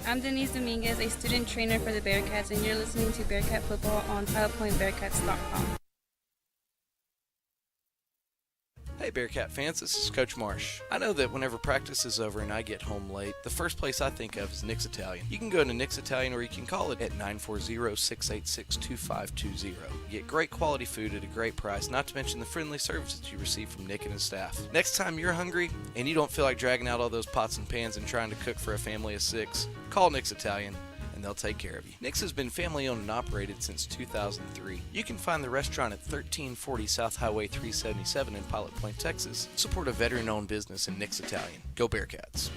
I'm Denise Dominguez, a student trainer for the Bearcats, and you're listening to Bearcat Football on PilotPointBearcats.com. Hey Bearcat fans, this is Coach Marsh. I know that whenever practice is over and I get home late, the first place I think of is Nick's Italian. You can go to Nick's Italian or you can call it at 940-686-2520. You get great quality food at a great price, not to mention the friendly service that you receive from Nick and his staff. Next time you're hungry and you don't feel like dragging out all those pots and pans and trying to cook for a family of 6, call Nick's Italian and they'll take care of you. Nick's has been family owned and operated since 2003. You can find the restaurant at 1340 South Highway 377 in Pilot Point, Texas. Support a veteran-owned business in Nick's Italian. Go Bearcats.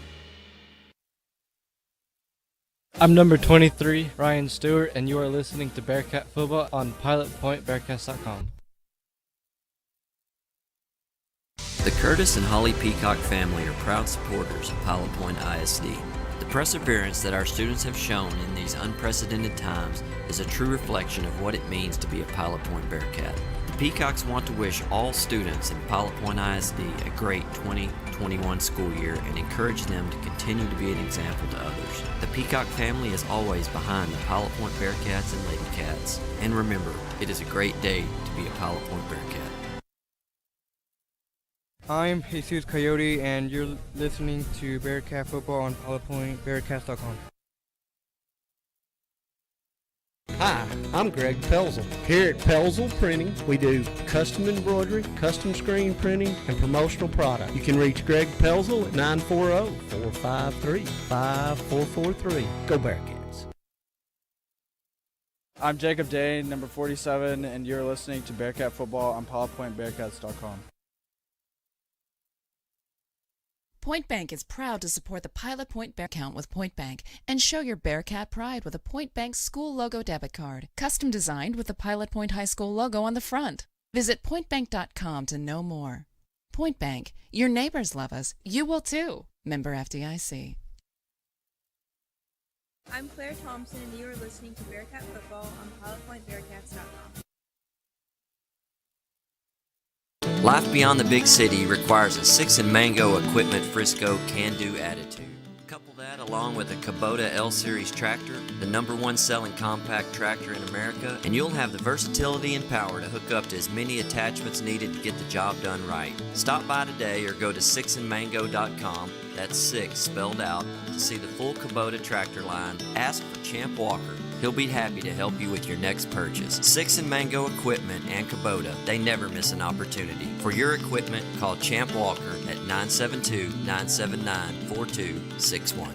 I'm number 23, Ryan Stewart, and you are listening to Bearcat Football on PilotPointBearcats.com. The Curtis and Holly Peacock family are proud supporters of Pilot Point ISD. The perseverance that our students have shown in these unprecedented times is a true reflection of what it means to be a Pilot Point Bearcat. The Peacocks want to wish all students in Pilot Point ISD a great 2021 school year and encourage them to continue to be an example to others. The Peacock family is always behind the Pilot Point Bearcats and Lady Cats. And remember, it is a great day to be a Pilot Point Bearcat. I'm Jesus Coyote, and you're listening to Bearcat Football on PilotPointBearcats.com. Hi, I'm Greg Pelzel. Here at Pelzel Printing, we do custom embroidery, custom screen printing, and promotional product. You can reach Greg Pelzel at 940-453-5443. Go Bearcats. I'm Jacob Day, number 47, and you're listening to Bearcat Football on PilotPointBearcats.com. Point Bank is proud to support the Pilot Point Bear account with Point Bank and show your Bearcat pride with a Point Bank school logo debit card, custom designed with the Pilot Point High School logo on the front. Visit pointbank.com to know more. Point Bank, your neighbors love us. You will too. Member FDIC. I'm Claire Thompson, and you are listening to Bearcat Football on PilotPointBearcats.com. Life beyond the big city requires a 6 and Mango Equipment Frisco can-do attitude. Couple that along with a Kubota L-Series tractor, the #1 selling compact tractor in America, and you'll have the versatility and power to hook up to as many attachments needed to get the job done right. Stop by today or go to 6andmango.com, that's 6 spelled out, to see the full Kubota tractor line. Ask for Champ Walker. He'll be happy to help you with your next purchase. 6 and Mango Equipment and Kubota, they never miss an opportunity. For your equipment, call Champ Walker at 972-979-4261.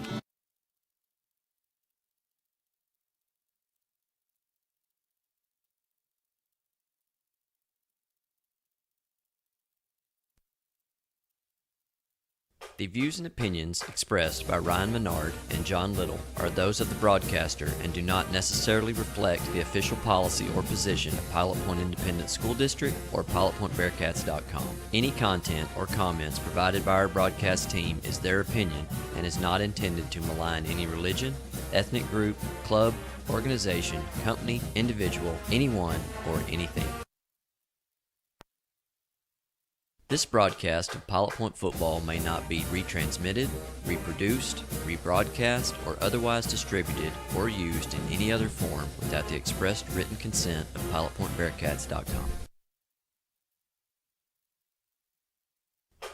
The views and opinions expressed by Ryan Menard and John Little are those of the broadcaster and do not necessarily reflect the official policy or position of Pilot Point Independent School District or PilotPointBearcats.com. Any content or comments provided by our broadcast team is their opinion and is not intended to malign any religion, ethnic group, club, organization, company, individual, anyone, or anything. This broadcast of Pilot Point football may not be retransmitted, reproduced, rebroadcast, or otherwise distributed or used in any other form without the expressed written consent of PilotPointBearcats.com.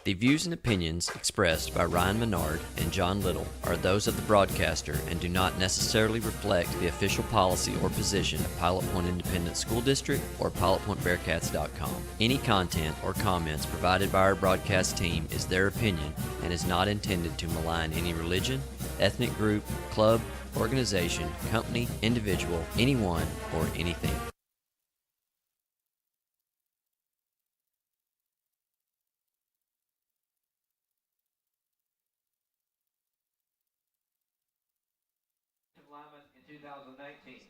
The views and opinions expressed by Ryan Menard and John Little are those of the broadcaster and do not necessarily reflect the official policy or position of Pilot Point Independent School District or PilotPointBearcats.com. Any content or comments provided by our broadcast team is their opinion and is not intended to malign any religion, ethnic group, club, organization, company, individual, anyone, or anything. In 2019.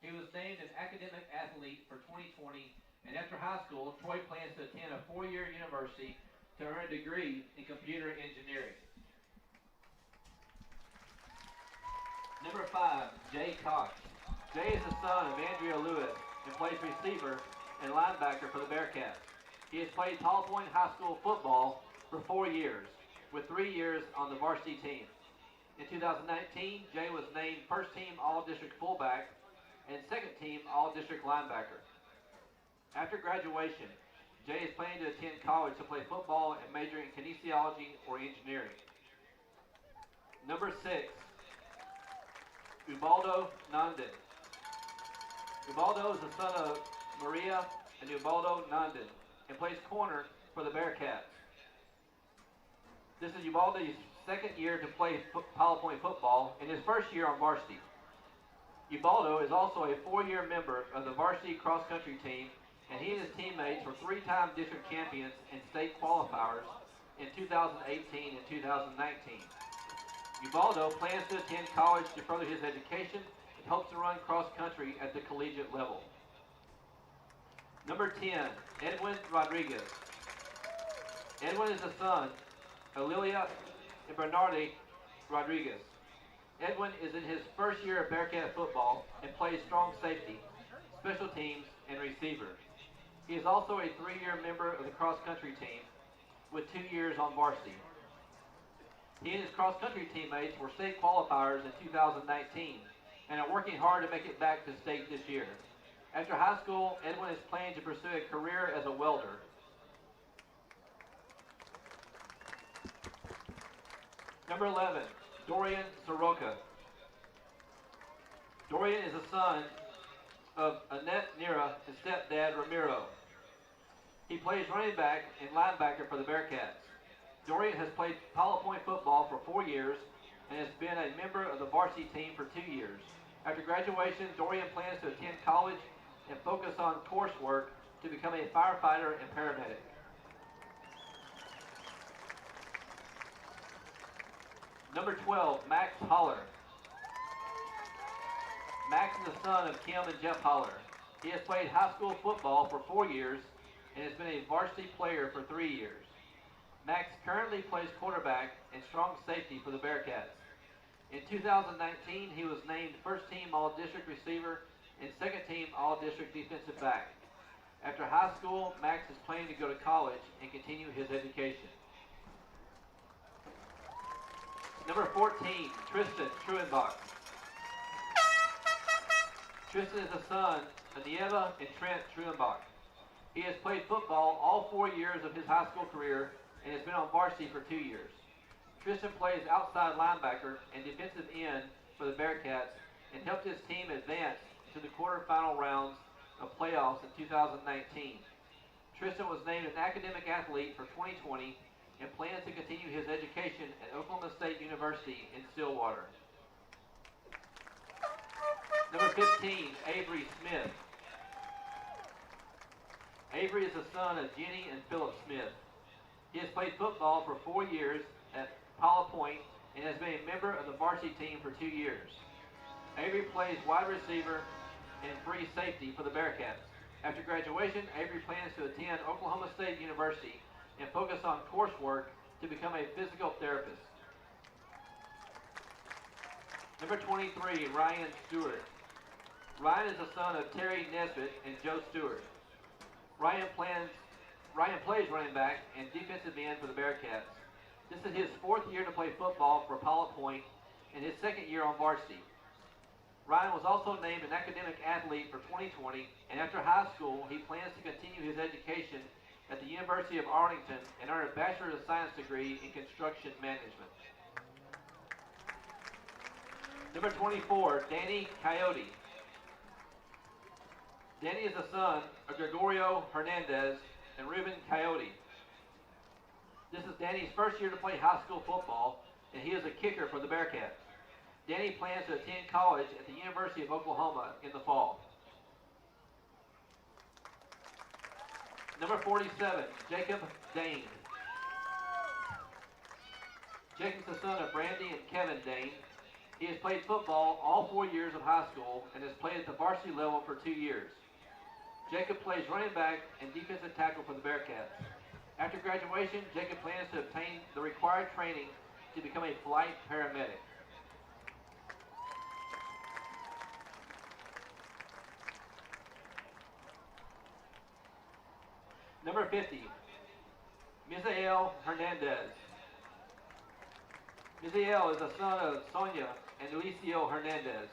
He was named an academic athlete for 2020, and after high school, Troy plans to attend a 4-year university to earn a degree in computer engineering. Number 5, Jay Cox. Jay is the son of Andrea Lewis and plays receiver and linebacker for the Bearcats. He has played Tall Point High School football for 4 years, with 3 years on the varsity team. In 2019, Jay was named first team All-District fullback and second team All-District linebacker. After graduation, Jay is planning to attend college to play football and major in kinesiology or engineering. Number 6, Ubaldo Nandin. Ubaldo is the son of Maria and Ubaldo Nandin and plays corner for the Bearcats. This is Ubaldo's second year to play Pilot Point football and his first year on varsity. Ubaldo is also a 4-year member of the varsity cross-country team, and he and his teammates were 3-time district champions and state qualifiers in 2018 and 2019. Ubaldo plans to attend college to further his education and hopes to run cross-country at the collegiate level. Number 10, Edwin Rodriguez. Edwin is the son of Lilia and Bernardi Rodriguez. Edwin is in his first year of Bearcat football and plays strong safety, special teams, and receiver. He is also a 3-year member of the cross-country team with 2 years on varsity. He and his cross-country teammates were state qualifiers in 2019 and are working hard to make it back to state this year. After high school, Edwin is planning to pursue a career as a welder. Number 11, Dorian Soroka. Dorian is the son of Annette Nira and stepdad Ramiro. He plays running back and linebacker for the Bearcats. Dorian has played Pilot Point football for 4 years and has been a member of the varsity team for 2 years. After graduation, Dorian plans to attend college and focus on coursework to become a firefighter and paramedic. Number 12, Max Holler. Max is the son of Kim and Jeff Holler. He has played high school football for 4 years and has been a varsity player for 3 years. Max currently plays quarterback and strong safety for the Bearcats. In 2019, he was named first team All-District receiver and second team All-District defensive back. After high school, Max is planning to go to college and continue his education. Number 14, Tristan Truenbach. Tristan is the son of Nieva and Trent Truenbach. He has played football all 4 years of his high school career and has been on varsity for 2 years. Tristan plays outside linebacker and defensive end for the Bearcats and helped his team advance to the quarterfinal rounds of playoffs in 2019. Tristan was named an academic athlete for 2020 and plans to continue his education at Oklahoma State University in Stillwater. Number 15, Avery Smith. Avery is the son of Jenny and Philip Smith. He has played football for 4 years at Pilot Point and has been a member of the varsity team for 2 years. Avery plays wide receiver and free safety for the Bearcats. After graduation, Avery plans to attend Oklahoma State University and focus on coursework to become a physical therapist. Number 23, Ryan Stewart. Ryan is the son of Terry Nesbitt and Joe Stewart. Ryan plays running back and defensive end for the Bearcats. This is his 4th year to play football for Pilot Point and his 2nd year on varsity. Ryan was also named an academic athlete for 2020, and after high school, he plans to continue his education at the University of Arlington and earn a Bachelor of Science degree in Construction Management. Number 24, Danny Coyote. Danny is the son of Gregorio Hernandez and Ruben Coyote. This is Danny's first year to play high school football, and he is a kicker for the Bearcats. Danny plans to attend college at the University of Oklahoma in the fall. Number 47, Jacob Dane. Jacob's the son of Brandy and Kevin Dane. He has played football all 4 years of high school and has played at the varsity level for 2 years. Jacob plays running back and defensive tackle for the Bearcats. After graduation, Jacob plans to obtain the required training to become a flight paramedic. Number 50, Misael Hernandez. Misael is the son of Sonia and Luisio Hernandez.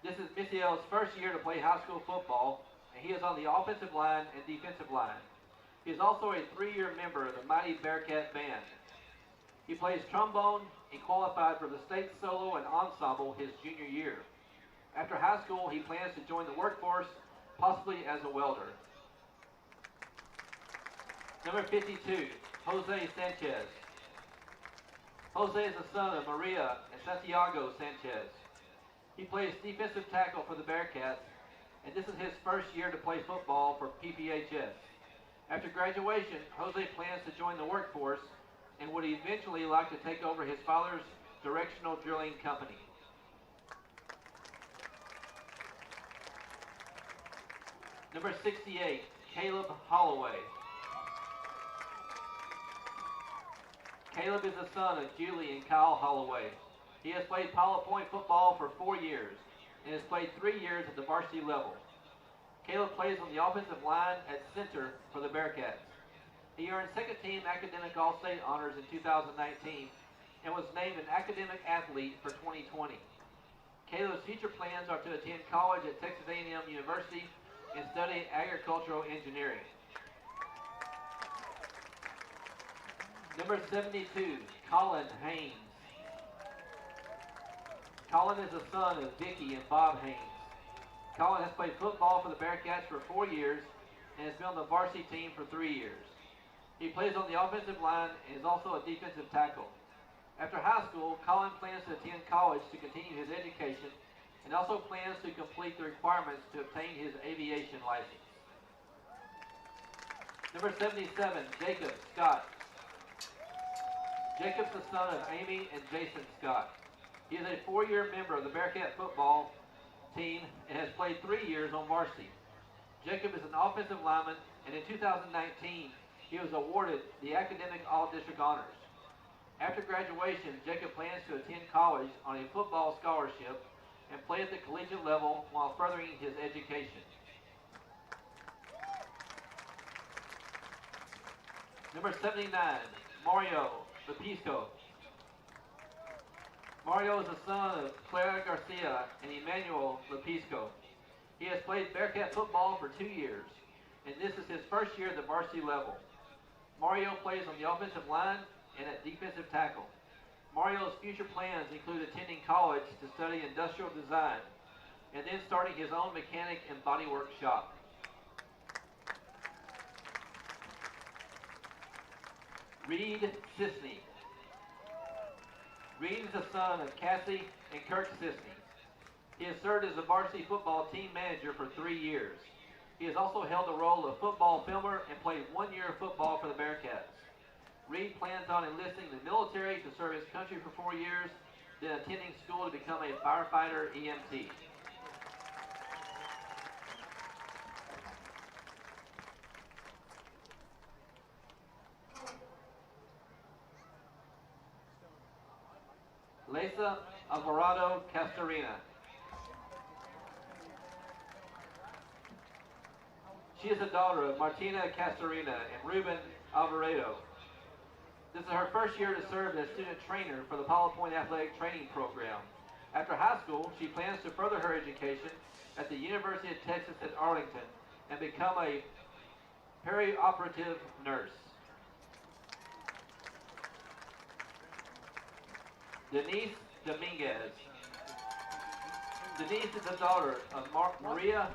This is Misael's first year to play high school football, and he is on the offensive line and defensive line. He is also a 3-year member of the mighty Bearcat Band. He plays trombone and qualified for the state solo and ensemble his junior year. After high school, he plans to join the workforce, possibly as a welder. Number 52, Jose Sanchez. Jose is the son of Maria and Santiago Sanchez. He plays defensive tackle for the Bearcats, and this is his first year to play football for PPHS. After graduation, Jose plans to join the workforce and would eventually like to take over his father's directional drilling company. Number 68, Caleb Holloway. Caleb is the son of Julie and Kyle Holloway. He has played Pilot Point football for 4 years and has played 3 years at the varsity level. Caleb plays on the offensive line at center for the Bearcats. He earned second team academic All-State honors in 2019 and was named an academic athlete for 2020. Caleb's future plans are to attend college at Texas A&M University and study agricultural engineering. Number 72, Colin Haynes. Colin is the son of Vicki and Bob Haynes. Colin has played football for the Bearcats for 4 years and has been on the varsity team for 3 years. He plays on the offensive line and is also a defensive tackle. After high school, Colin plans to attend college to continue his education and also plans to complete the requirements to obtain his aviation license. Number 77, Jacob Scott. Jacob's the son of Amy and Jason Scott. He is a 4-year member of the Bearcat football team and has played 3 years on varsity. Jacob is an offensive lineman, and in 2019, he was awarded the Academic All-District Honors. After graduation, Jacob plans to attend college on a football scholarship and play at the collegiate level while furthering his education. Number 79, Mario Lepisco. Mario is the son of Clara Garcia and Emmanuel Lepisco. He has played Bearcat football for 2 years, and this is his first year at the varsity level. Mario plays on the offensive line and at defensive tackle. Mario's future plans include attending college to study industrial design and then starting his own mechanic and bodywork shop. Reed Sisney. Reed is the son of Cassie and Kirk Sisney. He has served as the varsity football team manager for 3 years. He has also held the role of football filmer and played 1 year of football for the Bearcats. Reed plans on enlisting the military to serve his country for 4 years, then attending school to become a firefighter EMT. Lesa Alvarado Castorina. She is the daughter of Martina Castorina and Ruben Alvarado. This is her first year to serve as student trainer for the Pilot Point Athletic Training Program. After high school, she plans to further her education at the University of Texas at Arlington and become a perioperative nurse. Denise Dominguez. Denise is the daughter of Maria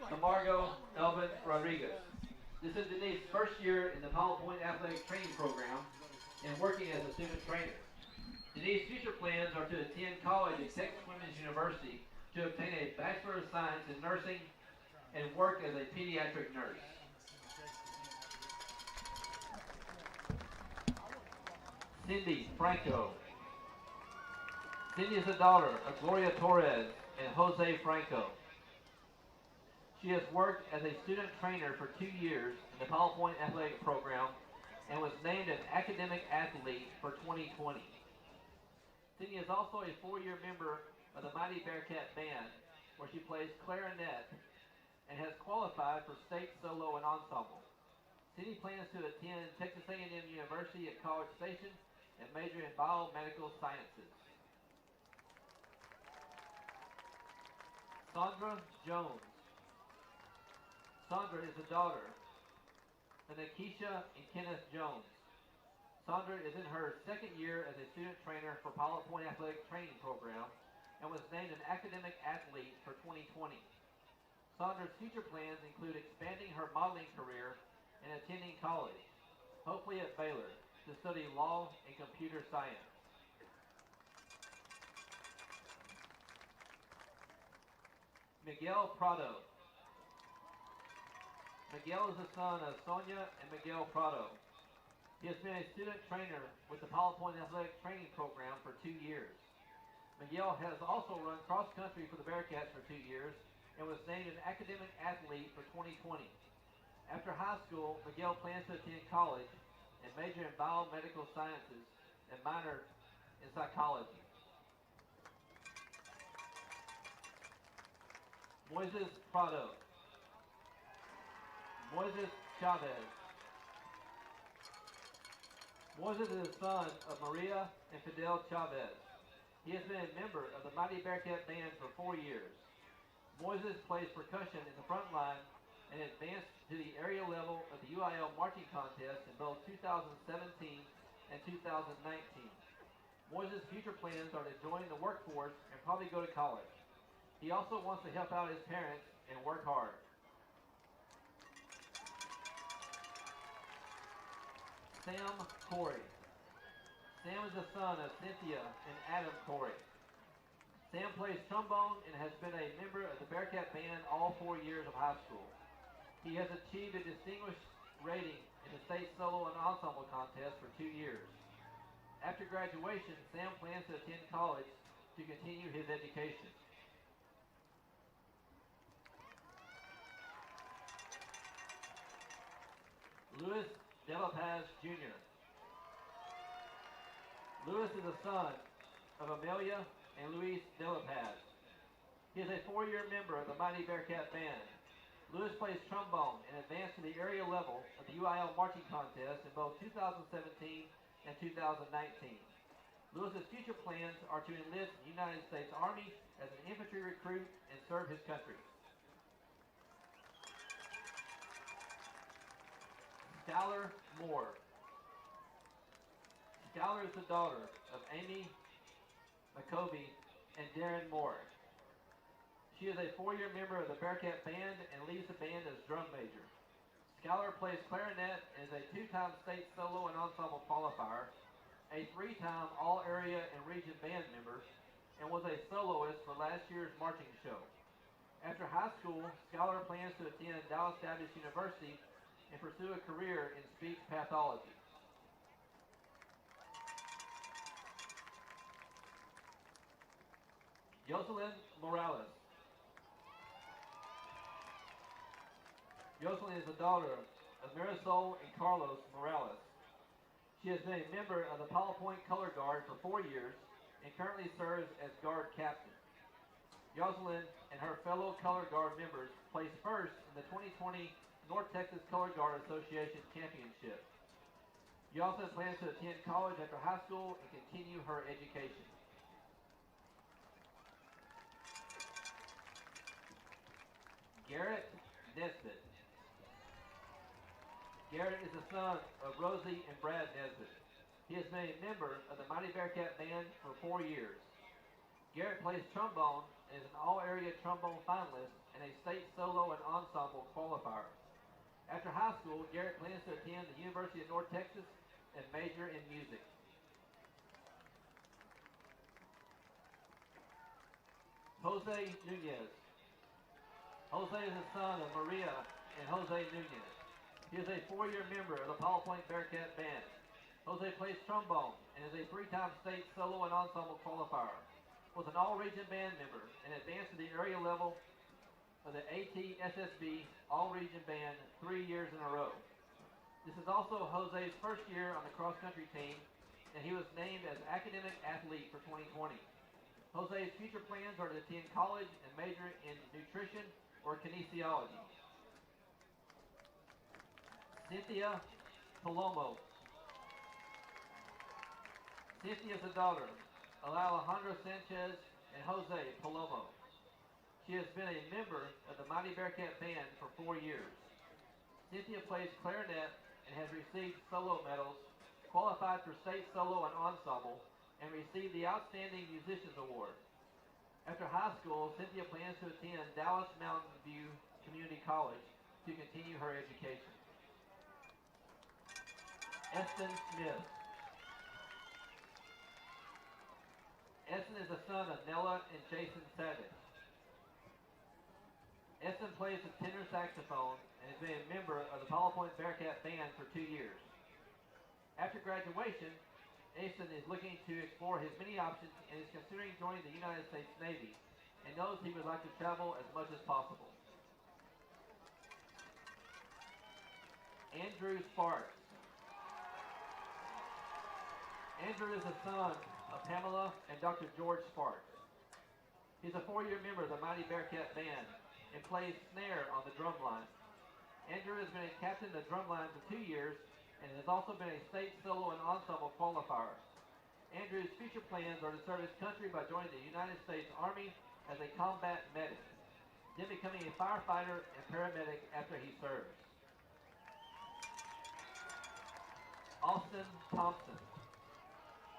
Camargo Elvin Rodriguez. This is Denise's first year in the Pilot Point Athletic Training Program and working as a student trainer. Denise's future plans are to attend college at Texas Women's University to obtain a Bachelor of Science in Nursing and work as a pediatric nurse. Cindy Franco. Cindy is the daughter of Gloria Torres and Jose Franco. She has worked as a student trainer for 2 years in the Pilot Point Athletic Program and was named an academic athlete for 2020. Cindy is also a 4-year member of the mighty Bearcat Band, where she plays clarinet and has qualified for state solo and ensemble. Cindy plans to attend Texas A&M University at College Station and major in biomedical sciences. Sandra Jones. Sandra is the daughter of Nakisha and Kenneth Jones. Sandra is in her second year as a student trainer for Pilot Point Athletic Training Program and was named an academic athlete for 2020. Sandra's future plans include expanding her modeling career and attending college, hopefully at Baylor, to study law and computer science. Miguel Prado. Miguel is the son of Sonia and Miguel Prado. He has been a student trainer with the Pilot Point Athletic Training Program for 2 years. Miguel has also run cross country for the Bearcats for 2 years and was named an academic athlete for 2020. After high school, Miguel plans to attend college and major in biomedical sciences and minor in psychology. Moises Prado. Moises Chavez. Moises is the son of Maria and Fidel Chavez. He has been a member of the Mighty Bearcat Band for 4 years. Moises plays percussion in the front line and advanced to the area level of the UIL marching contest in both 2017 and 2019. Moises' future plans are to join the workforce and probably go to college. He also wants to help out his parents and work hard. Sam Corey. Sam is the son of Cynthia and Adam Corey. Sam plays trombone and has been a member of the Bearcat Band all 4 years of high school. He has achieved a distinguished rating in the state solo and ensemble contest for 2 years. After graduation, Sam plans to attend college to continue his education. Luis De La Paz Jr. Luis is the son of Amelia and Luis De La Paz. He is a 4-year member of the Mighty Bearcat Band. Luis plays trombone and advanced to the area level of the UIL marching contest in both 2017 and 2019. Luis's future plans are to enlist in the United States Army as an infantry recruit and serve his country. Skylar Moore. Skylar is the daughter of Amy McCovey and Darren Moore. She is a 4-year member of the Bearcat Band and leads the band as drum major. Skylar plays clarinet and is a 2-time state solo and ensemble qualifier, a 3-time all-area and region band member, and was a soloist for last year's marching show. After high school, Skylar plans to attend Dallas Baptist University and pursue a career in speech pathology. Jocelyn Morales. Jocelyn is the daughter of Marisol and Carlos Morales. She has been a member of the Pilot Point Color Guard for 4 years and currently serves as guard captain. Jocelyn and her fellow Color Guard members placed first in the 2020 North Texas Color Guard Association Championship. Jocelyn plans to attend college after high school and continue her education. Garrett Nesbitt. Garrett is the son of Rosie and Brad Nesbitt. He has been a member of the Mighty Bearcat Band for 4 years. Garrett plays trombone and is an all-area trombone finalist and a state solo and ensemble qualifier. After high school, Garrett plans to attend the University of North Texas and major in music. Jose Nunez. Jose is the son of Maria and Jose Nunez. He is a 4-year member of the Pilot Point Bearcat Band. Jose plays trombone and is a 3-time state solo and ensemble qualifier. Was an all-region band member and advanced to the area level of the ATSSB All-Region Band 3 years in a row. This is also Jose's first year on the cross-country team, and he was named as academic athlete for 2020. Jose's future plans are to attend college and major in nutrition or kinesiology. Cynthia Palomo. Cynthia is the daughter of Alejandro Sanchez and Jose Palomo. She has been a member of the Mighty Bearcat Band for 4 years. Cynthia plays clarinet and has received solo medals, qualified for state solo and ensemble, and received the Outstanding Musicians Award. After high school, Cynthia plans to attend Dallas Mountain View Community College to continue her education. Eston Smith. Eston is the son of Nella and Jason Savage. Eston plays the tenor saxophone and has been a member of the Pilot Point Bearcat Band for 2 years. After graduation, Eston is looking to explore his many options and is considering joining the United States Navy and knows he would like to travel as much as possible. Andrew Sparks. Andrew is the son of Pamela and Dr. George Sparks. He's a 4-year member of the Mighty Bearcat Band and plays snare on the drum line. Andrew has been a captain of the drum line for 2 years and has also been a state solo and ensemble qualifier. Andrew's future plans are to serve his country by joining the United States Army as a combat medic, then becoming a firefighter and paramedic after he serves. Austin Thompson.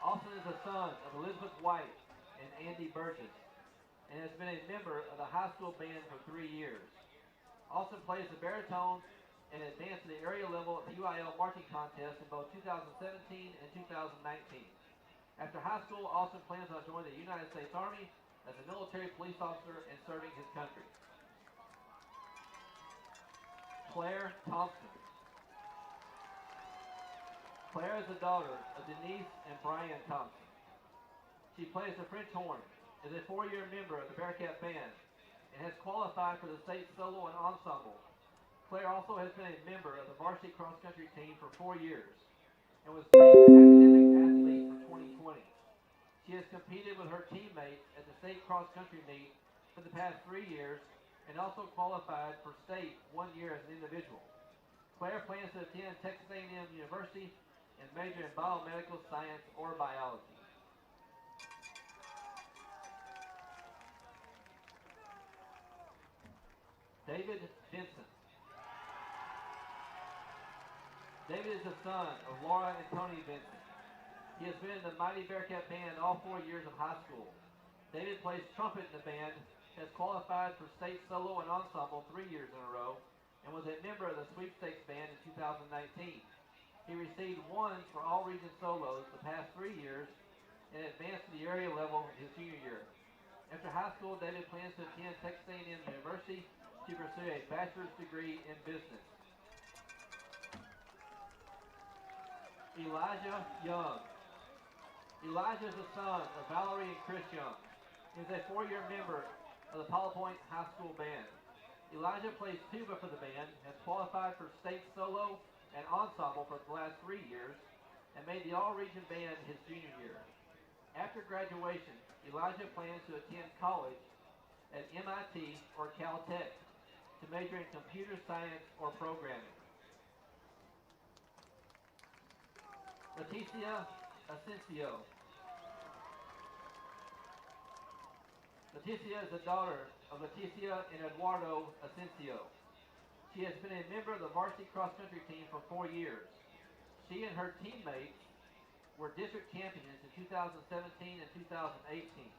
Austin is the son of Elizabeth White and Andy Burgess, and has been a member of the high school band for 3 years. Austin plays the baritone and advanced to the area level at the UIL marching contest in both 2017 and 2019. After high school, Austin plans on joining the United States Army as a military police officer and serving his country. Claire Thompson. Claire is the daughter of Denise and Brian Thompson. She plays the French horn, is a 4-year member of the Bearcat Band, and has qualified for the state solo and ensemble. Claire also has been a member of the varsity cross-country team for 4 years, and was named academic athlete for 2020. She has competed with her teammates at the state cross-country meet for the past 3 years, and also qualified for state 1 year as an individual. Claire plans to attend Texas A&M University and major in biomedical science or biology. David Vincent. David is the son of Laura and Tony Vincent. He has been in the Mighty Bearcat Band all 4 years of high school. David plays trumpet in the band, has qualified for state solo and ensemble 3 years in a row, and was a member of the sweepstakes band in 2019. He received 1 for all region solos the past 3 years and advanced to the area level in his junior year. After high school, David plans to attend Texas A&M University to pursue a bachelor's degree in business. Elijah Young. Elijah is the son of Valerie and Chris Young. He is a 4-year member of the Pilot Point High School Band. Elijah plays tuba for the band, has qualified for state solo and ensemble for the last 3 years, and made the all-region band his junior year. After graduation, Elijah plans to attend college at MIT or Caltech to major in computer science or programming. Leticia Asensio. Leticia is the daughter of Leticia and Eduardo Asensio. She has been a member of the varsity cross-country team for 4 years. She and her teammates were district champions in 2017 and 2018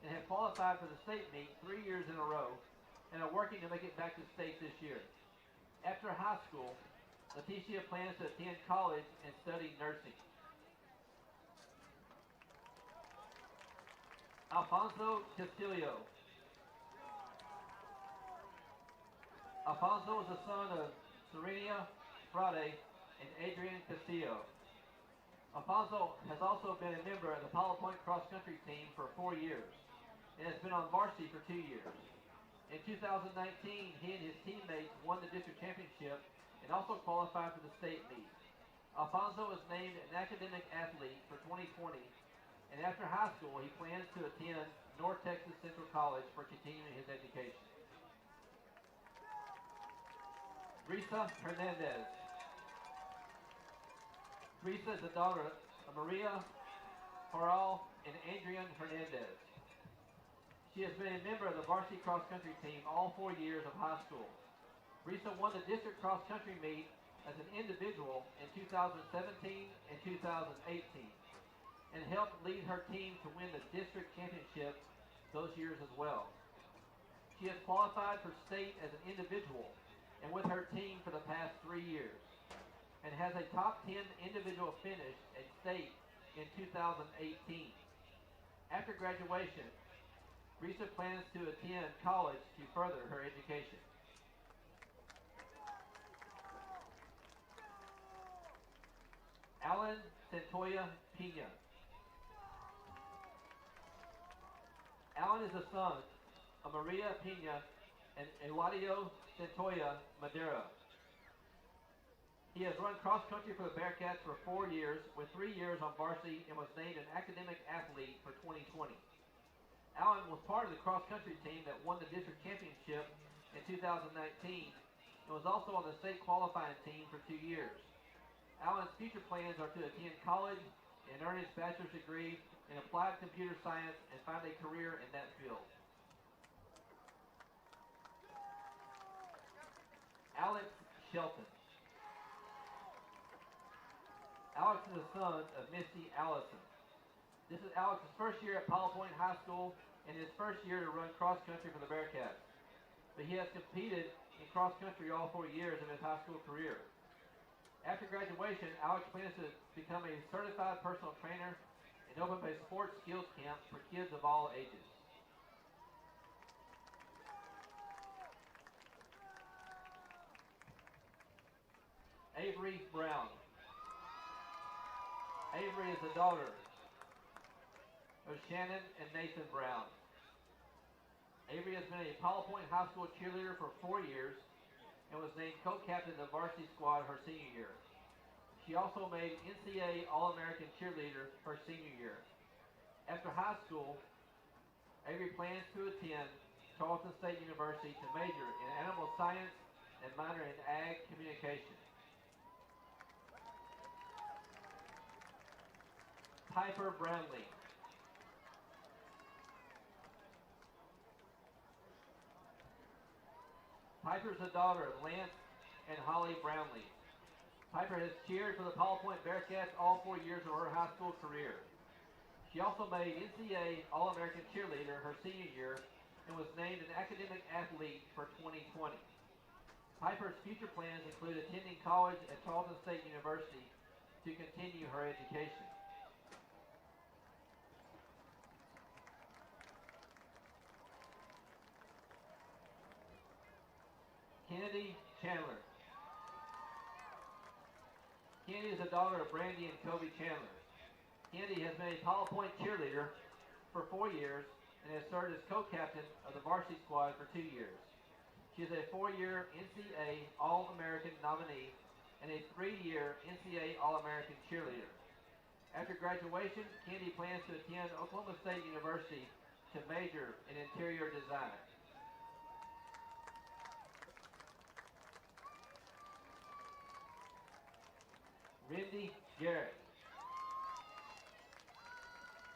and have qualified for the state meet 3 years in a row and are working to make it back to state this year. After high school, Leticia plans to attend college and study nursing. Alfonso Castillo. Alfonso is the son of Serenia Frade and Adrian Castillo. Alfonso has also been a member of the Pilot Point cross-country team for 4 years and has been on varsity for 2 years. In 2019, he and his teammates won the district championship and also qualified for the state meet. Alfonso was named an academic athlete for 2020, and after high school, he plans to attend North Texas Central College for continuing his education. Risa Hernandez. Risa is the daughter of Maria Coral, and Adrian Hernandez. She has been a member of the varsity cross country team all 4 years of high school. Risa won the district cross country meet as an individual in 2017 and 2018 and helped lead her team to win the district championship those years as well. She has qualified for state as an individual and with her team for the past 3 years and has a top 10 individual finish at state in 2018. After graduation, Risa plans to attend college to further her education. Alan Santoya Pina. Alan is the son of Maria Pina and Eladio Santoya Madera. He has run cross country for the Bearcats for 4 years, with 3 years on varsity, and was named an academic athlete for 2020. Alan was part of the cross country team that won the district championship in 2019 and was also on the state qualifying team for 2 years. Alan's future plans are to attend college and earn his bachelor's degree in applied computer science and find a career in that field. Alex Shelton. Alex is the son of Misty Allison. This is Alex's first year at Powell Point High School and his first year to run cross country for the Bearcats. But he has competed in cross country all 4 years of his high school career. After graduation, Alex plans to become a certified personal trainer and open up a sports skills camp for kids of all ages. Avery Brown. Avery is the daughter of Shannon and Nathan Brown. Avery has been a Powell Point High School cheerleader for 4 years and was named co-captain of the varsity squad her senior year. She also made NCAA All-American cheerleader her senior year. After high school, Avery plans to attend Charleston State University to major in animal science and minor in ag communication. Piper Brownlee. Piper is the daughter of Lance and Holly Brownlee. Piper has cheered for the Powell Point Bearcats all 4 years of her high school career. She also made NCAA All-American cheerleader her senior year and was named an academic athlete for 2020. Piper's future plans include attending college at Charleston State University to continue her education. Kennedy Chandler. Kennedy is the daughter of Brandy and Kobe Chandler. Kennedy has been a Powell Point cheerleader for 4 years and has served as co-captain of the varsity squad for 2 years. She is a 4-year NCAA All-American nominee and a 3-year NCAA All-American cheerleader. After graduation, Kennedy plans to attend Oklahoma State University to major in interior design. Rindy Garrett.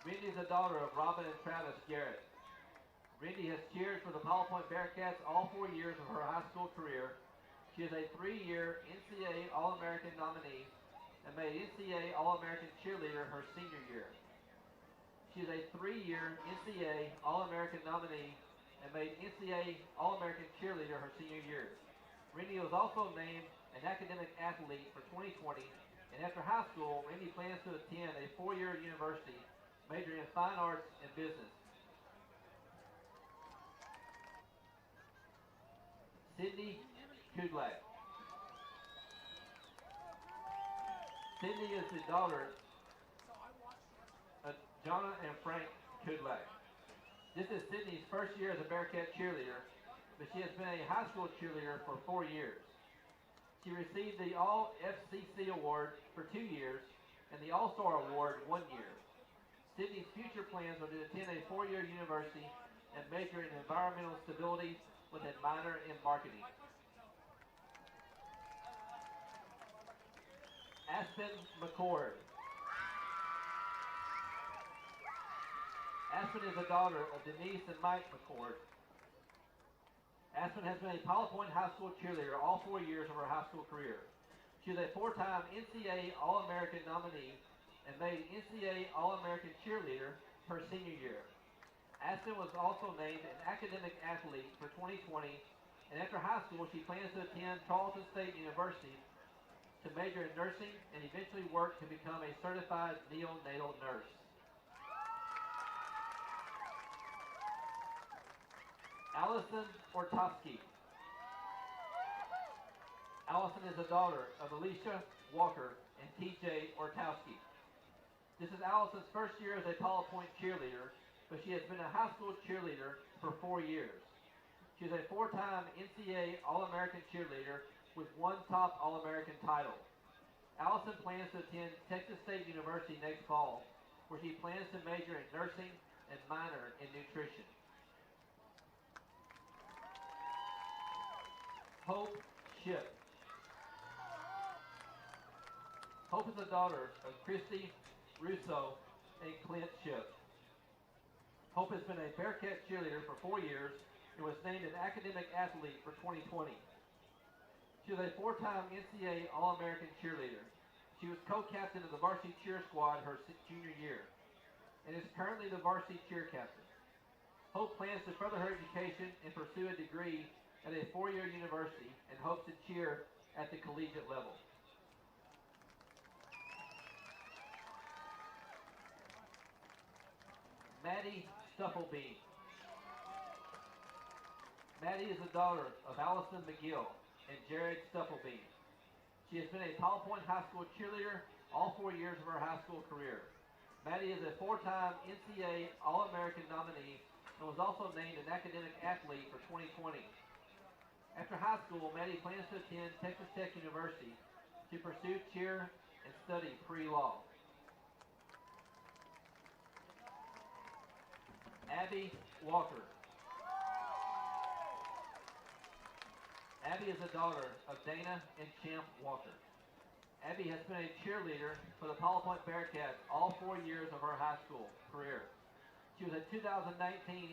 Rindy is the daughter of Robin and Travis Garrett. Rindy has cheered for the Powell Point Bearcats all 4 years of her high school career. She is a 3-year NCAA All-American nominee and made NCAA All-American cheerleader her senior year. She is a 3-year NCAA All-American nominee and made NCAA All-American cheerleader her senior year. Rindy was also named an academic athlete for 2020. And after high school, Randy plans to attend a 4-year university majoring in fine arts and business. Sydney Kudlak. Sydney is the daughter of Jonna and Frank Kudlak. This is Sydney's first year as a Bearcat cheerleader, but she has been a high school cheerleader for 4 years. She received the All-FCC Award for 2 years and the All-Star Award 1 year. Sydney's future plans are to attend a 4-year university and major in environmental stability with a minor in marketing. Aspen McCord. Aspen is the daughter of Denise and Mike McCord. Aspen has been a Pilot Point High School cheerleader all 4 years of her high school career. She is a 4-time NCAA All-American nominee and made NCAA All-American cheerleader her senior year. Aspen was also named an academic athlete for 2020, and after high school she plans to attend Charleston State University to major in nursing and eventually work to become a certified neonatal nurse. Allison Ortowski. Allison is the daughter of Alicia Walker and TJ Ortowski. This is Allison's first year as a Pilot Point cheerleader, but she has been a high school cheerleader for 4 years. She is a 4-time NCAA All-American cheerleader with 1 top All-American title. Allison plans to attend Texas State University next fall, where she plans to major in nursing and minor in nutrition. Hope Ship. Hope is the daughter of Christy Russo and Clint Ship. Hope has been a Bearcat cheerleader for 4 years and was named an academic athlete for 2020. She was a 4-time NCAA All-American cheerleader. She was co-captain of the varsity cheer squad her junior year and is currently the varsity cheer captain. Hope plans to further her education and pursue a degree at a 4-year university and hopes to cheer at the collegiate level. Maddie Stufflebean. Maddie is the daughter of Allison McGill and Jared Stufflebean. She has been a Pilot Point High School cheerleader all 4 years of her high school career. Maddie is a 4-time NCAA All-American nominee and was also named an academic athlete for 2020. After high school, Maddie plans to attend Texas Tech University to pursue cheer and study pre-law. Abby Walker. Abby is the daughter of Dana and Champ Walker. Abby has been a cheerleader for the Pilot Point Bearcats all 4 years of her high school career. She was a 2019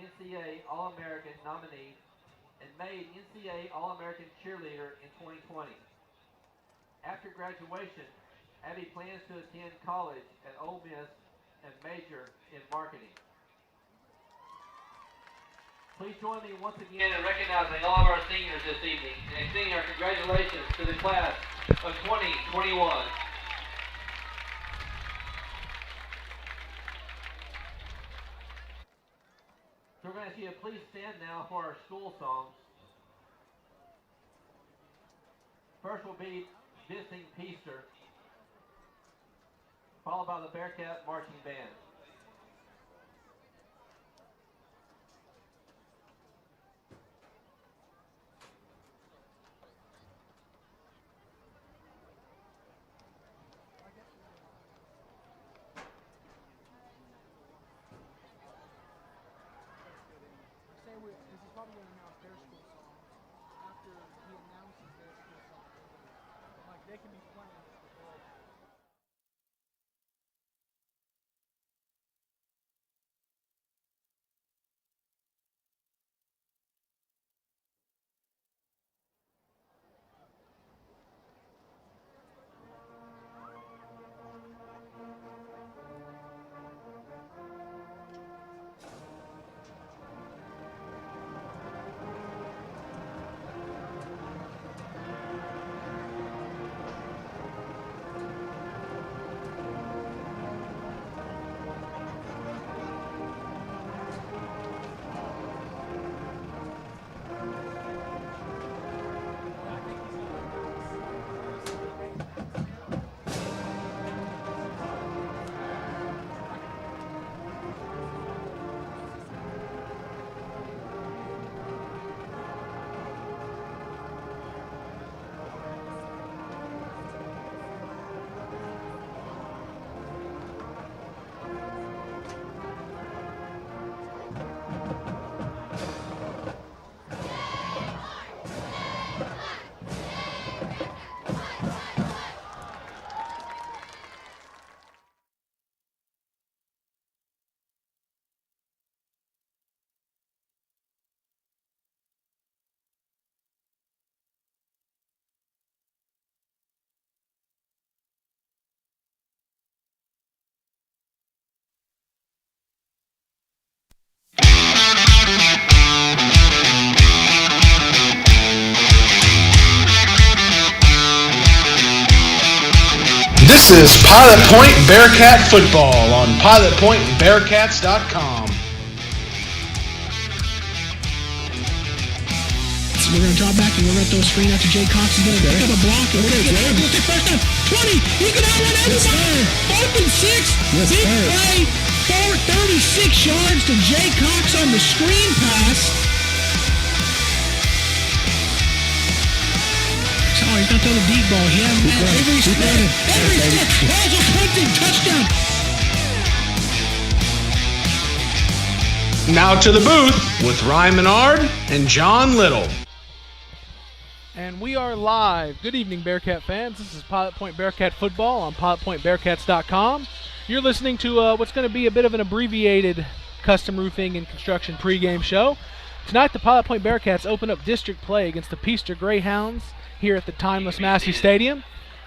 NCAA All-American nominee and made NCAA All-American cheerleader in 2020. After graduation, Abby plans to attend college at Ole Miss and major in marketing. Please join me once again in recognizing all of our seniors this evening and extending our congratulations to the class of 2021. So we're going to ask you to please stand now for our school songs. First will be Visiting Peaster, followed by the Bearcat Marching Band. This is probably going to announce their school song after he announces their school song. Like, they can be playing this before. This is Pilot Point Bearcat Football on pilotpointbearcats.com. So we're going to drop back and we're going to throw a screen out to Jay Cox. He's going to pick up a block. We're going to take first down. 20. He can outrun everybody. 4th and 6. Yes, big sir. play. 36 yards to Jay Cox on the screen pass. Oh, he's not throwing a deep ball. He has every step. Ball's a punting touchdown. Now to the booth with Ryan Menard and John Little. And we are live. Good evening, Bearcat fans. This is Pilot Point Bearcat Football on pilotpointbearcats.com. You're listening to what's going to be a bit of an abbreviated custom roofing and construction pregame show. Tonight, the Pilot Point Bearcats open up district play against the Peaster Greyhounds here at the timeless Massey Stadium.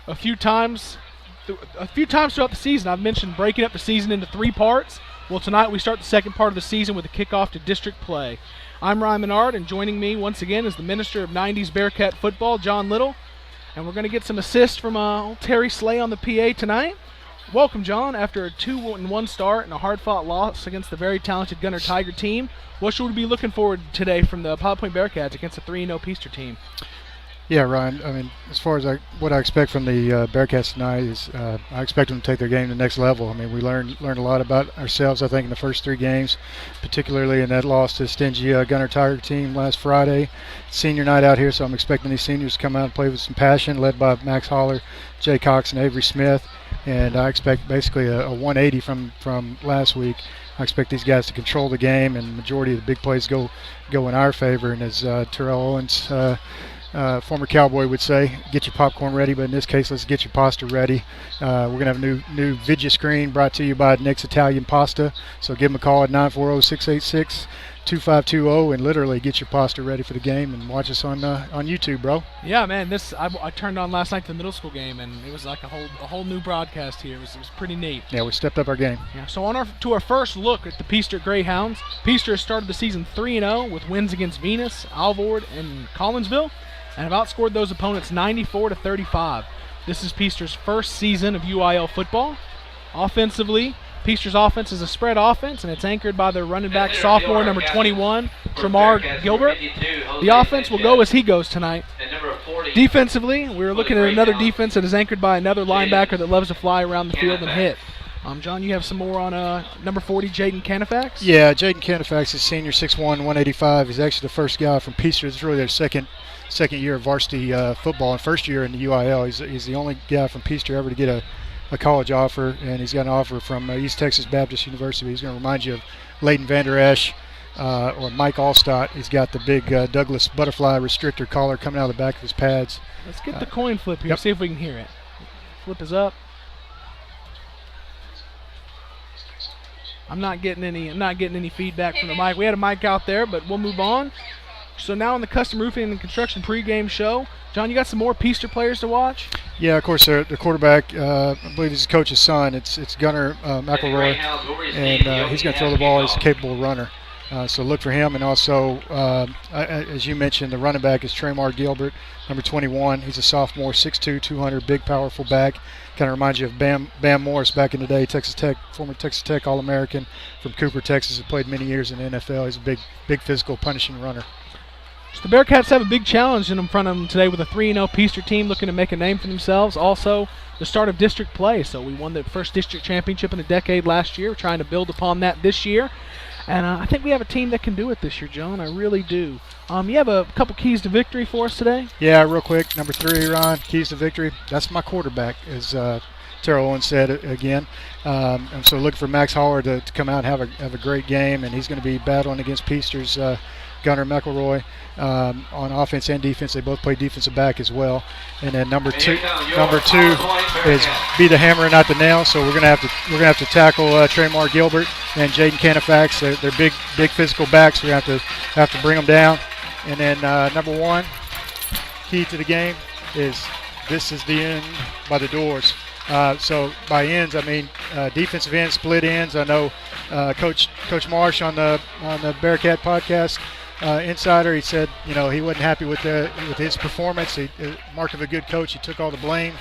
A few times throughout the season, I've mentioned breaking up the season into 3 parts. Well, tonight we start the second part of the season with a kickoff to district play. I'm Ryan Menard, and joining me once again is the Minister of 90s Bearcat Football, John Little. And we're going to get some assists from old Terry Slay on the PA tonight. Welcome, John. After a 2-1 start and a hard-fought loss against the very talented Gunner Tiger team, what should we be looking forward to today from the Pilot Point Bearcats against a 3-0 Peaster team? Yeah, Ryan, I mean, as far as what I expect from the Bearcats tonight is I expect them to take their game to the next level. I mean, we learned a lot about ourselves, I think, in the first 3 games, particularly in that loss to stingy Gunner Tiger team last Friday. Senior night out here, so I'm expecting these seniors to come out and play with some passion, led by Max Holler, Jay Cox, and Avery Smith. And I expect basically a 180 from last week. I expect these guys to control the game, and the majority of the big plays go in our favor. And as Terrell Owens, former Cowboy, would say, get your popcorn ready, but in this case, let's get your pasta ready. We're going to have a new video screen brought to you by Nick's Italian Pasta. So give them a call at 940-686-2520 and literally get your pasta ready for the game and watch us on YouTube, bro. Yeah, man, I turned on last night the middle school game, and it was like a whole new broadcast here. It was pretty neat. Yeah, we stepped up our game. Yeah. So to our first look at the Peaster Greyhounds. Peaster has started the season 3-0 with wins against Venus, Alvord, and Collinsville, and have outscored those opponents 94-35. This is Peaster's first season of UIL football. Offensively, Peaster's offense is a spread offense, and it's anchored by their running back sophomore, number 21, Tremar Gilbert. The offense will go as he goes tonight. Defensively, we're looking at another defense that is anchored by another linebacker that loves to fly around the field and hit. John, you have some more on number 40, Jaden Canifax? Yeah, Jaden Canifax is senior, 6'1", 185. He's actually the first guy from Peaster. It's really their second year of varsity football and first year in the UIL. He's the only guy from Peaster ever to get a college offer, and he's got an offer from East Texas Baptist University. He's going to remind you of Leighton Vander Esch or Mike Allstott. He's got the big Douglas butterfly restrictor collar coming out of the back of his pads. Let's get the coin flip here, Yep. see if we can hear it. Flip is up. I'm not getting any feedback from the mic. We had a mic out there, but we'll move on. So now in the custom roofing and construction pregame show, John, you got some more Peaster players to watch? Yeah, of course, the quarterback, I believe he's the coach's son. It's Gunner McElroy, and he's going to throw the ball. He's a capable runner. So look for him. And also, as you mentioned, the running back is Tremar Gilbert, number 21. He's a sophomore, 6'2", 200, big, powerful back. Kind of reminds you of Bam Morris back in the day, Texas Tech, former Texas Tech All-American from Cooper, Texas. He played many years in the NFL. He's a big physical, punishing runner. So the Bearcats have a big challenge in front of them today with a 3-0 Peaster team looking to make a name for themselves. Also, the start of district play. So we won the first district championship in a decade last year. We're trying to build upon that this year. And I think we have a team that can do it this year, John. I really do. You have a couple keys to victory for us today? Yeah, real quick. Number 3, Ron, keys to victory. That's my quarterback, as Terrell Owens said again. And so looking for Max Holler to come out and have a great game, and he's going to be battling against Peaster's Gunner McElroy on offense and defense. They both play defensive back as well. And then number two is be the hammer and not the nail. So we're gonna have to tackle Tremar Gilbert and Jaden Canifax. They're big physical backs. We have to bring them down. And then number 1 key to the game is this is the end by the doors. So by ends, I mean defensive ends, split ends. I know Coach Marsh on the Bearcat podcast Insider, he said he wasn't happy with his performance. Mark of a good coach. He took all the blame.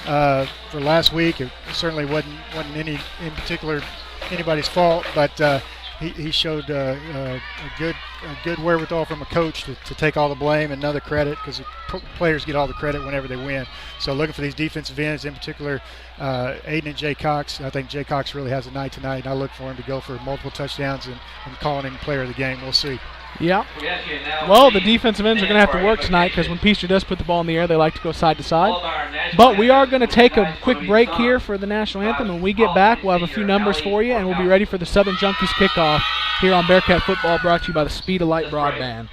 for last week. It certainly wasn't any in particular anybody's fault, but he showed a good wherewithal from a coach to take all the blame and none of the credit, because players get all the credit whenever they win. So looking for these defensive ends, in particular Aiden and Jay Cox. I think Jay Cox really has a night tonight, and I look for him to go for multiple touchdowns and calling him player of the game. We'll see. Yeah. Well, the defensive ends are going to have to work tonight, because when Peaster does put the ball in the air, they like to go side to side. But we are going to take a quick break here for the national anthem. When we get back, we'll have a few numbers for you, and we'll be ready for the Southern Junkies kickoff here on Bearcat Football, brought to you by the Speed of Light Broadband.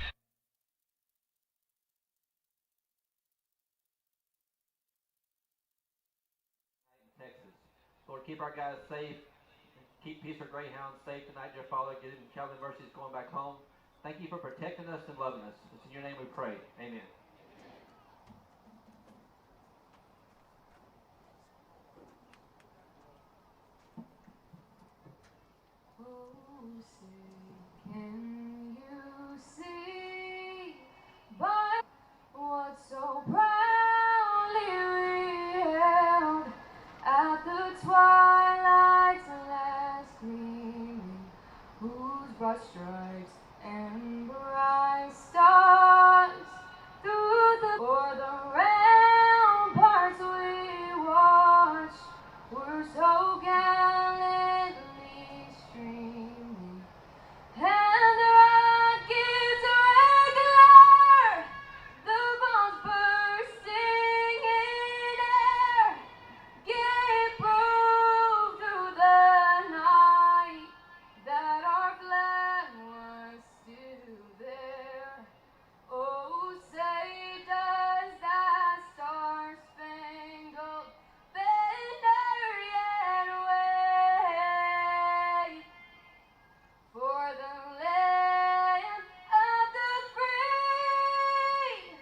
Lord, keep our guys safe. Keep Peaster Greyhounds safe tonight, dear Father. Give them traveling mercies going back home. Thank you for protecting us and loving us. It's in your name we pray. Amen. What so proudly we held at the twilight's last gleaming, whose broad stripes and bright stars through the o'er the ramparts we watched were so gallantly streaming, and the rockets regular, the bombs bursting in air, gave proof through the night that our flag was still there. Oh, say does that star-spangled banner yet wave for the land of the free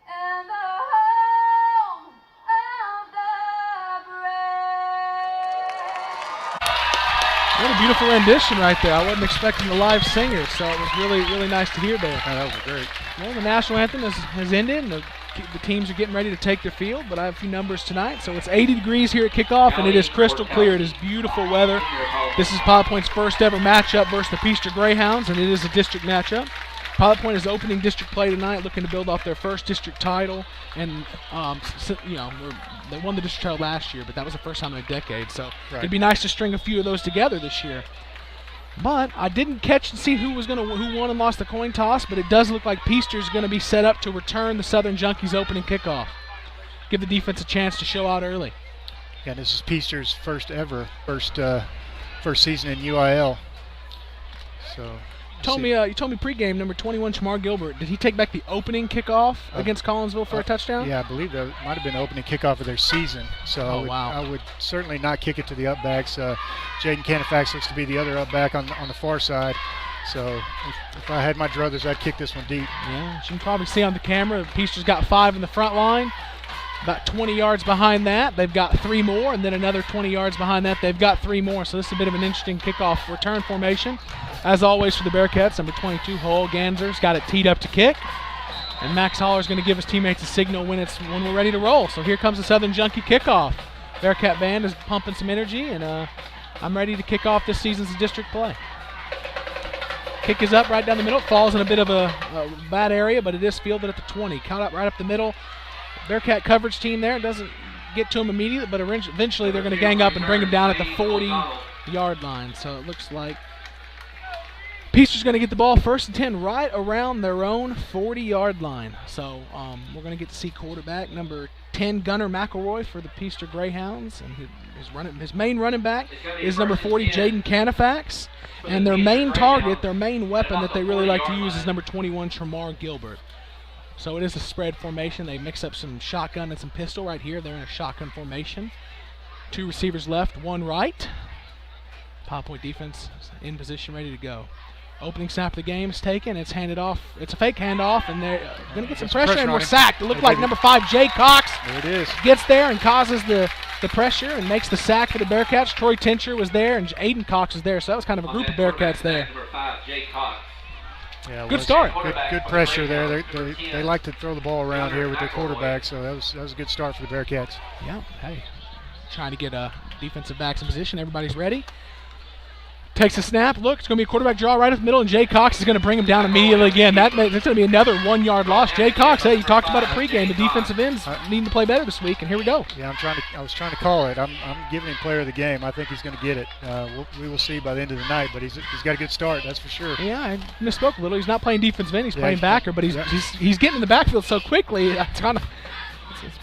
and the home of the brave. What a beautiful rendition right there. I wasn't expecting the live singer, so it was really, really nice to hear there. Oh, that was great. Well, the national anthem has ended, and the teams are getting ready to take their field, but I have a few numbers tonight. So it's 80 degrees here at kickoff, and it is crystal clear. It is beautiful weather. This is Pilot Point's first ever matchup versus the Peaster Greyhounds, and it is a district matchup. Pilot Point is opening district play tonight, looking to build off their first district title. And, they won the district title last year, but that was the first time in a decade. So it'd be nice to string a few of those together this year. But I didn't catch and see who won and lost the coin toss, but it does look like Peaster's going to be set up to return the Southern Junkies opening kickoff. Give the defense a chance to show out early. Yeah, this is Peaster's first season in UIL. So You told me pregame number 21 Shamar Gilbert. Did he take back the opening kickoff against Collinsville for a touchdown? Yeah, I believe that might have been the opening kickoff of their season. So I would certainly not kick it to the upbacks. Jaden Canifax looks to be the other upback on the far side. So if I had my druthers, I'd kick this one deep. Yeah, as you can probably see on the camera, Peaster's got 5 in the front line. About 20 yards behind that, they've got 3 more, and then another 20 yards behind that, they've got 3 more. So this is a bit of an interesting kickoff return formation. As always for the Bearcats, number 22, Hole Ganser's got it teed up to kick. And Max Holler's going to give his teammates a signal when we're ready to roll. So here comes the Southern Junkie kickoff. Bearcat band is pumping some energy, and I'm ready to kick off this season's district play. Kick is up right down the middle. Falls in a bit of a bad area, but it is fielded at the 20. Count up right up the middle. Bearcat coverage team there doesn't get to him immediately, but eventually they're going to gang up and bring him down at the 40-yard line. So it looks like Peaster's going to get the ball 1st and 10 right around their own 40-yard line. So we're going to get to see quarterback number 10, Gunnar McElroy for the Peaster Greyhounds. And his main running back is number 40, Jaden Canifax. And their main target, their main weapon that they really like to use is number 21, Shamar Gilbert. So it is a spread formation. They mix up some shotgun and some pistol right here. They're in a shotgun formation. 2 receivers left, 1 right. Pilot Point defense in position, ready to go. Opening snap of the game is taken. It's handed off. It's a fake handoff, and they're going to get some pressure, and we're sacked. It looked like number 5, Jay Cox, there it is, gets there and causes the pressure and makes the sack for the Bearcats. Troy Tincher was there, and Aiden Cox was there, so that was kind of a group of Bearcats there. Number 5, Jay Cox. Yeah, good start. Good pressure there. They like to throw the ball around here with their quarterback, so that was a good start for the Bearcats. Yeah, hey, trying to get defensive backs in position. Everybody's ready. Takes a snap. Look, it's going to be a quarterback draw right up the middle, and Jay Cox is going to bring him down immediately again. That's going to be another 1-yard loss. Jay Cox, hey, you talked about it pregame. The defensive ends needing to play better this week, and here we go. Yeah, I was trying to call it. I'm giving him player of the game. I think he's going to get it. We will see by the end of the night, but he's got a good start, that's for sure. Yeah, I misspoke a little. He's not playing defensive end. He's playing backer, but he's getting in the backfield so quickly. It's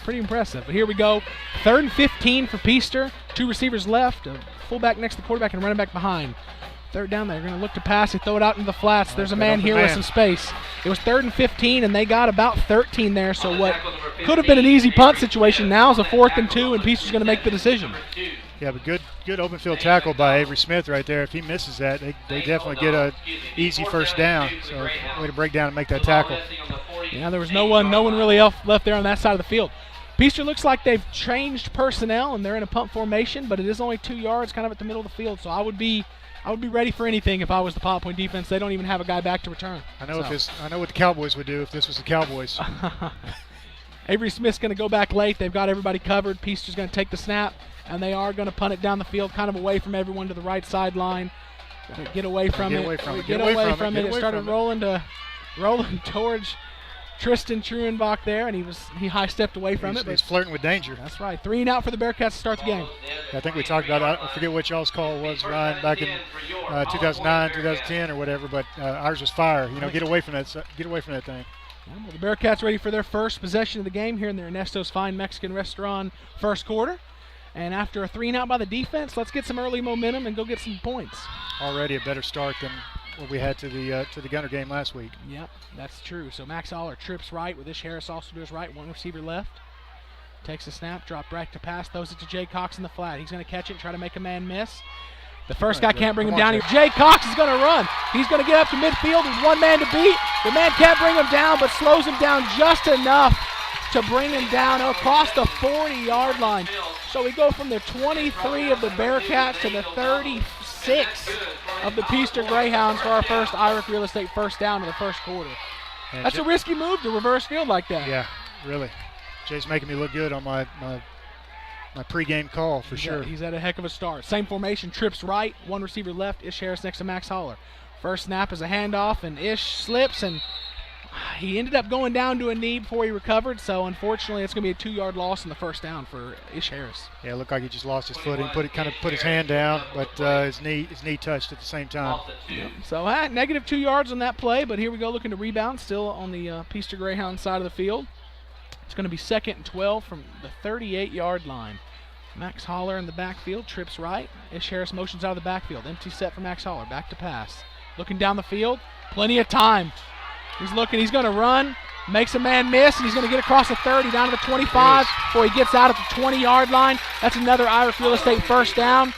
pretty impressive. But here we go. 3rd and 15 for Peaster. 2 receivers left. A fullback next to the quarterback and running back behind. 3rd down, they're going to look to pass. They throw it out into the flats. There's a man here with some space. It was 3rd and 15, and they got about 13 there. So what could have been an easy punt situation now is a 4th and 2, and Peaster's going to make the decision. Yeah, but good open field tackle by Avery Smith right there. If he misses that, they definitely get a easy first down. So way to break down and make that tackle. Yeah, there was no one really else left there on that side of the field. Peaster looks like they've changed personnel, and they're in a punt formation, but it is only 2 yards kind of at the middle of the field. So I would be ready for anything if I was the Pilot Point defense. They don't even have a guy back to return. I know what the Cowboys would do if this was the Cowboys. Avery Smith's going to go back late. They've got everybody covered. Peaster's going to take the snap, and they are going to punt it down the field, kind of away from everyone to the right sideline. Get away from it. Get away from it. It started rolling towards Tristan Truenbach there, and he high-stepped away from it. He's flirting with danger. That's right. 3 and out for the Bearcats to start the game. I think we talked about it. I forget what y'all's call was, Ryan, back in 2009, 2010 or whatever, but ours was fire. Get away from that. Get away from that thing. Well, the Bearcats ready for their first possession of the game here in the Ernesto's Fine Mexican Restaurant first quarter. And after a 3 and out by the defense, let's get some early momentum and go get some points. Already a better start than what we had to the Gunner game last week. Yep, that's true. So Max Holler trips right with Ish Harris also to his right, 1 receiver left. Takes a snap, drop back to pass, throws it to Jay Cox in the flat. He's going to catch it and try to make a man miss. The first guy can't bring him down. Jay Cox is going to run. He's going to get up to midfield with 1 man to beat. The man can't bring him down, but slows him down just enough to bring him down across the 40-yard line. So we go from the 23 of the Bearcats to the 36 of the Peaster Greyhounds for our first Irish Real Estate first down of the first quarter. And that's a risky move to reverse field like that. Yeah, really. Jay's making me look good on my pregame call for sure. He's at a heck of a start. Same formation, trips right, 1 receiver left, Ish Harris next to Max Holler. First snap is a handoff, and Ish slips, and he ended up going down to a knee before he recovered, so unfortunately it's going to be a 2-yard loss in the first down for Ish Harris. Yeah, it looked like he just lost his footing, put his hand down, but his knee touched at the same time. Yeah. So negative 2 yards on that play, but here we go looking to rebound, still on the Peaster Greyhound side of the field. It's going to be 2nd and 12 from the 38-yard line. Max Holler in the backfield, trips right. Ish Harris motions out of the backfield. Empty set for Max Holler, back to pass. Looking down the field, plenty of time. He's looking, he's going to run, makes a man miss, and he's going to get across the 30 down to the 25 before he gets out at the 20-yard line. That's another Irish Real Estate first down.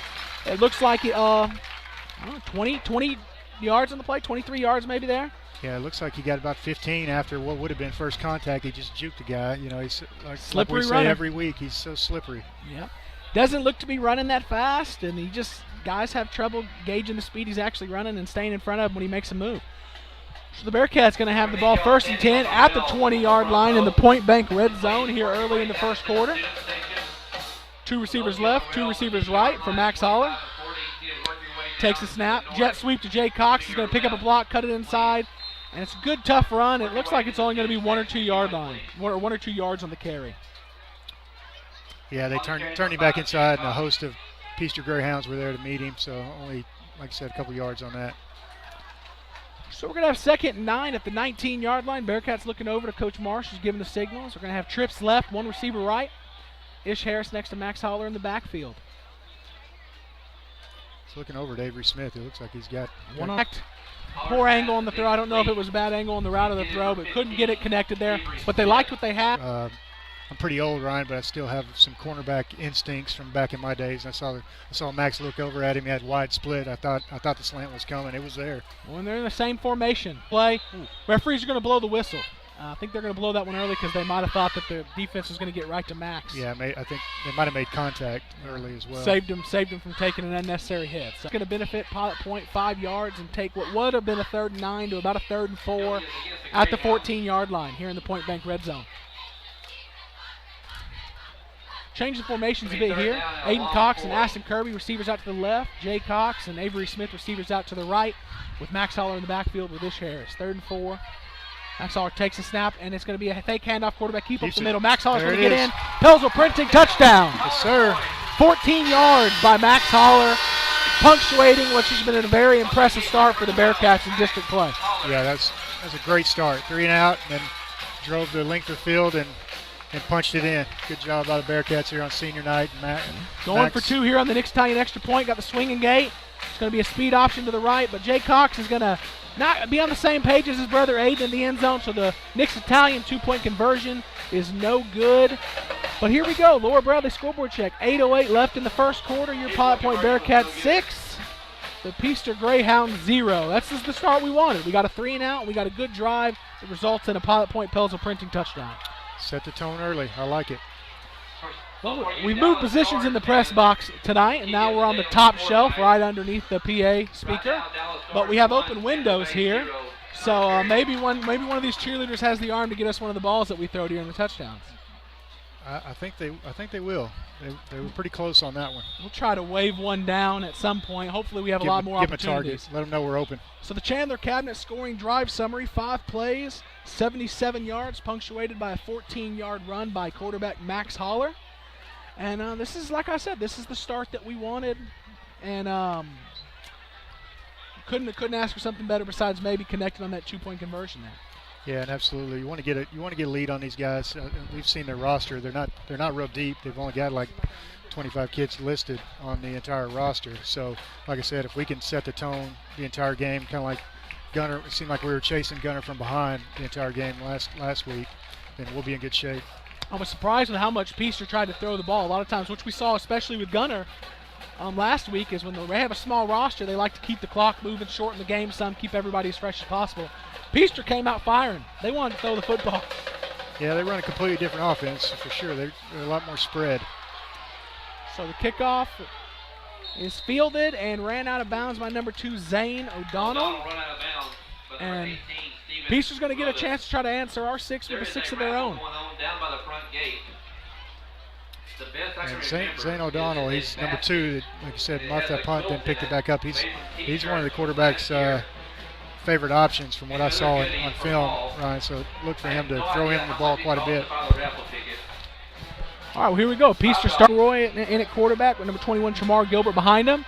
It looks like 20 yards on the play, 23 yards maybe there. Yeah, it looks like he got about 15 after what would have been first contact. He just juked the guy. He's like we say every week, he's so slippery. Yeah. Doesn't look to be running that fast, and guys have trouble gauging the speed he's actually running and staying in front of him when he makes a move. So the Bearcats going to have the ball 1st and 10 at the 20-yard line in the Point Bank red zone here early in the first quarter. 2 receivers left, 2 receivers right for Max Holler. Takes a snap, jet sweep to Jay Cox. He's going to pick up a block, cut it inside, and it's a good, tough run. It looks like it's only going to be 1 or 2 yard line, 1 or 2 yards on the carry. Yeah, they turned him back inside, and a host of Peaster Greyhounds were there to meet him, so only, like I said, a couple yards on that. So we're going to have 2nd and 9 at the 19-yard line. Bearcats looking over to Coach Marsh, who's giving the signals. We're going to have trips left, 1 receiver right. Ish Harris next to Max Holler in the backfield. It's looking over at Avery Smith. It looks like he's got one on. Poor angle on the throw. I don't know if it was a bad angle on the route of the throw, but couldn't get it connected there. But they liked what they had. I'm pretty old, Ryan, but I still have some cornerback instincts from back in my days. I saw Max look over at him. He had wide split. I thought the slant was coming. It was there. When they're in the same formation, play, referees are going to blow the whistle. I think they're going to blow that one early because they might have thought that the defense was going to get right to Max. Yeah, I think they might have made contact early as well. Saved him from taking an unnecessary hit. So it's going to benefit Pilot Point 5 yards and take what would have been a 3rd and 9 to about a 3rd and 4 at the 14-yard line here in the Point Bank red zone. Change the formations a bit here. Aiden Cox and Aston Kirby, receivers out to the left. Jay Cox and Avery Smith, receivers out to the right, with Max Holler in the backfield with Ish Harris. 3rd and 4. Max Holler takes a snap, and it's going to be a fake handoff. Quarterback keep up the middle. Max Holler's going to get in. Pelzel printing touchdown. Yes, sir. 14 yards by Max Holler, punctuating what has been a very impressive start for the Bearcats in district play. Yeah, that's a great start. 3 and out, and then drove the length of the field and punched it in. Good job by the Bearcats here on senior night. Going for 2 here on the Nick's Italian extra point. Got the swinging gate. It's going to be a speed option to the right, but Jay Cox is going to not be on the same page as his brother Aiden in the end zone, so the Nick's Italian 2-point conversion is no good. But here we go. Laura Bradley scoreboard check. 8:08 left in the first quarter. Your Pilot Point Bearcats 6. The Peaster Greyhounds 0. That's just the start we wanted. We got a 3 and out. We got a good drive that results in a Pilot Point Pelzel printing touchdown. Set the tone early. I like it. Well, we moved positions in the press box tonight, and now we're on the top shelf right underneath the PA speaker. But we have open windows here, so maybe one of these cheerleaders has the arm to get us one of the balls that we throw during the touchdowns. I think they will. They were pretty close on that one. We'll try to wave one down at some point. Hopefully we have a lot more opportunities. Give them a target. Let them know we're open. So the Chandler Cabinet scoring drive summary, 5 plays, 77 yards, punctuated by a 14-yard run by quarterback Max Holler. And this is, like I said, this is the start that we wanted. And couldn't ask for something better besides maybe connecting on that 2-point conversion there. Yeah, and absolutely. You want to get a lead on these guys. We've seen their roster. They're not real deep. They've only got like 25 kids listed on the entire roster. So, like I said, if we can set the tone the entire game, kind of like Gunner, it seemed like we were chasing Gunner from behind the entire game last week, then we'll be in good shape. I was surprised with how much Peaster tried to throw the ball. A lot of times, which we saw especially with Gunner last week, is when they have a small roster, they like to keep the clock moving, shorten the game some, keep everybody as fresh as possible. Peaster came out firing. They wanted to throw the football. Yeah, they run a completely different offense for sure. They're a lot more spread. So the kickoff is fielded and ran out of bounds by number 2, Zane O'Donnell. And Peaster's going to get a chance to try to answer our 6 with a 6 of their own. And Zane O'Donnell, he's number 2. Like you said, muffed that punt, then picked it back up. He's one of the quarterback's favorite options from what I saw on film, Ryan. So look for him to throw him the ball quite a bit. All right, well, here we go. Peaster starts Roy in at quarterback with number 21, Chamar Gilbert, behind him.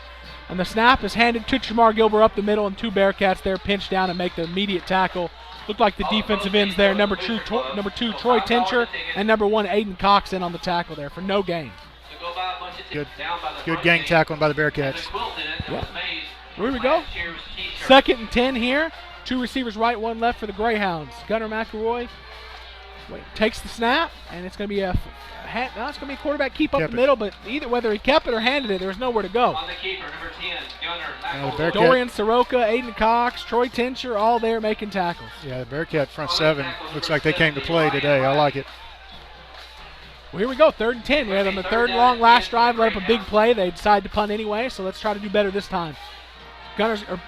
And the snap is handed to Chamar Gilbert up the middle, and 2 Bearcats there pinch down and make the immediate tackle. Looked like the defensive ends there. Number 2, Troy Tincher, and number 1, Aiden Cox in on the tackle there for no gain. Good gang tackling by the Bearcats. Yeah. Here we go. 2nd and 10 here. 2 receivers right, 1 left for the Greyhounds. Gunnar McElroy takes the snap, and it's going to be it's going to be a quarterback keep up the middle, but either whether he kept it or handed it, there was nowhere to go. On the keeper, number 10, Gunnar McElroy. Dorian Soroka, Aiden Cox, Troy Tincher, all there making tackles. Yeah, the Bearcat front 7 looks like they came to play today. I like it. Well, here we go, 3rd and 10. We had them the 3rd long last drive, let up a big play. They decided to punt anyway, so let's try to do better this time.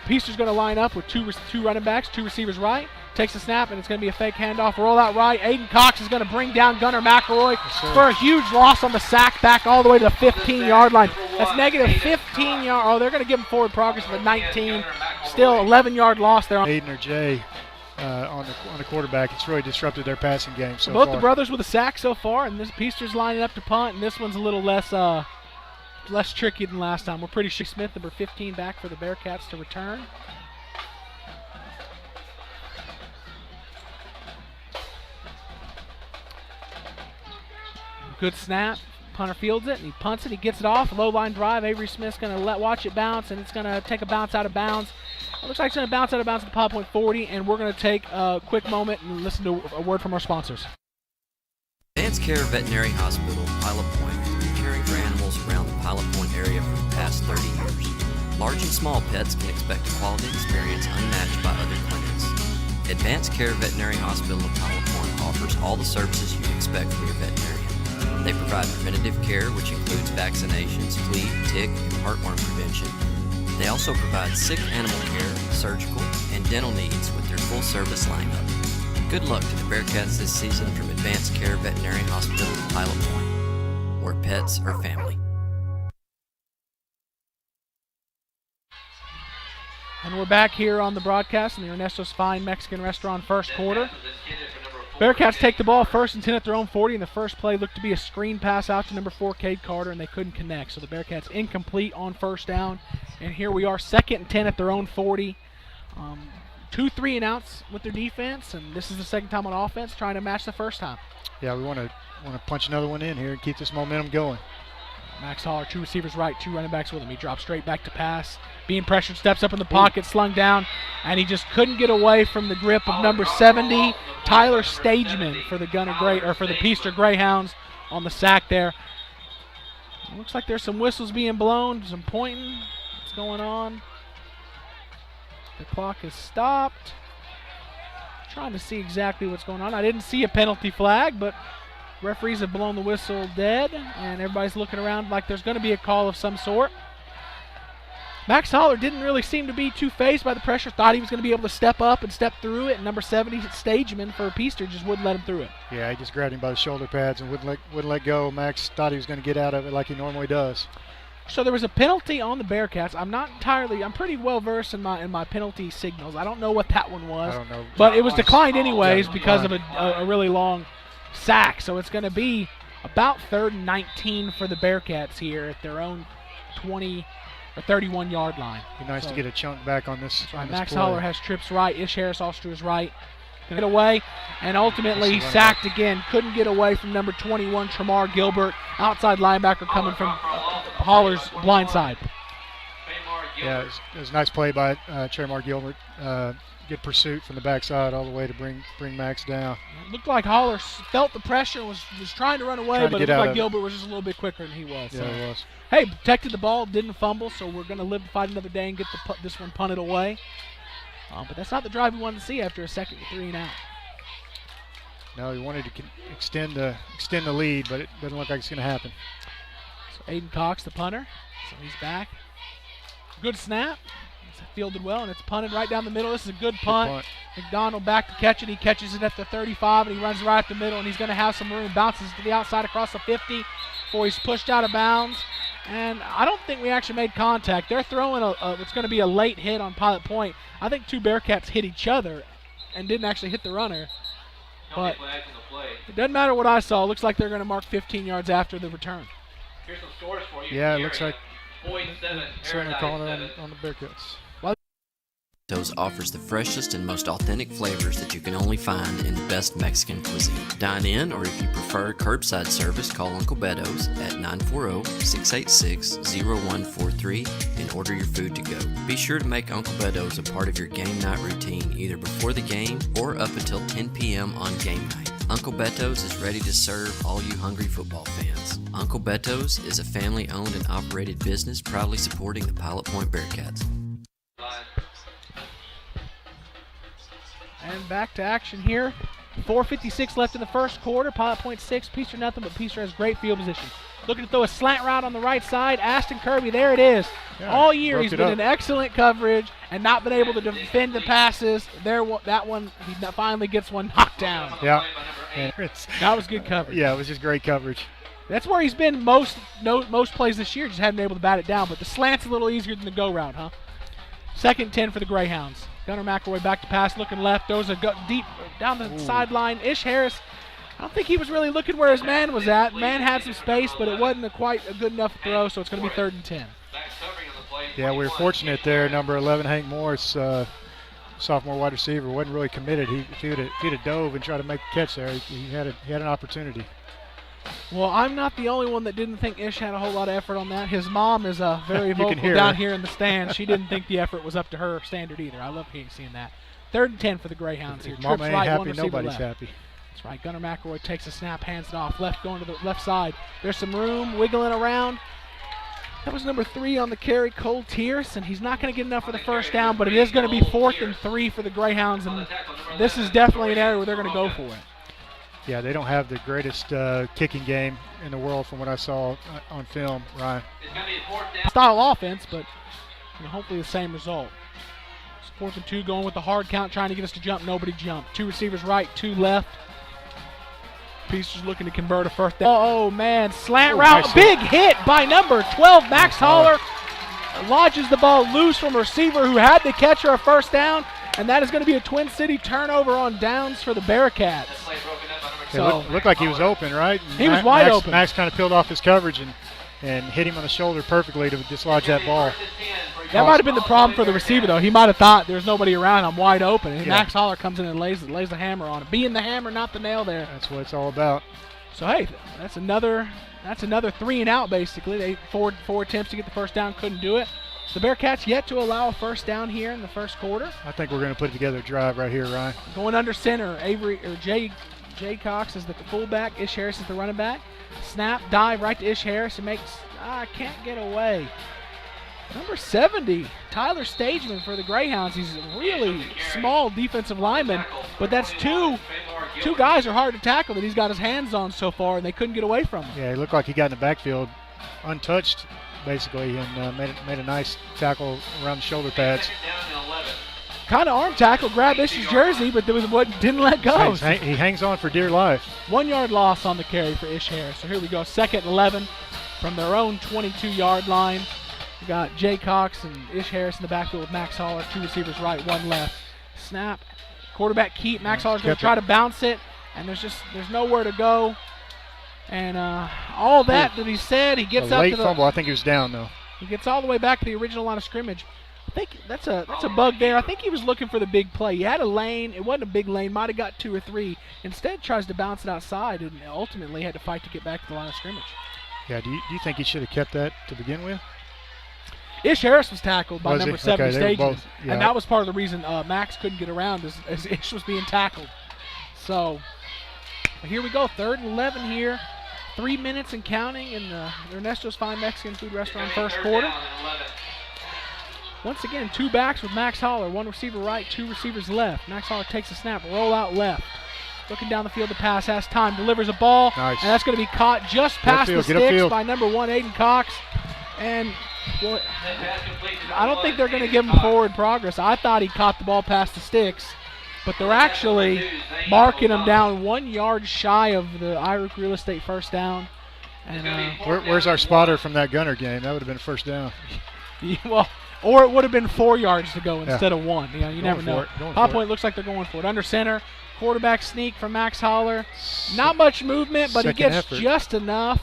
Peaster's going to line up with 2 running backs, 2 receivers right. Takes a snap, and it's going to be a fake handoff. Roll out right. Aiden Cox is going to bring down Gunnar McElroy for a huge loss on the sack, back all the way to the 15-yard line. That's negative 15 yards. Oh, they're going to give him forward progress for 19. Still 11-yard loss there. Aiden or Jay on the quarterback. It's really disrupted their passing game so Both far. the brothers with a sack so far, and this Peaster's lining up to punt, and this one's a little less tricky than last time. We're pretty sure Smith, number 15, back for the Bearcats to return. Good snap. Punter fields it, and he punts it. He gets it off. Low line drive. Avery Smith's going to watch it bounce, and it's going to take a bounce out of bounds. It looks like it's going to bounce out of bounds at the Pilot Point 40, and we're going to take a quick moment and listen to a word from our sponsors. Advanced Care Veterinary Hospital, Pilot Point, has been caring for animals around the Pilot Point area for the past 30 years. Large and small pets can expect a quality experience unmatched by other clinics. Advanced Care Veterinary Hospital of Pilot Point offers all the services you'd expect from your veterinarian. They provide preventative care, which includes vaccinations, flea, tick, and heartworm prevention. They also provide sick animal care, surgical, and dental needs with their full-service lineup. Good luck to the Bearcats this season from Advanced Care Veterinary Hospital in Pilot Point, where pets are family. And we're back here on the broadcast in the Ernesto's Fine Mexican Restaurant first quarter. Bearcats take the ball 1st and 10 at their own 40, and the first play looked to be a screen pass out to number 4, Cade Carter, and they couldn't connect. So the Bearcats incomplete on first down, and here we are 2nd and 10 at their own 40. 2 3-and-outs with their defense, and this is the second time on offense trying to match the first time. Yeah, we want to punch another one in here and keep this momentum going. Max Holler, 2 receivers right, 2 running backs with him. He drops straight back to pass. Being pressured, steps up in the pocket, slung down, and he just couldn't get away from the grip of number 70, Tyler Stageman, for the Peaster Greyhounds on the sack there. It looks like there's some whistles being blown, some pointing. What's going on? The clock is stopped. Trying to see exactly what's going on. I didn't see a penalty flag, but referees have blown the whistle dead, and everybody's looking around like there's going to be a call of some sort. Max Holler didn't really seem to be too fazed by the pressure, thought he was going to be able to step up and step through it, and number 70, Stageman for Peaster, just wouldn't let him through it. Yeah, he just grabbed him by the shoulder pads and wouldn't let go. Max thought he was going to get out of it like he normally does. So there was a penalty on the Bearcats. I'm pretty well versed in my penalty signals. I don't know what that one was. I don't know. But it was declined anyways because of a really long sack. So it's going to be about 3rd and 19 for the Bearcats here at their own 20 or 31-yard line. Be nice to get a chunk back on this. Right. Max Holler has trips right. Ish Harris also to his right. Get away, and ultimately sacked again. Couldn't get away from number 21, Tremar Gilbert, outside linebacker coming from Holler's blind side. Yeah, it was a nice play by Tremar Gilbert. Good pursuit from the backside all the way to bring Max down. It looked like Holler felt the pressure, was trying to run away, but it looked like Gilbert was just a little bit quicker than he was. Yeah, he was. Hey, protected the ball, didn't fumble, so we're going to live to fight another day and get this one punted away. But that's not the drive we wanted to see after a 2nd and 3 and out. No, he wanted to extend the lead, but it doesn't look like it's going to happen. So Aiden Cox, the punter, so he's back. Good snap. It's fielded well, and it's punted right down the middle. This is a good punt. McDonald back to catch it. He catches it at the 35, and he runs right up the middle, and he's going to have some room. Bounces to the outside across the 50 before he's pushed out of bounds. And I don't think we actually made contact. They're throwing what's going to be a late hit on Pilot Point. I think 2 Bearcats hit each other and didn't actually hit the runner. But it doesn't matter what I saw. It looks like they're going to mark 15 yards after the return. Here's some scores for you. Yeah, it looks like Boyd 7, certainly calling it on the Bearcats. Toes offers the freshest and most authentic flavors that you can only find in the best Mexican cuisine. Dine in, or if you prefer curbside service, call Uncle Beto's at 940-686-0143 and order your food to go. Be sure to make Uncle Beto's a part of your game night routine, either before the game or up until 10 p.m. on game night. Uncle Beto's is ready to serve all you hungry football fans. Uncle Beto's is a family-owned and operated business proudly supporting the Pilot Point Bearcats. And back to action here. 4:56 left in the first quarter. Pilot Point 6, Peaster nothing, but Peaster has great field position. Looking to throw a slant route on the right side. Ashton Kirby, there it is. Yeah, all year he's been up. in excellent coverage and not been able to defend the passes. That one, he finally gets one knocked down. Yeah. That was good coverage. Yeah, it was just great coverage. That's where he's been most plays this year, just haven't been able to bat it down. But the slant's a little easier than the go route, huh? 2nd and 10 for the Greyhounds. Gunnar McElroy back to pass, looking left, throws a deep down the sideline. Ish Harris, I don't think he was really looking where his man was at. Man had some space, but it wasn't quite a good enough throw, so it's going to be 3rd and 10. Yeah, we were fortunate there. Number 11, Hank Morris, sophomore wide receiver, wasn't really committed. If he'd have dove and tried to make the catch there, he had an opportunity. Well, I'm not the only one that didn't think Ish had a whole lot of effort on that. His mom is very vocal down here in the stands. She didn't think the effort was up to her standard either. I love seeing that. 3rd and 10 for the Greyhounds here. Mama ain't right, happy, nobody's left. happy. That's right. Gunnar McElroy takes a snap, hands it off. Left going to the left side. There's some room, wiggling around. That was number 3 on the carry, Cole Tierce, and he's not going to get enough for the first down, but it is going to be 4th and 3 for the Greyhounds, and this is definitely an area where they're going to go for it. Yeah, they don't have the greatest kicking game in the world from what I saw on film, Ryan. Style offense, but hopefully the same result. It's 4th and 2, going with the hard count, trying to get us to jump. Nobody jumped. 2 receivers right, 2 left. Peaster's looking to convert a first down. Oh, man, slant route. Nice Big hit by number 12, Max Holler. Lodges the ball loose from a receiver who had the catcher a first down, and that is going to be a Twin City turnover on downs for the Bearcats. So looked like he was open, right? He was wide open. Max kind of peeled off his coverage and hit him on the shoulder perfectly to dislodge that ball. That might have been the problem for the receiver, though. He might have thought there's nobody around, I'm wide open. And Max Holler comes in and lays the hammer on it. Being the hammer, not the nail there. That's what it's all about. So, hey, that's another 3 and out, basically. They four attempts to get the first down, couldn't do it. The Bearcats yet to allow a first down here in the first quarter. I think we're going to put together a drive right here, Ryan. Going under center, Jay Cox is the fullback. Ish Harris is the running back. Snap, dive right to Ish Harris and makes, can't get away. Number 70, Tyler Stageman for the Greyhounds. He's a really small defensive lineman, but that's two guys are hard to tackle that he's got his hands on so far, and they couldn't get away from him. Yeah, he looked like he got in the backfield untouched, basically, and made a nice tackle around the shoulder pads. Kind of arm tackle, grabbed Ish's jersey, but there was what didn't let go. He hangs on for dear life. 1 yard loss on the carry for Ish Harris. So here we go, 2nd and 11 from their own 22-yard line. We got Jay Cox and Ish Harris in the backfield with Max Holler, 2 receivers right, 1 left. Snap, quarterback keep. Max Holler's going to try to bounce it, and there's nowhere to go. And all that he said, he gets up to the late fumble. I think he was down though. He gets all the way back to the original line of scrimmage. I think that's a bug there. I think he was looking for the big play. He had a lane. It wasn't a big lane. Might have got 2 or 3. Instead, tries to bounce it outside and ultimately had to fight to get back to the line of scrimmage. Yeah. Do you think he should have kept that to begin with? Ish Harris was tackled by number 70 Stageman, yeah. and that was part of the reason Max couldn't get around as Ish was being tackled. So here we go, 3rd and 11 here. 3 minutes and counting in the Ernesto's Fine Mexican Food Restaurant first quarter. Once again, 2 backs with Max Holler, 1 receiver right, 2 receivers left. Max Holler takes a snap, roll out left. Looking down the field to pass, has time, delivers a ball, nice. And that's going to be caught just past the sticks by number 1, Aiden Cox. And well, I don't think they're going to give him forward progress. I thought he caught the ball past the sticks, but they're actually marking him down 1 yard shy of the Irish Real Estate first down. And where's our spotter from that Gunner game? That would have been a first down. Well, or it would have been 4 yards to go instead of 1. You never know. High Point looks like they're going for it. Under center, quarterback sneak from Max Holler. Not much movement, but he gets just enough.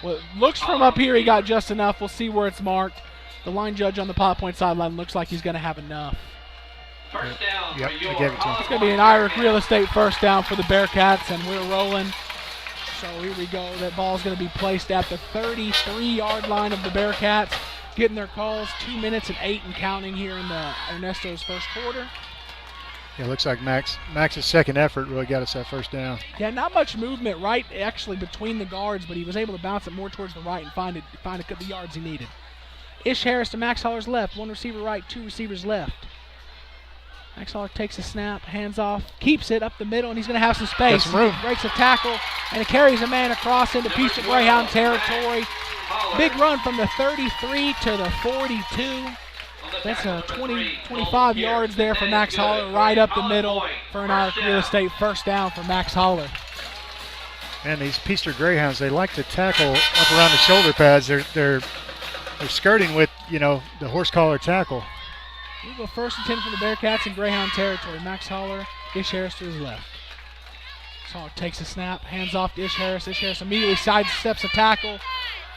Well, looks from up here he got just enough. We'll see where it's marked. The line judge on the Pot Point sideline looks like he's going to have enough. First down. Yep, I gave it to him. It's going to be an Irish Real Estate first down for the Bearcats, and we're rolling. So here we go. That ball's going to be placed at the 33-yard line of the Bearcats. Getting their calls, 2 minutes and 8 and counting here in the Ernesto's first quarter. Yeah, it looks like Max's second effort really got us that first down. Yeah, not much movement right actually between the guards, but he was able to bounce it more towards the right and find the yards he needed. Ish Harris to Max Holler's left, 1 receiver right, 2 receivers left. Max Holler takes a snap, hands off, keeps it up the middle, and he's going to have some space. Some room. Breaks a tackle, and it carries a man across into Peaster Greyhound territory. Big run from the 33 to the 42. That's a 25 yards there for Max Holler, right up the middle for an Irish Real Estate first down for Max Holler. And these Peaster Greyhounds, they like to tackle up around the shoulder pads. They're skirting with, the horse collar tackle. We go 1st and 10 for the Bearcats in Greyhound territory. Max Holler, Ish Harris to his left. Holler takes a snap, hands off to Ish Harris. Ish Harris immediately sidesteps a tackle.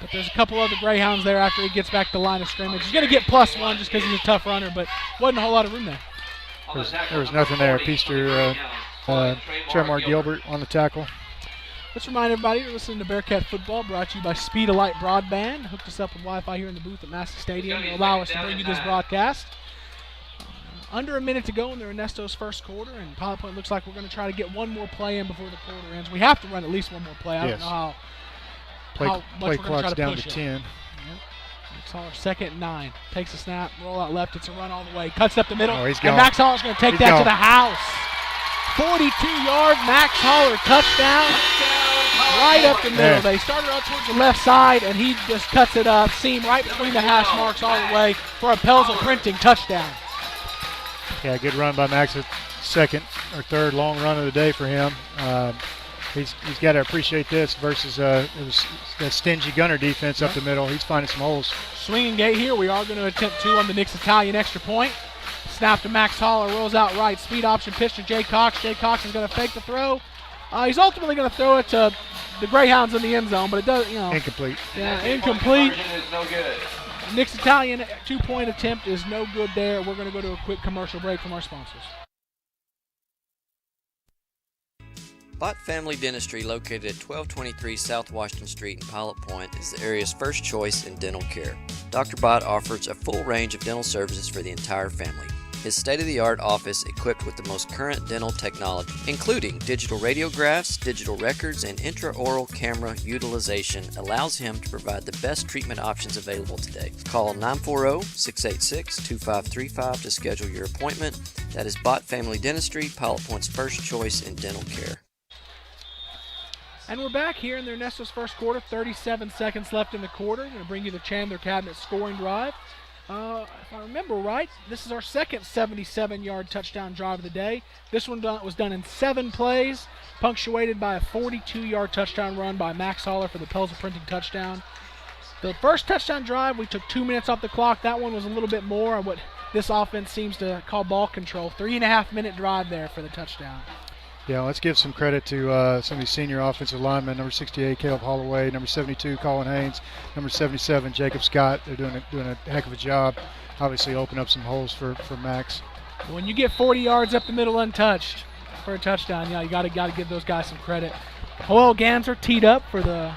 But there's a couple other Greyhounds there after he gets back to the line of scrimmage. He's going to get +1 just because he's a tough runner, but wasn't a whole lot of room there. There was nothing there. Peaster, Tremar Gilbert on the tackle. Let's remind everybody you're listening to Bearcat Football, brought to you by Speed-A-Light Broadband. Hooked us up with Wi-Fi here in the booth at Massey Stadium to allow us to bring you this broadcast. Under a minute to go in the Ernesto's first quarter, and Pilot Point looks like we're going to try to get one more play in before the quarter ends. We have to run at least one more play. I don't know how much play we're going to try clock's to down push to it. 10. Max Holler, 2nd and 9. Takes a snap, roll out left. It's a run all the way. Cuts up the middle. Oh, he's and gone. Max Holler's going to take that to the house. 42-yard Max Holler touchdown right up the middle. They started out towards the left side, and he just cuts it up, seam right between the hash marks all the way for a Pelzel Printing touchdown. Yeah, good run by Max. Second or third long run of the day for him. He's got to appreciate this versus it was that stingy gunner defense up the middle. He's finding some holes. Swinging gate here. We are going to attempt 2 on the Nick's Italian extra point. Snap to Max Holler, rolls out right. Speed option pitch to Jay Cox. Jay Cox is going to fake the throw. He's ultimately going to throw it to the Greyhounds in the end zone, but it does, incomplete. Yeah, incomplete. Is no good. Nick's Italian 2-point attempt is no good there. We're going to go to a quick commercial break from our sponsors. Bott Family Dentistry, located at 1223 South Washington Street in Pilot Point, is the area's first choice in dental care. Dr. Bott offers a full range of dental services for the entire family. His state-of-the-art office, equipped with the most current dental technology, including digital radiographs, digital records, and intraoral camera utilization, allows him to provide the best treatment options available today. Call 940-686-2535 to schedule your appointment. That is Bott Family Dentistry, Pilot Point's first choice in dental care. And we're back here in their Ernesto's first quarter. 37 seconds left in the quarter. Going to bring you the Chandler Cabinet scoring drive. If I remember right, this is our second 77-yard touchdown drive of the day. This one was done in 7 plays, punctuated by a 42-yard touchdown run by Max Holler for the Pelzel Printing touchdown. The first touchdown drive, we took 2 minutes off the clock. That one was a little bit more on what this offense seems to call ball control. 3.5-minute drive there for the touchdown. Yeah, let's give some credit to some of these senior offensive linemen. Number 68, Caleb Holloway. Number 72, Colin Haynes. Number 77, Jacob Scott. They're doing a heck of a job. Obviously, open up some holes for Max. When you get 40 yards up the middle untouched for a touchdown, you got to give those guys some credit. Joel Ganser teed up for the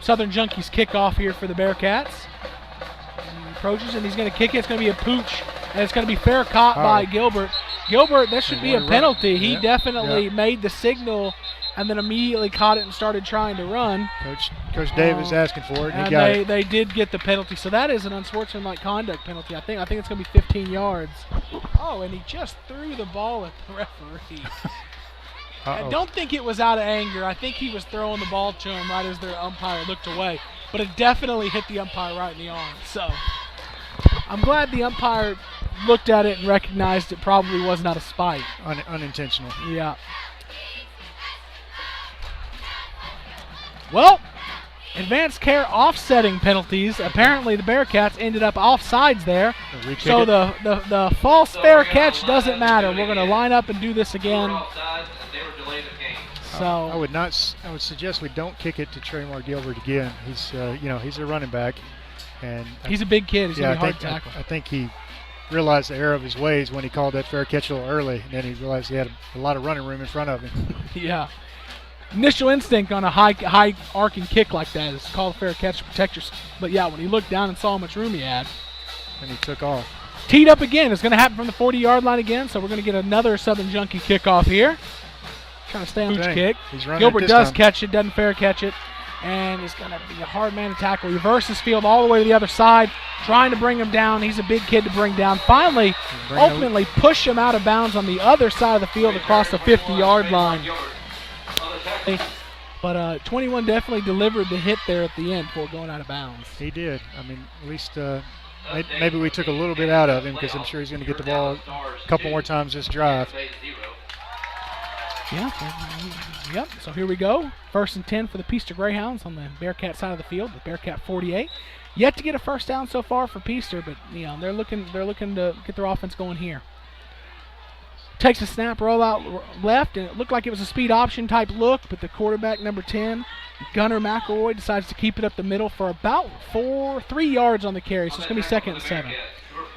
Southern Junkies kickoff here for the Bearcats. And he approaches, and he's going to kick it. It's going to be a pooch, and it's going to be fair caught by Gilbert. Gilbert, that should be a penalty. He definitely made the signal and then immediately caught it and started trying to run. Coach Davis asking for it, and he got it. They did get the penalty, so that is an unsportsmanlike conduct penalty. I think it's going to be 15 yards. Oh, and he just threw the ball at the referee. I don't think it was out of anger. I think he was throwing the ball to him right as their umpire looked away, but it definitely hit the umpire right in the arm. So I'm glad the umpire looked at it and recognized it probably wasn't out of spite. Unintentional. Yeah. Well, advanced care offsetting penalties. Apparently the Bearcats ended up offsides there. So the false fair catch doesn't matter. We're going to line up and do this again. So I would suggest we don't kick it to Tremar Gilbert again. He's he's a running back, and he's a big kid. He's going to be hard to tackle. I think he realized the error of his ways when he called that fair catch a little early, and then he realized he had a lot of running room in front of him. Yeah. Initial instinct on a high arcing kick like that is call a fair catch to protect yourself. But yeah, when he looked down and saw how much room he had, and he took off. Teed up again. It's going to happen from the 40-yard line again, so we're going to get another Southern Junkie kickoff here. Trying to stay on this kick. Gilbert does catch it, doesn't fair catch it, and it's going to be a hard man to tackle. Reverses field all the way to the other side, trying to bring him down. He's a big kid to bring down. Finally, ultimately push him out of bounds on the other side of the field across the 50-yard line. But 21 definitely delivered the hit there at the end before going out of bounds. He did. I mean, at least maybe we took a little bit out of him because I'm sure he's going to get the ball a couple more times this drive. Yeah. Yep. So here we go. 1st and 10 for the Peaster Greyhounds on the Bearcat side of the field. The Bearcat 48. Yet to get a first down so far for Peaster, but they're looking to get their offense going here. Takes a snap, roll out left, and it looked like it was a speed option type look, but the quarterback, number 10, Gunnar McElroy, decides to keep it up the middle for about 3 yards on the carry, so it's going to be 2nd and 7.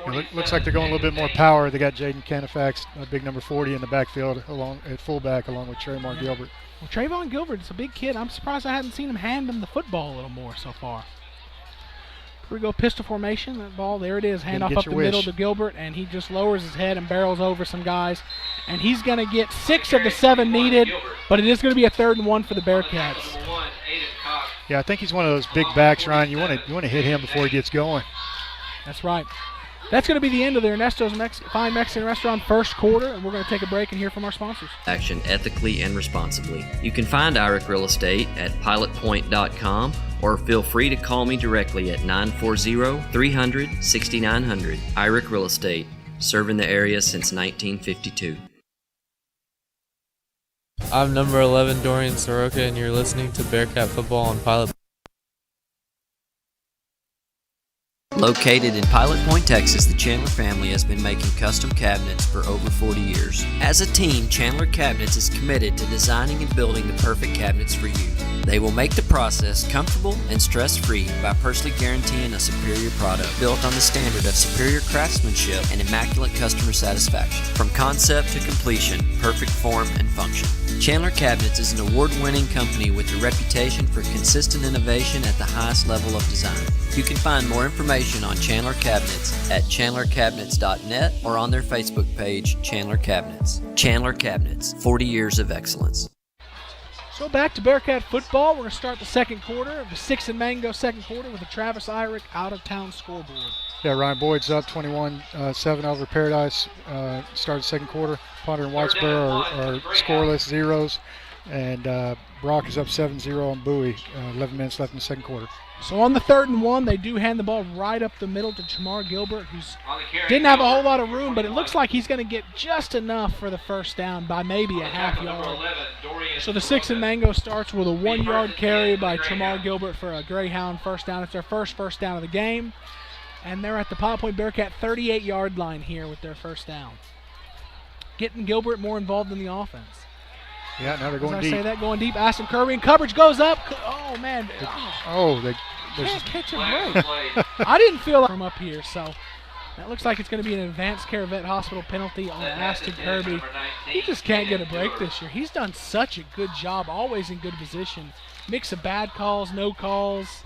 It looks like they're going a little bit more power. They got Jaden Canifax, a big number 40 in the backfield at fullback along with Tremar Gilbert. Well, Trayvon Gilbert's a big kid. I'm surprised I hadn't seen him hand him the football a little more so far. Here we go, pistol formation. That ball, there it is. Handoff up the middle to Gilbert, and he just lowers his head and barrels over some guys. And he's going to get 6 of the 7 needed, but it is going to be a 3rd and 1 for the Bearcats. Yeah, I think he's one of those big backs, Ryan. You want to hit him before he gets going. That's right. That's going to be the end of the Ernesto's Fine Mexican Restaurant first quarter, and we're going to take a break and hear from our sponsors. Action ethically and responsibly. You can find IRIC Real Estate at pilotpoint.com or feel free to call me directly at 940-300-6900. IRIC Real Estate, serving the area since 1952. I'm number 11, Dorian Soroka, and you're listening to Bearcat Football on Pilot. Located in Pilot Point, Texas, the Chandler family has been making custom cabinets for over 40 years. As a team, Chandler Cabinets is committed to designing and building the perfect cabinets for you. They will make the process comfortable and stress-free by personally guaranteeing a superior product built on the standard of superior craftsmanship and immaculate customer satisfaction. From concept to completion, perfect form and function. Chandler Cabinets is an award-winning company with a reputation for consistent innovation at the highest level of design. You can find more information on Chandler Cabinets at chandlercabinets.net or on their Facebook page, Chandler Cabinets. Chandler Cabinets, 40 years of excellence. So back to Bearcat football. We're going to start the second quarter of the 6 and Mango second quarter with a Travis Irick out-of-town scoreboard. Yeah, Ryan Boyd's up 21-7 over Paradise. Started second quarter. Ponder and Whitesboro are scoreless, zeros. And Brock is up 7-0 on Bowie. 11 minutes left in the second quarter. So on the 3rd and 1, they do hand the ball right up the middle to Chamar Gilbert, who's didn't have a whole lot of room, but it looks like he's going to get just enough for the first down by maybe a half yard. So the 6 and Mango starts with a 1-yard carry by Chamar Gilbert for a Greyhound first down. It's their first down of the game. And they're at the Pilot Point Bearcat 38-yard line here with their first down. Getting Gilbert more involved in the offense. Yeah, now they're going deep. deep. I say that, going deep. Aston Kirby, and coverage goes up. Oh, man. They can't catch a break. I didn't feel like from up here, so that looks like it's going to be an Advanced Care Vet Hospital penalty on Aston Kirby. He just can't get a break this year. He's done such a good job, always in good position. Mix of bad calls, no calls.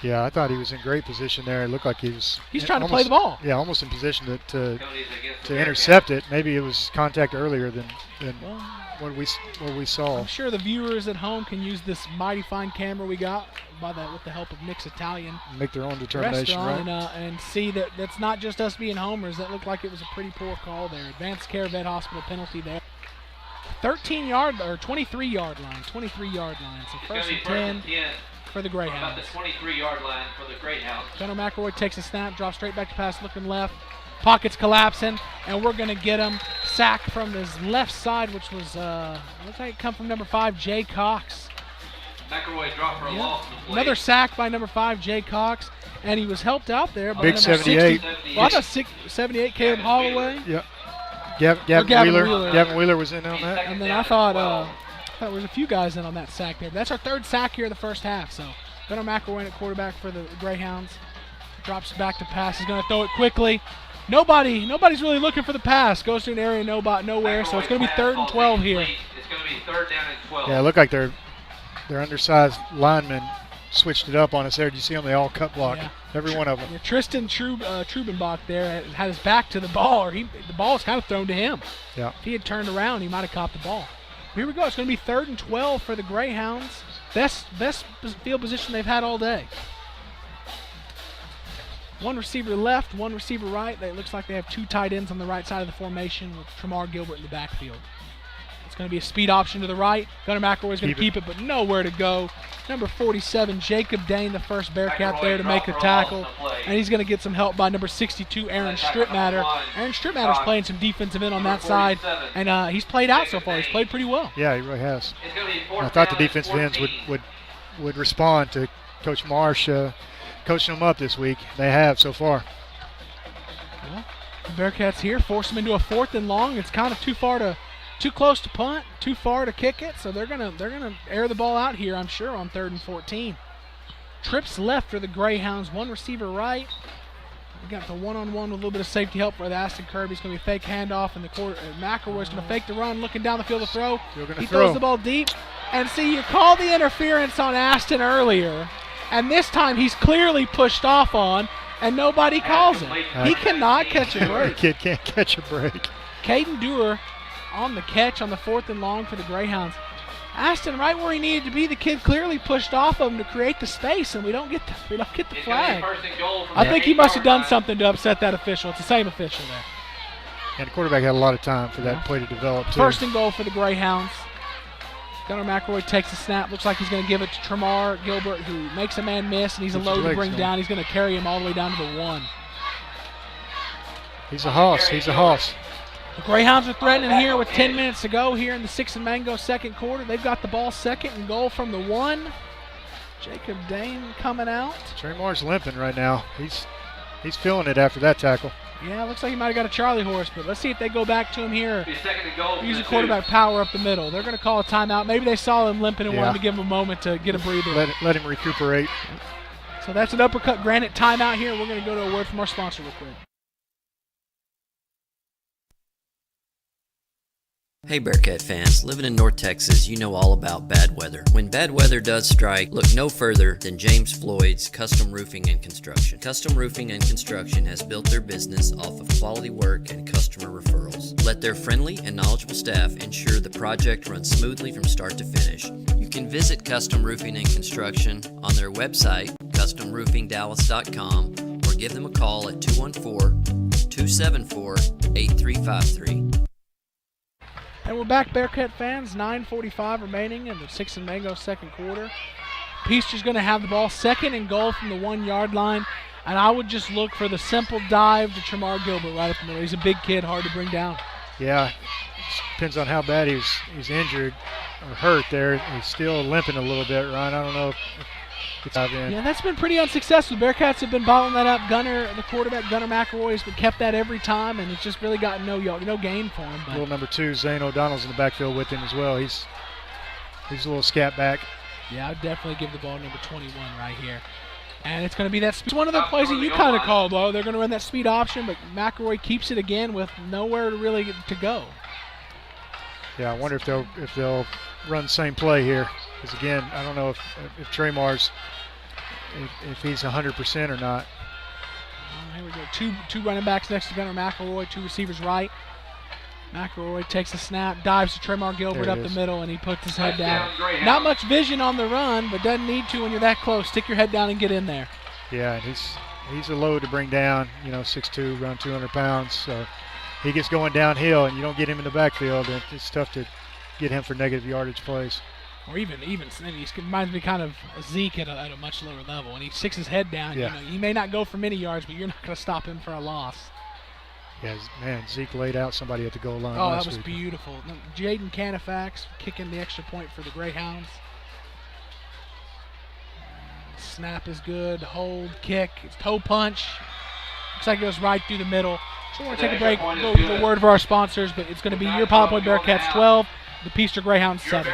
Yeah, I thought he was in great position there. It looked like he's trying to play the ball. Yeah, almost in position to intercept it. Maybe it was contact earlier than what we saw. I'm sure the viewers at home can use this mighty fine camera we got with the help of Nick's Italian. Make their own determination, right? And see that that's not just us being homers. That looked like it was a pretty poor call there. Advanced Care Vet Hospital penalty there. 13-yard or 23-yard line. 23-yard line. So first and 10 for the Greyhounds. About the 23-yard line for the Greyhounds. Gunnar McElroy takes a snap, drops straight back to pass, looking left. Pockets collapsing, and we're going to get him sacked from his left side, which was, looks like it come from number 5, Jay Cox. McElroy dropped for a loss. Another sack by number 5, Jay Cox, and he was helped out there by Big number 78. 60. Well, I thought 78, Caleb Holloway. Yeah. Gavin Wheeler was in on that. And then I thought there was a few guys in on that sack there. But that's our 3rd sack here of the first half. So Gunnar McElroy at quarterback for the Greyhounds. Drops back to pass. He's going to throw it quickly. Nobody's really looking for the pass. Goes to an area nowhere. So it's going to be 3rd and 12 here. It's going to be 3rd down and 12. Yeah, it looked like their undersized linemen switched it up on us there. Did you see them? They all cut block. Yeah. Every one of them. Yeah, Tristan Trubenbach there had his back to the ball, or the ball was kind of thrown to him. Yeah. If he had turned around, he might have caught the ball. Here we go. It's going to be 3rd and 12 for the Greyhounds. Best field position they've had all day. One receiver left, one receiver right. It looks like they have 2 tight ends on the right side of the formation with Tramar Gilbert in the backfield. It's going to be a speed option to the right. Gunnar McElroy is going to keep it, but nowhere to go. Number 47, Jacob Dane, the first Bearcat there to make the tackle. And he's going to get some help by number 62, Aaron Strittmatter. Aaron Strittmatter's playing some defensive end on that side, and he's played out so far. He's played pretty well. Yeah, he really has. I thought the defensive ends would respond to Coach Marsh coaching them up this week. They have so far. Well, the Bearcats here force them into a 4th and long. It's kind of too close to punt, too far to kick it, so they're gonna air the ball out here, I'm sure, on 3rd and 14. Trips left for the Greyhounds, one receiver right. We got the one-on-one with a little bit of safety help for the Aston Kirby. It's going to be a fake handoff, and the McElroy's going to fake the run, looking down the field to throw. He throws the ball deep, and see, you called the interference on Aston earlier, and this time he's clearly pushed off on, and nobody calls him. He cannot catch a break. The kid can't catch a break. Caden Dewar on the catch on the 4th and long for the Greyhounds. Ashton right where he needed to be. The kid clearly pushed off of him to create the space, and we don't get the flag. I think he must have done something to upset that official. It's the same official there. And the quarterback had a lot of time for that play to develop, too. First and goal for the Greyhounds. Gunnar McElroy takes the snap. Looks like he's going to give it to Tremar Gilbert, who makes a man miss, and he's a load to bring down. He's going to carry him all the way down to the 1. He's a hoss. He's a hoss. The Greyhounds are threatening here with 10 minutes to go here in the 6 and Mango second quarter. They've got the ball, second and goal from the 1. Jacob Dane coming out. Tremar's limping right now. He's feeling it after that tackle. Yeah, looks like he might have got a Charlie horse, but let's see if they go back to him here. Use the quarterback power up the middle. They're going to call a timeout. Maybe they saw him limping and wanted to give him a moment to get a breather. Let him recuperate. So that's an Uppercut Granite timeout here. We're going to go to a word from our sponsor real quick. Hey Bearcat fans, living in North Texas, you know all about bad weather. When bad weather does strike, look no further than James Floyd's Custom Roofing and Construction. Custom Roofing and Construction has built their business off of quality work and customer referrals. Let their friendly and knowledgeable staff ensure the project runs smoothly from start to finish. You can visit Custom Roofing and Construction on their website, customroofingdallas.com, or give them a call at 214-274-8353. And we're back, Bearcat fans. 9:45 remaining in the 6 and Mango second quarter. Peaster's going to have the ball, second and goal from the 1 yard line. And I would just look for the simple dive to Tremar Gilbert right up in the middle. He's a big kid, hard to bring down. Yeah, depends on how bad he's injured or hurt there. He's still limping a little bit, Ryan. I don't know if it's out in. Yeah, that's been pretty unsuccessful. Bearcats have been bottling that up. The quarterback, Gunnar McElroy, has been kept that every time, and it's just really got no gain for him. Little number 2, Zane O'Donnell's in the backfield with him as well. He's a little scat back. Yeah, I'd definitely give the ball number 21 right here. And it's going to be that. It's one of the plays that you kind of called, though. They're going to run that speed option, but McElroy keeps it again with nowhere to really to go. Yeah, I wonder if they'll run the same play here. Because again, I don't know if Tremar's if he's 100% or not. Here we go. Two running backs next to Gunnar McElroy, 2 receivers right. McElroy takes the snap, dives to Tremar Gilbert up the middle, and he puts his head down. Not much vision on the run, but doesn't need to when you're that close. Stick your head down and get in there. Yeah, and he's a load to bring down. 6'2", around 200 pounds. So he gets going downhill, and you don't get him in the backfield. It's tough to get him for negative yardage plays. Or even he reminds me kind of Zeke at a much lower level. And he sticks his head down. Yeah. He may not go for many yards, but you're not going to stop him for a loss. Yeah, man, Zeke laid out somebody at the goal line. Oh, that was beautiful. Jaden Canifax kicking the extra point for the Greyhounds. Snap is good. Hold, kick, toe punch. Looks like it goes right through the middle. So we're going to take a break. We'll give a word for our sponsors, but it's going to be your Pilot Point Bearcats 12, the Peaster Greyhounds 7.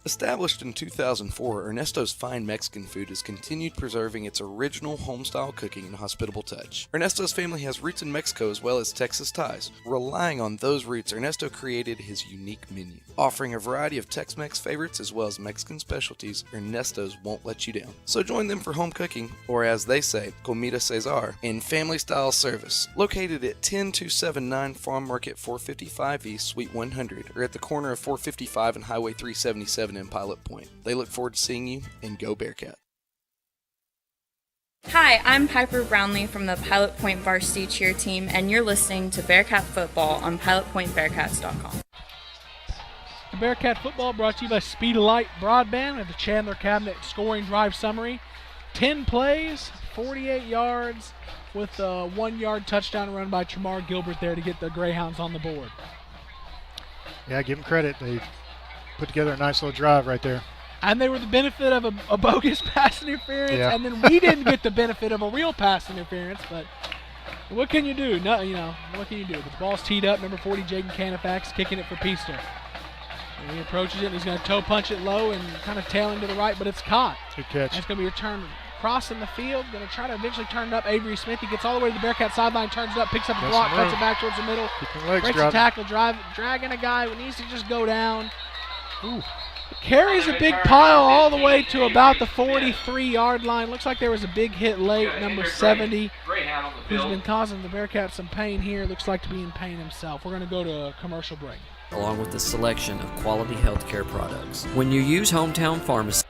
Established in 2004, Ernesto's Fine Mexican Food has continued preserving its original home-style cooking and hospitable touch. Ernesto's family has roots in Mexico as well as Texas ties. Relying on those roots, Ernesto created his unique menu. Offering a variety of Tex-Mex favorites as well as Mexican specialties, Ernesto's won't let you down. So join them for home cooking, or as they say, Comida Cesar, in family-style service. Located at 10279 Farm Market 455 East, Suite 100, or at the corner of 455 and Highway 377 in Pilot Point. They look forward to seeing you, and go Bearcat. Hi, I'm Piper Brownlee from the Pilot Point Varsity Cheer Team, and you're listening to Bearcat Football on PilotPointBearcats.com. Bearcat Football brought to you by Speed of Light Broadband with the Chandler Cabinet scoring drive summary. 10 plays, 48 yards, with a 1-yard touchdown run by Tremar Gilbert there to get the Greyhounds on the board. Yeah, give them credit. They put together a nice little drive right there. And they were the benefit of a bogus pass interference, and then we didn't get the benefit of a real pass interference, but what can you do? No, what can you do? The ball's teed up, number 40, Jaden Canifax, kicking it for Peaster. And he approaches it, and he's going to toe punch it low and kind of tailing to the right, but it's caught. Good catch. That's going to be returned crossing the field, going to try to eventually turn it up. Avery Smith, he gets all the way to the Bearcat sideline, turns it up, picks up a block, cuts it back towards the middle. Keep the legs breaks driving. the tackle, dragging a guy who needs to just go down. Ooh. Carries a big pile all the way to about the 43-yard line. Looks like there was a big hit late, number 70, who's been causing the Bearcats some pain here. Looks like to be in pain himself. We're going to go to a commercial break. Along with a selection of quality healthcare products. When you use Hometown Pharmacy.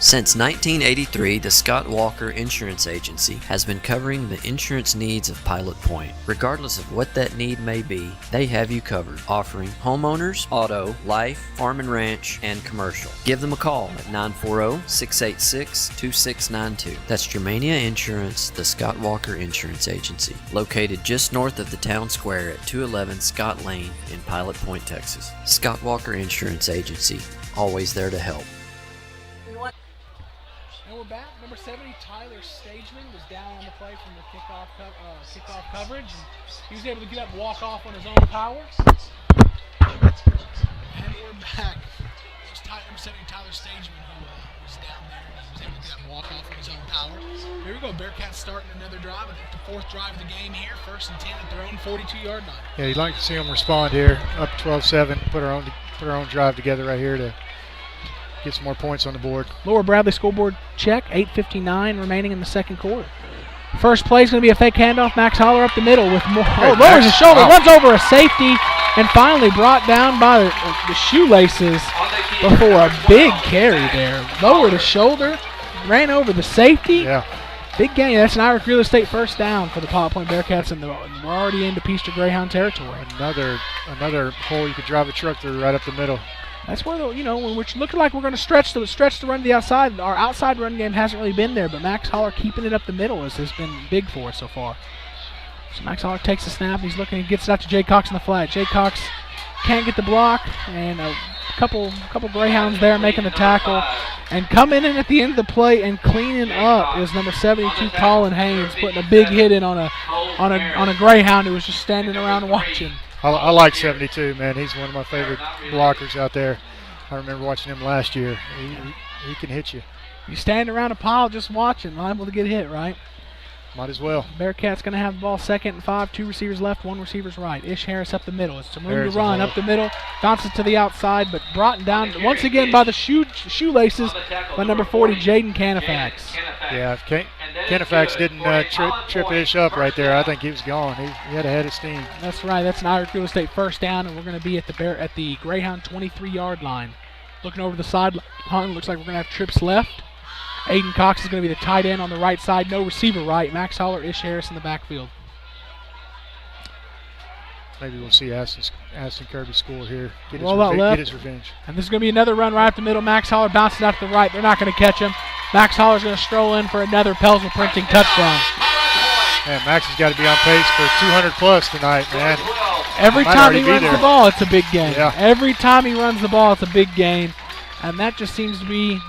Since 1983, the Scott Walker Insurance Agency has been covering the insurance needs of Pilot Point. Regardless of what that need may be, they have you covered, offering homeowners, auto, life, farm and ranch, and commercial. Give them a call at 940-686-2692. That's Germania Insurance, the Scott Walker Insurance Agency, located just north of the town square at 211 Scott Lane in Pilot Point, Texas. Scott Walker Insurance Agency, always there to help. And we're back. Number 70, Tyler Stageman, was down on the play from the kickoff coverage. And he was able to get up and walk off on his own power. And we're back. It was number 70, Tyler Stageman, who was down there. And he was able to get up and walk off on his own power. Here we go. Bearcats starting another drive. I think the fourth drive of the game here. 1st and 10 at their own 42-yard line. Yeah, you'd like to see them respond here. Up 12-7. Put our own drive together right here to get some more points on the board. Lower Bradley scoreboard check. 8:59 remaining in the second quarter. First play is going to be a fake handoff. Max Holler up the middle with more. Oh, lowers his shoulder, runs over a safety, and finally brought down by the shoelaces before a big carry there. Lowered his shoulder, ran over the safety. Yeah. Big gain. That's an Irish Real Estate first down for the Pilot Point Bearcats, and we're already into Peaster Greyhound territory. Another hole you could drive a truck through right up the middle. That's where when we're looking like we're going to stretch the run to the outside. Our outside run game hasn't really been there, but Max Holler keeping it up the middle has been big for us so far. So Max Holler takes the snap. He's looking and gets it out to Jay Cox in the flat. Jay Cox can't get the block, and a couple Greyhounds there making the tackle. And coming in at the end of the play and cleaning up is number 72, Colin Haynes, putting a big hit in on a Greyhound who was just standing around watching. I like 72, man. He's one of my favorite blockers out there. I remember watching him last year. He can hit you. You stand around a pile just watching, liable to get hit, right? Might as well. Bearcats going to have the ball 2nd and 5, 2 receivers left, 1 receiver's right. Ish Harris up the middle. It's some room to run up the middle. Bounces to the outside, but brought down once again by the shoelaces by number 40, Jaden Canifax. Yeah, if Canifax didn't trip Ish up right there, I think he was gone. He had a head of steam. That's right. That's an Irish Real Estate first down, and we're going to be at the Greyhound 23-yard line. Looking over the sideline, looks like we're going to have trips left. Aiden Cox is going to be the tight end on the right side. No receiver right. Max Holler, Ish Harris in the backfield. Maybe we'll see Aston Kirby score here. Get his revenge. And this is going to be another run right up the middle. Max Holler bounces out to the right. They're not going to catch him. Max Holler's going to stroll in for another Pelsville Printing touchdown. Man, Max has got to be on pace for 200 plus tonight, man. Every time he runs the ball, it's a big gain. Yeah. Every time he runs the ball, it's a big gain. And that just seems to be,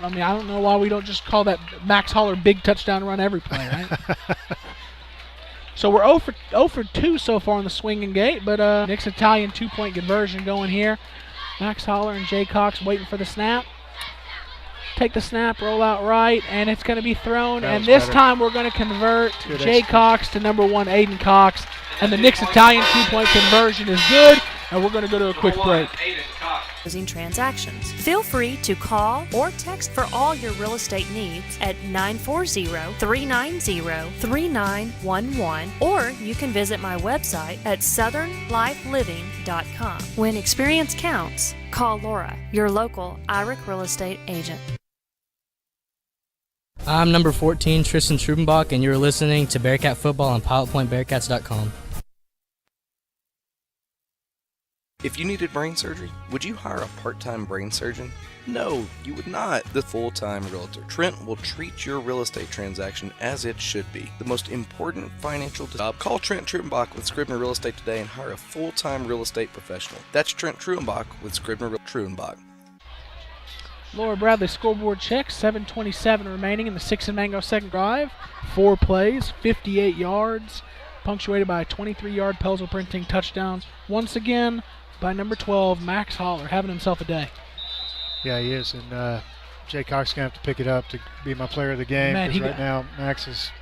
I don't know why we don't just call that Max Holler big touchdown run every play, right? So we're 0 for 2 so far on the swinging gate, but Nick's Italian 2-point conversion going here. Max Holler and Jay Cox waiting for the snap. Take the snap, roll out right, and it's going to be thrown. And this time we're going to convert Jay Cox to number 1, Aiden Cox. And the Nick's Italian 2-point conversion is good, and we're going to go to a quick break. Transactions. Feel free to call or text for all your real estate needs at 940-390-3911, or you can visit my website at southernlifeliving.com. When experience counts, call Laura, your local IRIC real estate agent. I'm number 14, Tristan Trubenbach, and you're listening to Bearcat Football on PilotPointBearcats.com. If you needed brain surgery, would you hire a part-time brain surgeon? No, you would not. The full-time realtor, Trent, will treat your real estate transaction as it should be. The most important financial job. Call Trent Trubenbach with Scribner Real Estate today and hire a full-time real estate professional. That's Trent Trubenbach with Scribner Trubenbach. Laura Bradley scoreboard check, 7:27 remaining in the 6 and Mango second drive. 4 plays, 58 yards, punctuated by a 23-yard Pelsville Printing touchdowns. Once again, by number 12, Max Holler, having himself a day. Yeah, he is. And Jay Cox is going to have to pick it up to be my player of the game, because right now Max is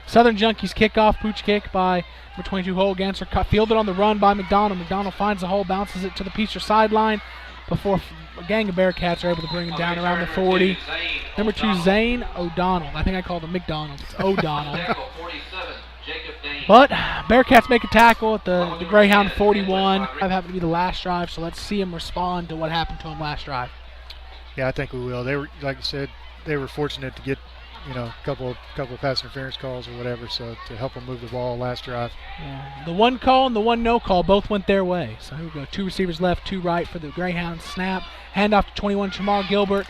Southern Junkies kickoff, pooch kick by number 22 Hole Ganser, fielded on the run by McDonald. McDonald finds the hole, bounces it to the Peaster sideline before a gang of Bearcats are able to bring him down around the 40. Number 2 Zane O'Donnell. I think I called him McDonald. It's O'Donnell. But Bearcats make a tackle at the Greyhound 41. That happened to be the last drive, so let's see him respond to what happened to him last drive. Yeah, I think we will. They were, like you said, they were fortunate to get, a couple of pass interference calls or whatever, so to help them move the ball last drive. Yeah. The one call and the one no call both went their way. So here we go. 2 receivers left, 2 right for the Greyhounds. Snap. Handoff to 21 Shamar Gilbert.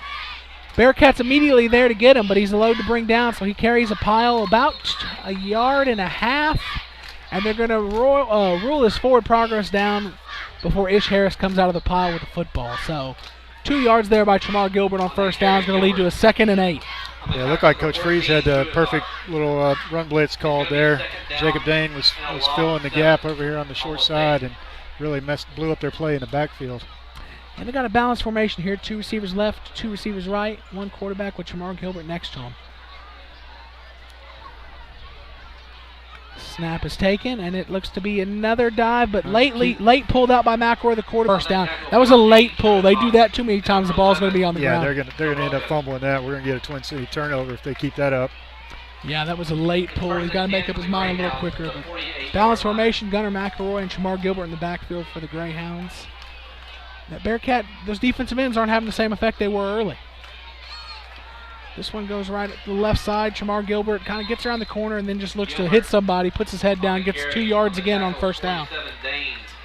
Bearcats immediately there to get him, but he's a load to bring down, so he carries a pile about 1.5 yards, and they're going to rule his forward progress down before Ish Harris comes out of the pile with the football. So 2 yards there by Shamar Gilbert on first down is going to lead to a 2nd and 8. Yeah, it looked like Coach Freeze had the perfect little run blitz called there. Jacob Dane was filling the gap over here on the short side and really blew up their play in the backfield. And they got a balanced formation here. 2 receivers left, 2 receivers right, 1 quarterback with Shamar Gilbert next to him. Snap is taken, and it looks to be another dive, but late pulled out by McElroy, the quarter. First down. That was a late pull. They do that too many times. The ball's going to be on the ground. Yeah, they're going to end up fumbling that. We're going to get a Twin City turnover if they keep that up. Yeah, that was a late pull. He's got to make up his mind a little quicker. But balanced formation, Gunnar McElroy and Shamar Gilbert in the backfield for the Greyhounds. That Bearcat, those defensive ends aren't having the same effect they were early. This one goes right at the left side. Shamar Gilbert kind of gets around the corner and then just looks to hit somebody, puts his head down, gets 2 yards again on first down.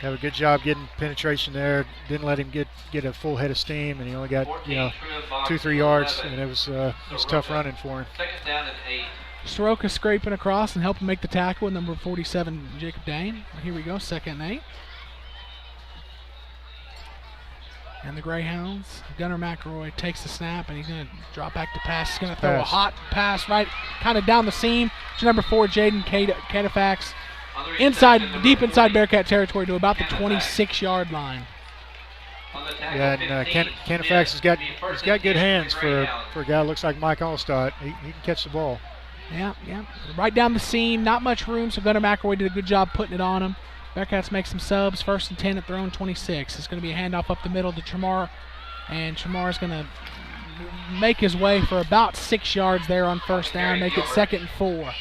Have a good job getting penetration there. Didn't let him get a full head of steam, and he only got 2-3 yards, and it was tough running for him. Soroka scraping across and helping make the tackle with number 47 Jacob Dane. Here we go, 2nd and 8. And the Greyhounds, Gunnar McElroy takes the snap, and he's going to drop back to pass. He's going to throw a hot pass right kind of down the seam to number 4, Jaden Cadifax, deep inside Bearcat territory to about the 26-yard line. Yeah, and Cadifax has got good hands for a guy that looks like Mike Allstott. He can catch the ball. Yeah. Right down the seam, not much room, so Gunnar McElroy did a good job putting it on him. Bearcats make some subs, 1st and 10 at their own 26. It's going to be a handoff up the middle to Tramar, and Tramar's going to make his way for about 6 yards there on first down, make it 2nd and 4.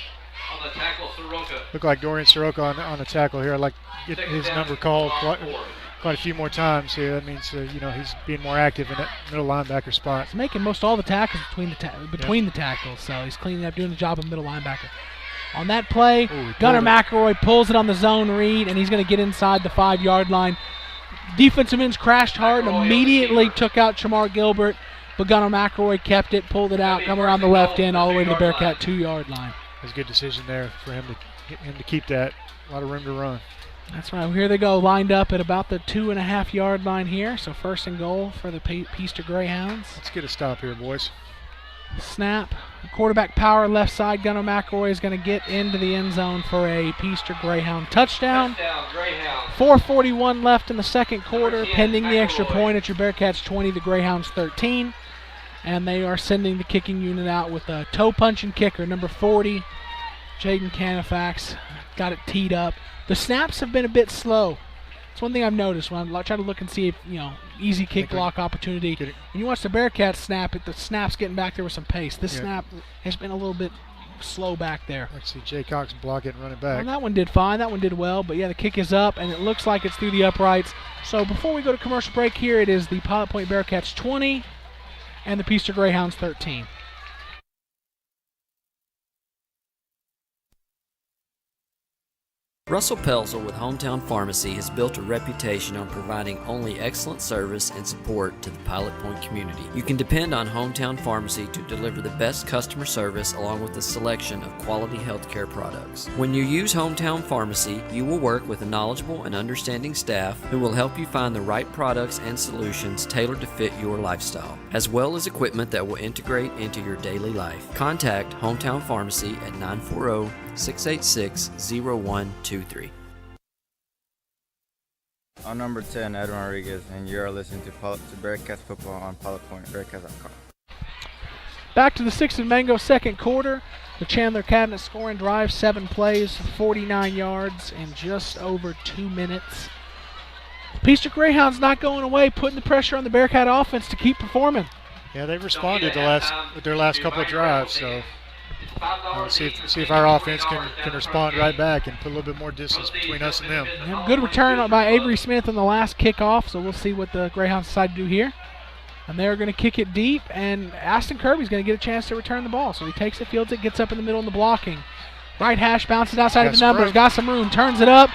Look like Dorian Soroka on the tackle here. I'd like to get his number called quite a few more times here. That means he's being more active in that middle linebacker spot. He's making most all the tackles between the tackles, so he's cleaning up, doing the job of middle linebacker. On that play, Gunnar McElroy pulls it on the zone read, and he's going to get inside the 5-yard line. Defensive ends crashed hard and immediately took out Shamar Gilbert, but Gunnar McElroy kept it, pulled it out, come around the left end all the way to the Bearcat 2-yard line. It was a good decision there for him to keep that. A lot of room to run. That's right. Here they go, lined up at about the 2.5-yard line here. So 1st and goal for the Peaster Greyhounds. Let's get a stop here, boys. Snap. Quarterback power left side. Gunnar McElroy is going to get into the end zone for a Peaster Greyhound touchdown. 4:41 left in the second quarter, pending the extra point at your Bearcats 20, the Greyhounds 13. And they are sending the kicking unit out with a toe-punching kicker, number 40, Jaden Canifax. Got it teed up. The snaps have been a bit slow. It's one thing I've noticed when I try to look and see if, easy kick block opportunity. When you watch the Bearcats snap it, the snap's getting back there with some pace. This snap has been a little bit slow back there. Let's see Jay Cox block it and run it back. Well, that one did fine. That one did well. But, yeah, the kick is up, and it looks like it's through the uprights. So before we go to commercial break here, it is the Pilot Point Bearcats 20 and the Peaster Greyhounds 13. Russell Pelzel with Hometown Pharmacy has built a reputation on providing only excellent service and support to the Pilot Point community. You can depend on Hometown Pharmacy to deliver the best customer service along with a selection of quality healthcare products. When you use Hometown Pharmacy, you will work with a knowledgeable and understanding staff who will help you find the right products and solutions tailored to fit your lifestyle, as well as equipment that will integrate into your daily life. Contact Hometown Pharmacy at 940-686-0123. I'm number 10, Edwin Rodriguez, and you are listening to Bearcats Football on PilotPointBearcats.com. Back to the 6 and Mango second quarter. The Chandler Cabinet scoring drive, 7 plays, 49 yards in just over 2 minutes. Peaster Greyhounds not going away, putting the pressure on the Bearcat offense to keep performing. Yeah, they've responded with their last couple of drives, so see if our offense can respond right back and put a little bit more distance between us and them. Yeah, good return by Avery Smith on the last kickoff, so we'll see what the Greyhounds decide to do here. And they're going to kick it deep, and Aston Kirby's going to get a chance to return the ball. So he takes it, fields it, gets up in the middle in the blocking. Right hash bounces outside of the numbers, got some room, turns it up,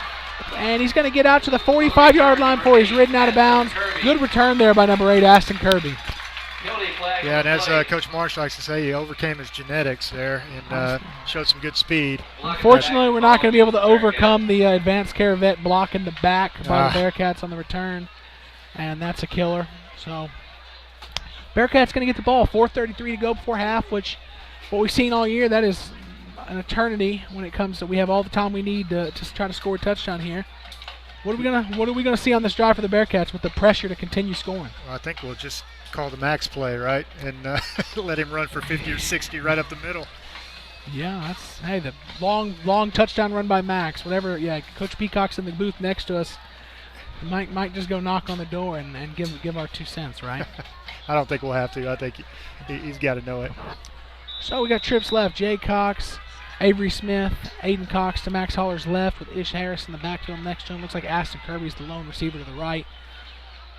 and he's going to get out to the 45-yard line before he's ridden out of bounds. Good return there by number 8, Aston Kirby. Yeah, and as Coach Marsh likes to say, he overcame his genetics there and showed some good speed. Unfortunately, we're not going to be able to overcome the advanced care vet block in the back by the Bearcats on the return, and that's a killer. So Bearcats going to get the ball. 4:33 to go before half, which what we've seen all year, that is an eternity when it comes to we have all the time we need to try to score a touchdown here. What are we gonna see on this drive for the Bearcats with the pressure to continue scoring? Well, I think we'll just call the max play, right, and let him run for 50 or 60 right up the middle. Yeah, that's the long touchdown run by Max. Whatever. Yeah, Coach Peacock's in the booth next to us. Might just go knock on the door and give our 2 cents, right? I don't think we'll have to. I think he's got to know it. So we got trips left. Jay Cox, Avery Smith, Aiden Cox to Max Holler's left with Ish Harris in the backfield next to him. Looks like Aston Kirby's the lone receiver to the right.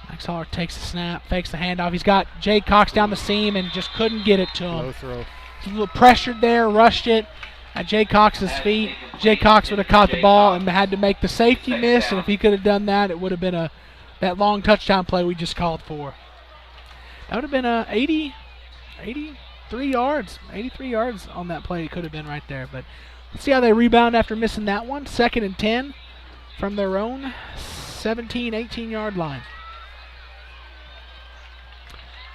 Max Holler takes the snap, fakes the handoff. He's got Jay Cox down the seam and just couldn't get it to him. Low throw. He's a little pressured there, rushed it at Jay Cox's feet. Jay Cox would have caught the ball and had to make the safety miss, and if he could have done that, it would have been that long touchdown play we just called for. That would have been 83 yards. 83 yards on that play it could have been right there. But let's see how they rebound after missing that one. 2nd and 10 from their own 17, 18-yard line.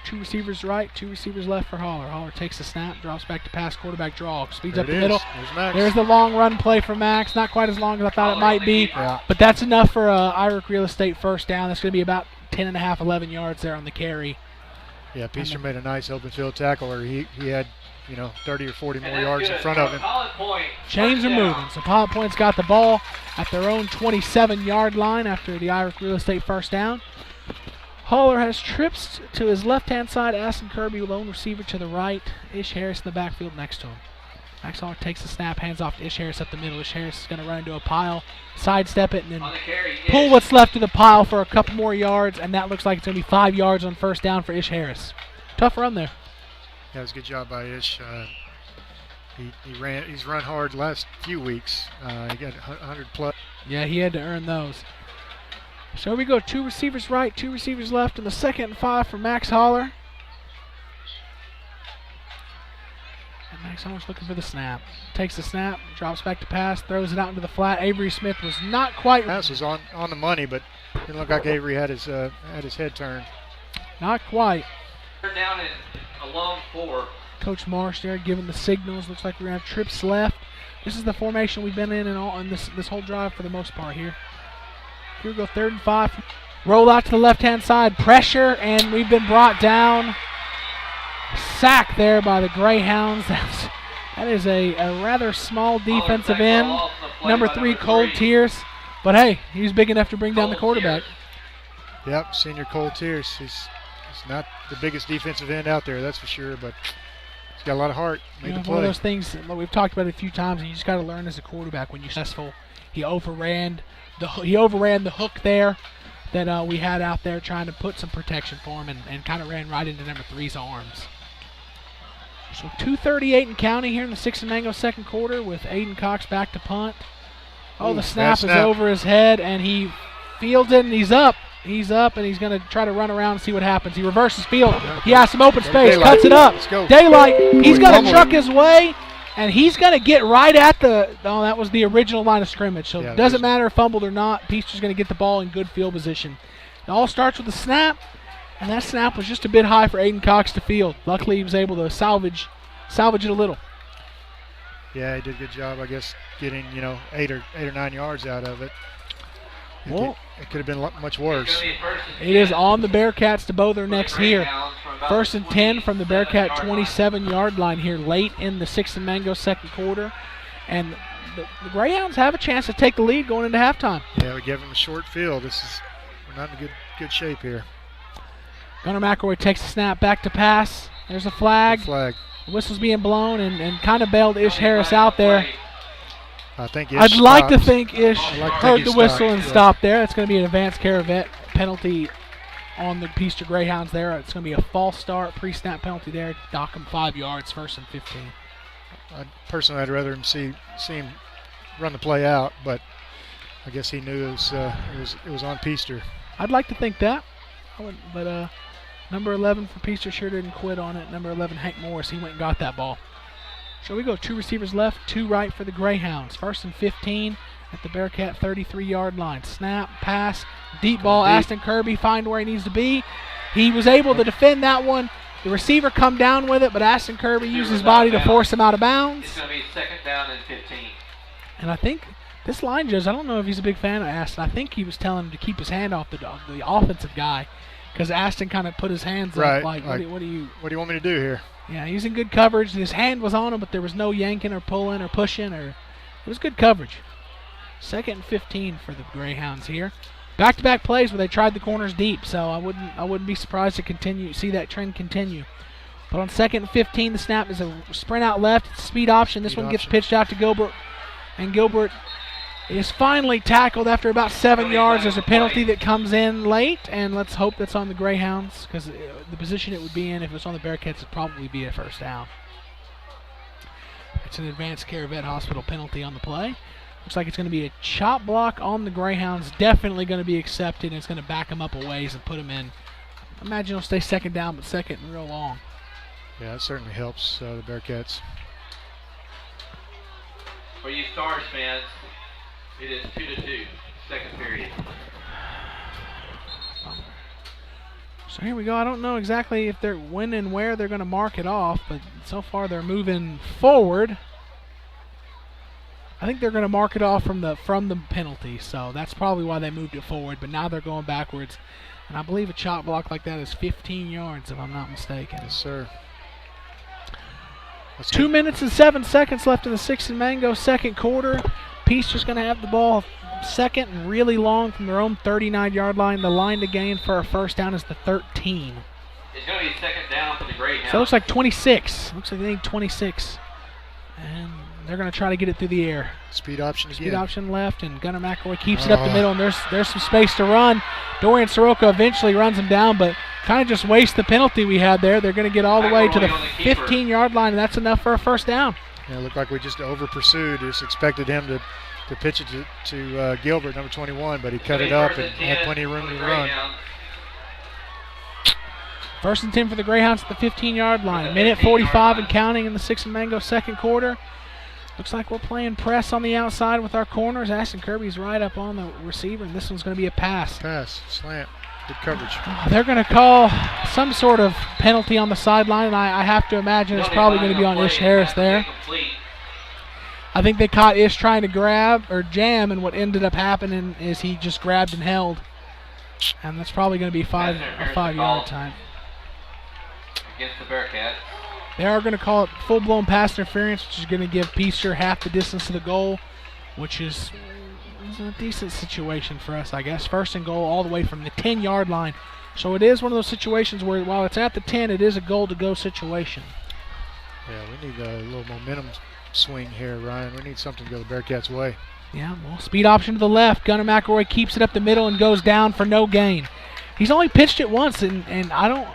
2 receivers right, 2 receivers left for Holler. Holler takes the snap, drops back to pass, quarterback draw, speeds up the middle. There's the long run play for Max. Not quite as long as I thought it might be, but that's enough for Irick Real Estate first down. That's going to be about 10.5, 11 yards there on the carry. Yeah, Peaster made a nice open field tackle, or he had 30 or 40 more yards in front of him. Chains are moving, so Pilot Point's got the ball at their own 27-yard line after the Irick Real Estate first down. Holler has trips to his left-hand side. Aston Kirby, lone receiver to the right. Ish Harris in the backfield next to him. Max Holler takes the snap, hands off to Ish Harris up the middle. Ish Harris is going to run into a pile, sidestep it, and then pull what's left of the pile for a couple more yards, and that looks like it's going to be 5 yards on first down for Ish Harris. Tough run there. Yeah, it was a good job by Ish. He's run hard the last few weeks. He got 100 plus. Yeah, he had to earn those. So we go 2 receivers right, 2 receivers left in the 2nd and 5 for Max Holler. And Max Holler's looking for the snap. Takes the snap, drops back to pass, throws it out into the flat. Avery Smith was not quite. Pass was on the money, but it didn't look like Avery had his head turned. Not quite. They're down in a long 4. Coach Marsh there giving the signals. Looks like we're going to have trips left. This is the formation we've been in this whole drive for the most part here. Here we go, 3rd and 5. Roll out to the left-hand side. Pressure, and we've been brought down. Sack there by the Greyhounds. That is a rather small defensive end. Number 3, Cole Tears. But hey, he's big enough to bring down the quarterback. Yep, senior Cole Tears. He's not the biggest defensive end out there, that's for sure, but he's got a lot of heart. Made the play. One of those things that we've talked about it a few times, and you just got to learn as a quarterback when you're successful. He overran the hook there that we had out there trying to put some protection for him and kind of ran right into number 3's arms. So 2:38 and counting here in the 6 and Mango second quarter with Aiden Cox back to punt. Oh, the snap is over his head, and he fields it, and he's up. He's up, and he's going to try to run around and see what happens. He reverses field. He has some open space, cuts it up. Daylight, he's going to truck his way. And he's going to get right at that was the original line of scrimmage. So it doesn't matter if fumbled or not. Peaster's going to get the ball in good field position. It all starts with a snap, and that snap was just a bit high for Aiden Cox to field. Luckily, he was able to salvage it a little. Yeah, he did a good job, I guess, getting 8 or 9 yards out of it. It could have been much worse. It is on the Bearcats to bow their necks here. First and 10 from the Bearcat 27-yard line here late in the 6 and Mango second quarter. And the Greyhounds have a chance to take the lead going into halftime. Yeah, we gave them a short field. We're not in good shape here. Gunnar McElroy takes the snap, back to pass. There's a flag. Good flag. The whistle's being blown and kind of bailed Ish Harris out there. I think Ish I'd like to stopped. think Ish heard the whistle and stopped there. It's going to be an advanced care vet penalty on the Peaster Greyhounds there. It's going to be a false start, pre-snap penalty there. Dock him 5 yards, first and 15. Personally, I'd rather him see him run the play out, but I guess he knew it was on Peaster. I'd like to think that, but number 11 for Peaster sure didn't quit on it. Number 11, Hank Morris, he went and got that ball. So we go 2 receivers left, 2 right for the Greyhounds. First and 15 at the Bearcat 33-yard line. Snap, pass, deep ball. Aston Kirby find where he needs to be. He was able to defend that one. The receiver come down with it, but Aston Kirby used his body to force him out of bounds. It's going to be 2nd down and 15. And I think this line judge, I don't know if he's a big fan of Aston. I think he was telling him to keep his hand off the offensive guy because Aston kind of put his hands up like, what do you want me to do here? Yeah, he's in good coverage. His hand was on him, but there was no yanking or pulling or pushing. It was good coverage. 2nd and 15 for the Greyhounds here. Back-to-back plays where they tried the corners deep, so I wouldn't be surprised to see that trend continue. But on 2nd and 15, the snap is a sprint out left. It's a speed option. This one gets pitched out to Gilbert, and Gilbert is finally tackled after about 7 yards. There's a penalty that comes in late, and let's hope that's on the Greyhounds because the position it would be in if it was on the Bearcats would probably be a first down. It's an advanced care vet hospital penalty on the play. Looks like it's going to be a chop block on the Greyhounds. Definitely going to be accepted, and it's going to back them up a ways and put them in. I imagine it'll stay 2nd down, but 2nd and real long. Yeah, it certainly helps the Bearcats. For you Stars fans, it is 2-2, 2nd period. So here we go. I don't know exactly if they're when and where they're going to mark it off, but so far they're moving forward. I think they're going to mark it off from the penalty, so that's probably why they moved it forward. But now they're going backwards, and I believe a chop block like that is 15 yards, if I'm not mistaken. Yes, sir. 2 minutes and 7 seconds left in the 6 and Mango second quarter. Peaster's going to have the ball 2nd and really long from their own 39-yard line. The line to gain for a first down is the 13. It's going to be 2nd down for the Greyhounds. So it looks like 26. Looks like they need 26. And they're going to try to get it through the air. Speed option again. Speed option left, and Gunnar McElroy keeps it up the middle, and there's some space to run. Dorian Soroka eventually runs him down, but kind of just wastes the penalty we had there. They're going to get all the way to the 15-yard line, and that's enough for a first down. Yeah, it looked like we just over-pursued. Just expected him to pitch it to Gilbert, number 21, but he cut it up and had plenty of room to run. First and 10 for the Greyhounds at the 15-yard line. Minute 45 and counting in the 6 and Mango second quarter. Looks like we're playing press on the outside with our corners. Aston Kirby's right up on the receiver, and this one's going to be a pass. Pass, slant, good coverage. They're going to call some sort of penalty on the sideline, and I have to imagine it's probably going to be on Ish Harris there. I think they caught Ish trying to grab or jam, and what ended up happening is he just grabbed and held. And that's probably going to be a 5-yard time. Against the Bearcats. They are going to call it full-blown pass interference, which is going to give Peaster half the distance to the goal, which is a decent situation for us, I guess. First and goal all the way from the 10-yard line. So it is one of those situations where while it's at the 10, it is a goal-to-go situation. Yeah, we need a little momentum swing here, Ryan. We need something to go the Bearcats' way. Yeah, well, speed option to the left. Gunnar McElroy keeps it up the middle and goes down for no gain. He's only pitched it once, and I don't...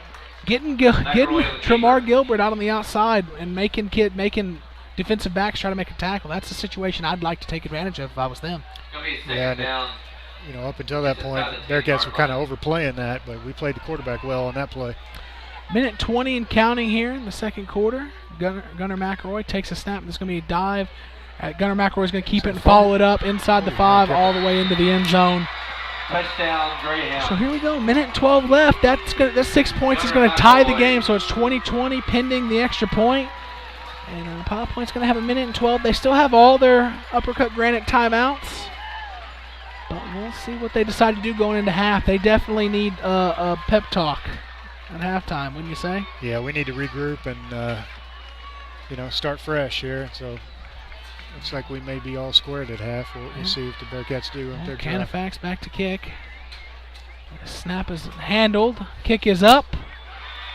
Getting Tremar Gilbert out on the outside and making defensive backs try to make a tackle. That's a situation I'd like to take advantage of if I was them. Yeah, up until that point, Bearcats were kind of overplaying that, but we played the quarterback well on that play. Minute 20 and counting here in the second quarter. Gunnar McElroy takes a snap. There's going to be a dive. Gunnar McElroy is going to keep it and follow it up inside the 5 all the way into the end zone. Touchdown, Greyhound. So here we go. Minute 12 left. That 6 points is going to tie the game. So it's 20-20 pending the extra point. And Pilot Point's going to have a minute and 12. They still have all their Uppercut Granite timeouts. But we'll see what they decide to do going into half. They definitely need a pep talk at halftime, wouldn't you say? Yeah, we need to regroup and, start fresh here. So looks like we may be all squared at half. We'll see if the Bearcats do on their drive. Canifax back to kick. Snap is handled. Kick is up.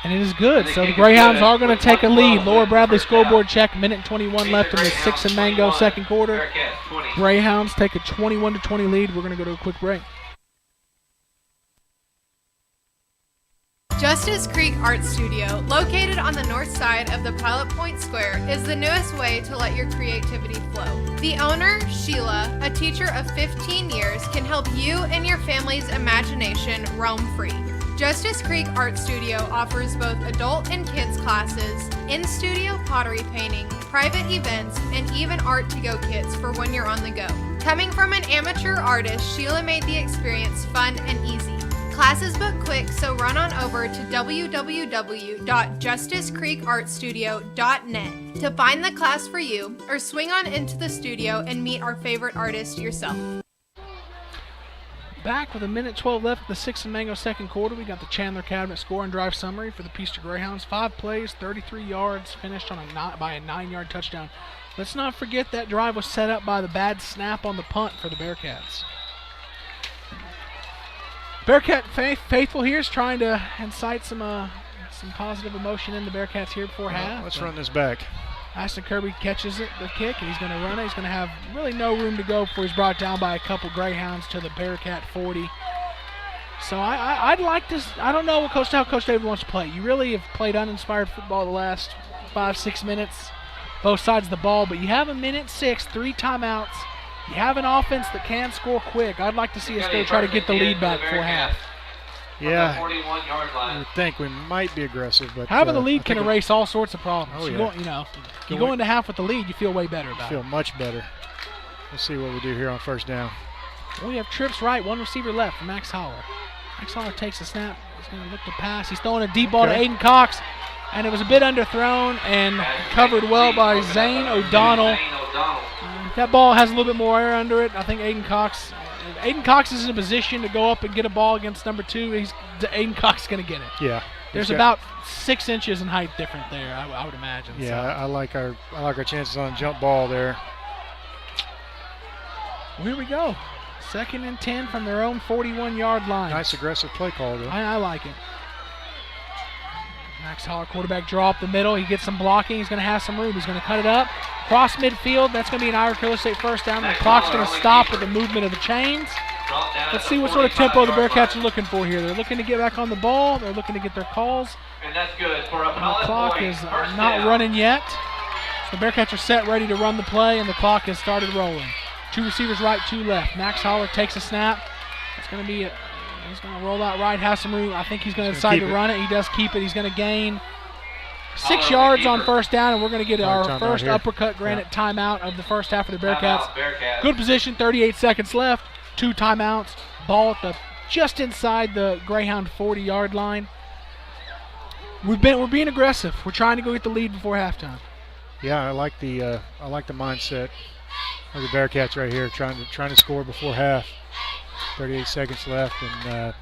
And it is good. So the Greyhounds are going to take a lead. Laura Bradley scoreboard check. Minute and 21 left in the 6 and Mango second quarter. Greyhounds take a 21-20 lead. We're going to go to a quick break. Justice Creek Art Studio, located on the north side of the Pilot Point Square, is the newest way to let your creativity flow. The owner, Sheila, a teacher of 15 years, can help you and your family's imagination roam free. Justice Creek Art Studio offers both adult and kids classes, in-studio pottery painting, private events, and even art-to-go kits for when you're on the go. Coming from an amateur artist, Sheila made the experience fun and easy. Classes book quick, so run on over to www.justicecreekartstudio.net to find the class for you, or swing on into the studio and meet our favorite artist yourself. Back with a minute 12 left in the 6 and Mango second quarter. We got the Chandler Cabinet score and drive summary for the Peaster Greyhounds. 5 plays, 33 yards, finished on by a 9-yard touchdown. Let's not forget that drive was set up by the bad snap on the punt for the Bearcats. Bearcat faithful here is trying to incite some positive emotion in the Bearcats here before half. Let's run this back. Ashton Kirby catches the kick, and he's going to run it. He's going to have really no room to go before he's brought down by a couple Greyhounds to the Bearcat 40. So I'd like to. I don't know how Coach David wants to play. You really have played uninspired football the last 5-6 minutes, both sides of the ball. But you have a minute 6, 3 timeouts. You have an offense that can score quick. I'd like to see us go try to get the lead back before half. Yeah, I would think we might be aggressive, but having the lead can erase all sorts of problems. Oh, yeah. You go into half with the lead, you feel way better about it. Feel much better. Let's see what we do here on first down. We have trips right, 1 receiver left for Max Holler. Max Holler takes a snap. He's going to look to pass. He's throwing a deep ball to Aiden Cox, and it was a bit underthrown and covered well by Zane O'Donnell. That ball has a little bit more air under it. I think Aiden Cox is in a position to go up and get a ball against number 2. Aiden Cox is going to get it. Yeah. There's about 6 inches in height difference there, I would imagine. Yeah, so. I like our chances on a jump ball there. Well, here we go. 2nd and 10 from their own 41-yard line. Nice aggressive play call, though. I like it. Max Holler, quarterback draw up the middle. He gets some blocking. He's going to have some room. He's going to cut it up. Cross midfield. That's going to be an Irish Real Estate first down. The clock's going to stop with the movement of the chains. Let's see what sort of tempo the Bearcats are looking for here. They're looking to get back on the ball. They're looking to get their calls. And that's good for a The clock is not running yet. So the Bearcats are set, ready to run the play, and the clock has started rolling. 2 receivers right, 2 left. Max Holler takes a snap. It's going to be he's going to roll out right, have some room. I think he's going to decide to run it. He does keep it. He's going to gain 6 yards on first down, and we're going to get our first uppercut granted timeout of the first half of the Bearcats. Good position, 38 seconds left, 2 timeouts. Ball at just inside the Greyhound 40-yard line. We're being aggressive. We're trying to go get the lead before halftime. Yeah, I like the mindset of the Bearcats right here, trying to score before half. 38 seconds left, and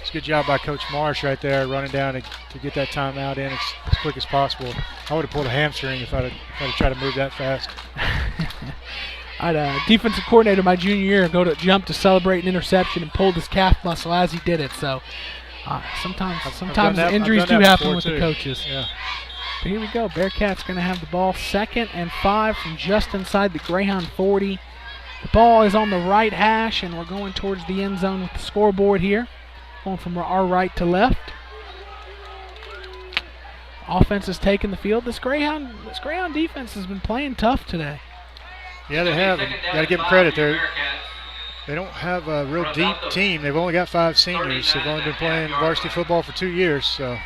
it's a good job by Coach Marsh right there, running down to get that timeout in as quick as possible. I would have pulled a hamstring if I'd tried to move that fast. I had a defensive coordinator my junior year go to jump to celebrate an interception and pulled his calf muscle as he did it. So sometimes injuries do happen with the coaches. Yeah. But here we go. Bearcats going to have the ball 2nd and 5 from just inside the Greyhound 40. The ball is on the right hash, and we're going towards the end zone with the scoreboard here. Going from our right to left. Offense is taking the field. This Greyhound defense has been playing tough today. Yeah, they have. Got to give them credit. They don't have a real deep team. They've only got 5 seniors. They've only been playing varsity football for 2 years, so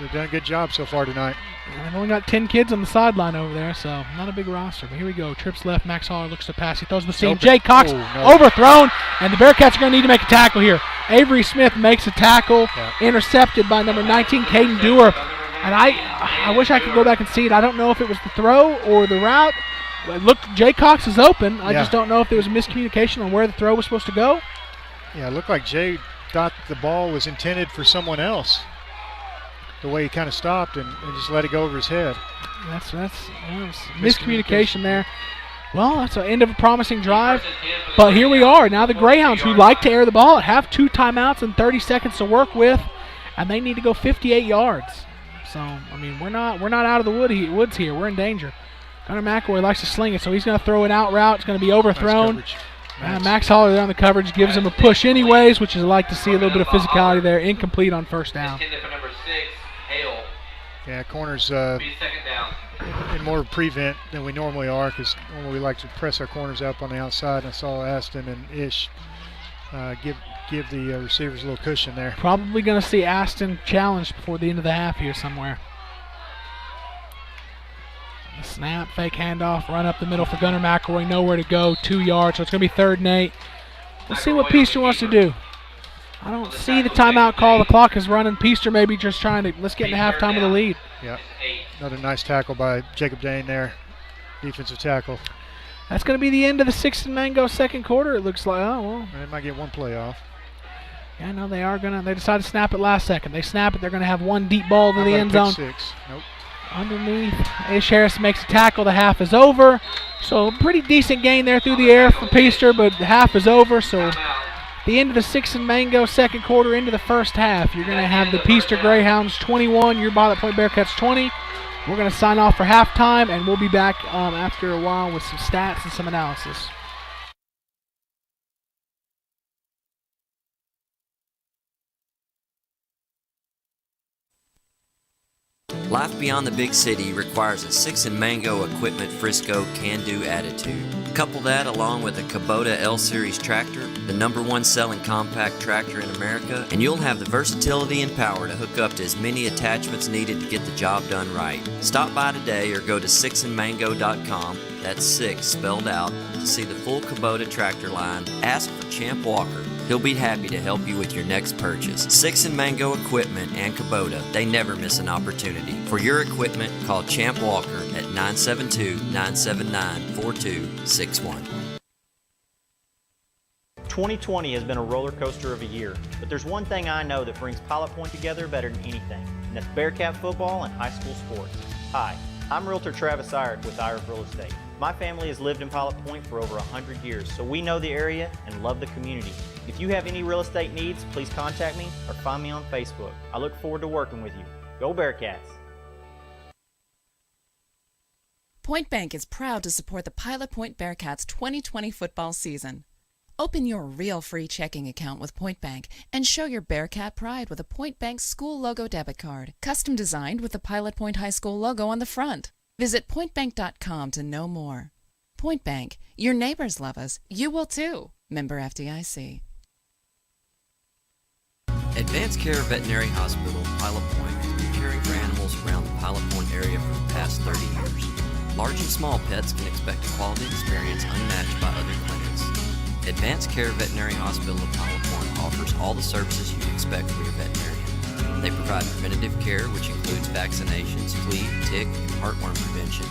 they've done a good job so far tonight. And they've only got 10 kids on the sideline over there, so not a big roster. But here we go. Trips left. Max Holler looks to pass. He throws the seam. Jay Cox overthrown, and the Bearcats are going to need to make a tackle here. Avery Smith makes a tackle, intercepted by number 19, Caden Dewar. And I wish I could go back and see it. I don't know if it was the throw or the route. Look, Jay Cox is open. I just don't know if there was a miscommunication on where the throw was supposed to go. Yeah, it looked like Jay thought the ball was intended for someone else. the way he kind of stopped and just let it go over his head. That's miscommunication there. Well, that's the end of a promising drive. But here we are. Now the Greyhounds, who like to air the ball, have 2 timeouts and 30 seconds to work with, and they need to go 58 yards. So, I mean, we're not out of the woods here. We're in danger. Gunnar McElroy likes to sling it, so he's going to throw it out route. It's going to be overthrown. Nice Max Holler there on the coverage gives him a push anyways, which is like to see a little bit of physicality there. Incomplete on first down. Yeah, corners in more prevent than we normally are, because normally we like to press our corners up on the outside. And I saw Aston and Ish give the receivers a little cushion there. Probably going to see Aston challenged before the end of the half here somewhere. The snap, fake handoff, run up the middle for Gunnar McElroy. Nowhere to go, 2 yards, so it's going to be 3rd and 8. We'll see what Peaster wants to do. I don't see the timeout call. The clock is running. Peaster maybe just trying to, let's get into halftime with a lead. Yeah, another nice tackle by Jacob Dane there, defensive tackle. That's going to be the end of the 6th and Mango second quarter, it looks like. Oh, well. They might get one play off. Yeah, no, they are going to, they decided to snap it last second. They snap it, they're going to have one deep ball to the end zone. 6? Nope. Underneath, Ish Harris makes a tackle. The half is over. So pretty decent gain there through the air for Peaster, but the half is over. So the end of the 6th and Mango second quarter into the first half. You're going to have the Peaster Greyhounds 21, your Pilot Point Bearcats 20. We're going to sign off for halftime, and we'll be back after a while with some stats and some analysis. Life beyond the big city requires a 6 and Mango equipment Frisco can-do attitude. Couple that along with a Kubota L-Series tractor, the #1 selling compact tractor in America, and you'll have the versatility and power to hook up to as many attachments needed to get the job done right. Stop by today or go to 6andmango.com, that's 6 spelled out, to see the full Kubota tractor line. Ask for Champ Walker. He'll be happy to help you with your next purchase. 6 and Mango Equipment and Kubota, they never miss an opportunity. For your equipment, call Champ Walker at 972-979-4261. 2020 has been a roller coaster of a year, but there's one thing I know that brings Pilot Point together better than anything, and that's Bearcat football and high school sports. Hi, I'm Realtor Travis Irick with Irick Real Estate. My family has lived in Pilot Point for over 100 years, so we know the area and love the community. If you have any real estate needs, please contact me or find me on Facebook. I look forward to working with you. Go Bearcats! Point Bank is proud to support the Pilot Point Bearcats 2020 football season. Open your real free checking account with Point Bank and show your Bearcat pride with a Point Bank school logo debit card, custom designed with the Pilot Point High School logo on the front. Visit pointbank.com to know more. Point Bank, your neighbors love us. You will too. Member FDIC. Advanced Care Veterinary Hospital, Pilot Point, has been caring for animals around the Pilot Point area for the past 30 years. Large and small pets can expect a quality experience unmatched by other clinics. Advanced Care Veterinary Hospital of Pilot Point offers all the services you'd expect from your veterinarian. They provide preventative care, which includes vaccinations, flea, tick, and heartworm prevention.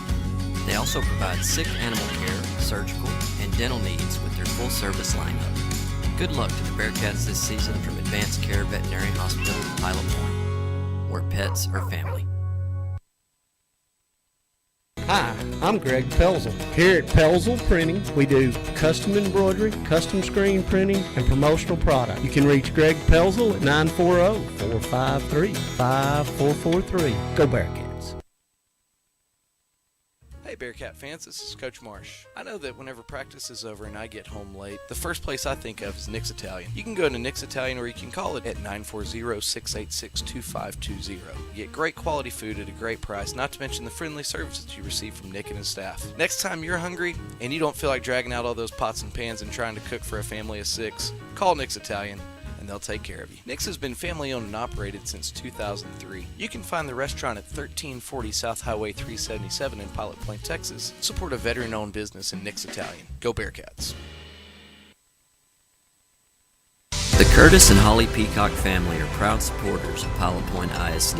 They also provide sick animal care, surgical, and dental needs with their full-service lineup. Good luck to the Bearcats this season from Advanced Care Veterinary Hospital of Pilot Point, where pets are family. Hi, I'm Greg Pelzel. Here at Pelzel Printing, we do custom embroidery, custom screen printing, and promotional product. You can reach Greg Pelzel at 940-453-5443. Go Bearcats. Hey Bearcat fans, this is Coach Marsh. I know that whenever practice is over and I get home late, the first place I think of is Nick's Italian. You can go to Nick's Italian or you can call it at 940-686-2520. You get great quality food at a great price, not to mention the friendly service that you receive from Nick and his staff. Next time you're hungry and you don't feel like dragging out all those pots and pans and trying to cook for a family of 6, call Nick's Italian and they'll take care of you. Nick's has been family owned and operated since 2003. You can find the restaurant at 1340 South Highway 377 in Pilot Point, Texas. Support a veteran owned business in Nick's Italian. Go Bearcats. The Curtis and Holly Peacock family are proud supporters of Pilot Point ISD.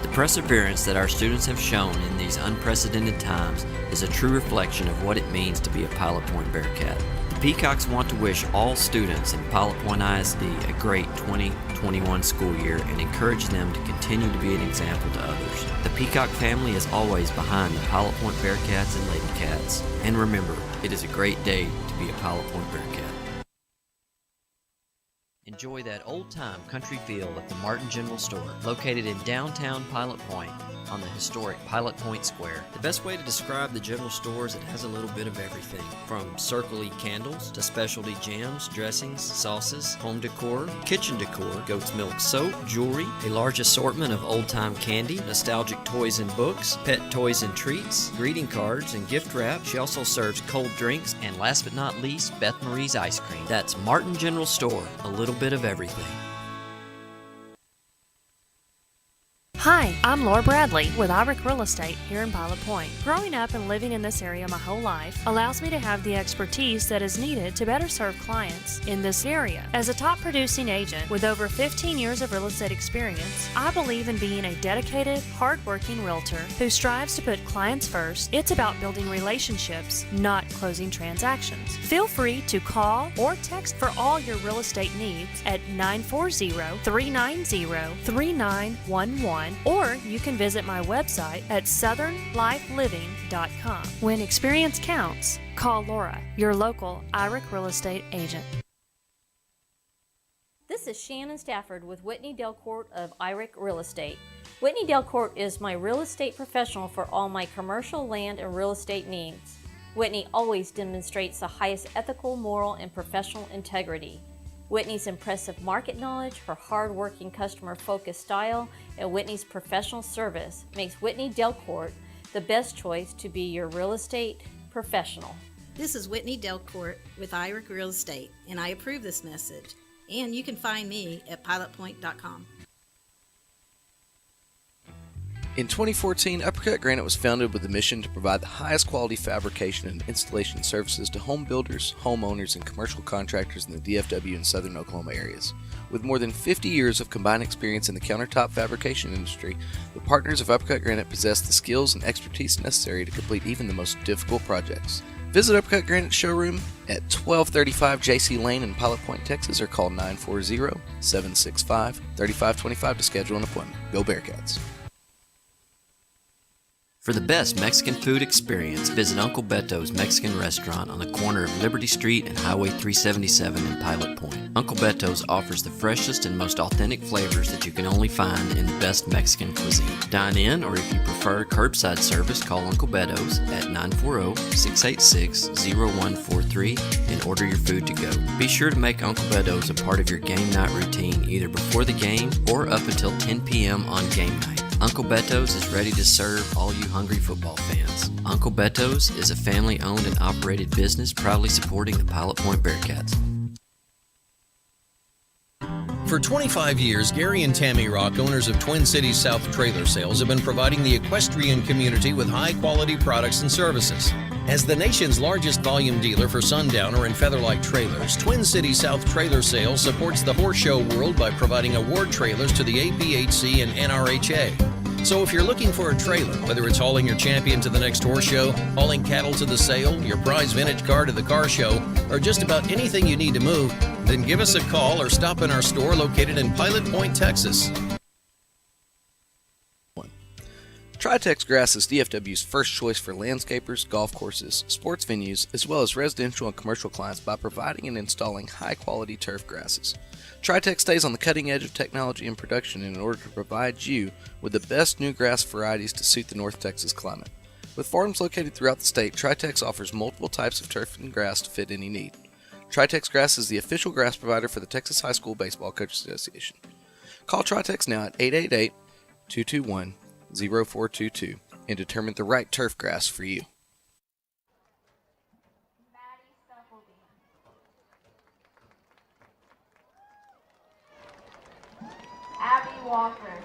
The perseverance that our students have shown in these unprecedented times is a true reflection of what it means to be a Pilot Point Bearcat. The Peacocks want to wish all students in Pilot Point ISD a great 2021 school year and encourage them to continue to be an example to others. The Peacock family is always behind the Pilot Point Bearcats and Lady Cats. And remember, it is a great day to be a Pilot Point Bearcat. Enjoy that old-time country feel at the Martin General Store, located in downtown Pilot Point on the historic Pilot Point Square. The best way to describe the general store is it has a little bit of everything, from circle-y candles to specialty jams, dressings, sauces, home decor, kitchen decor, goat's milk soap, jewelry, a large assortment of old-time candy, nostalgic toys and books, pet toys and treats, greeting cards and gift wrap. She also serves cold drinks, and last but not least, Beth Marie's ice cream. That's Martin General Store, a little bit of everything. Hi, I'm Laura Bradley with Irick Real Estate here in Pilot Point. Growing up and living in this area my whole life allows me to have the expertise that is needed to better serve clients in this area. As a top producing agent with over 15 years of real estate experience, I believe in being a dedicated, hard-working realtor who strives to put clients first. It's about building relationships, not closing transactions. Feel free to call or text for all your real estate needs at 940-390-3911. Or you can visit my website at southernlifeliving.com. When experience counts, call Laura, your local Irick Real Estate agent. This is Shannon Stafford with Whitney Delcourt of Irick Real Estate. Whitney Delcourt is my real estate professional for all my commercial land and real estate needs. Whitney always demonstrates the highest ethical, moral, and professional integrity. Whitney's impressive market knowledge, her hard-working customer-focused style, and Whitney's professional service makes Whitney Delcourt the best choice to be your real estate professional. This is Whitney Delcourt with Irick Real Estate, and I approve this message. And you can find me at pilotpoint.com. In 2014, Uppercut Granite was founded with the mission to provide the highest quality fabrication and installation services to home builders, homeowners, and commercial contractors in the DFW and southern Oklahoma areas. With more than 50 years of combined experience in the countertop fabrication industry, the partners of Uppercut Granite possess the skills and expertise necessary to complete even the most difficult projects. Visit Uppercut Granite showroom at 1235 JC Lane in Pilot Point, Texas, or call 940-765-3525 to schedule an appointment. Go Bearcats! For the best Mexican food experience, visit Uncle Beto's Mexican Restaurant on the corner of Liberty Street and Highway 377 in Pilot Point. Uncle Beto's offers the freshest and most authentic flavors that you can only find in the best Mexican cuisine. Dine in, or if you prefer curbside service, call Uncle Beto's at 940-686-0143 and order your food to go. Be sure to make Uncle Beto's a part of your game night routine either before the game or up until 10 p.m. on game night. Uncle Beto's is ready to serve all you hungry football fans. Uncle Beto's is a family-owned and operated business proudly supporting the Pilot Point Bearcats. For 25 years, Gary and Tammy Rock, owners of Twin Cities South Trailer Sales, have been providing the equestrian community with high-quality products and services. As the nation's largest volume dealer for Sundowner and Featherlight trailers, Twin Cities South Trailer Sales supports the horse show world by providing award trailers to the APHC and NRHA. So if you're looking for a trailer, whether it's hauling your champion to the next horse show, hauling cattle to the sale, your prize vintage car to the car show, or just about anything you need to move, then give us a call or stop in our store located in Pilot Point, Texas. Tritex Grass is DFW's first choice for landscapers, golf courses, sports venues, as well as residential and commercial clients by providing and installing high-quality turf grasses. Tritex stays on the cutting edge of technology and production in order to provide you with the best new grass varieties to suit the North Texas climate. With farms located throughout the state, Tritex offers multiple types of turf and grass to fit any need. Tritex Grass is the official grass provider for the Texas High School Baseball Coaches Association. Call Tritex now at 888-221-0422 and determine the right turf grass for you. Abby Walker.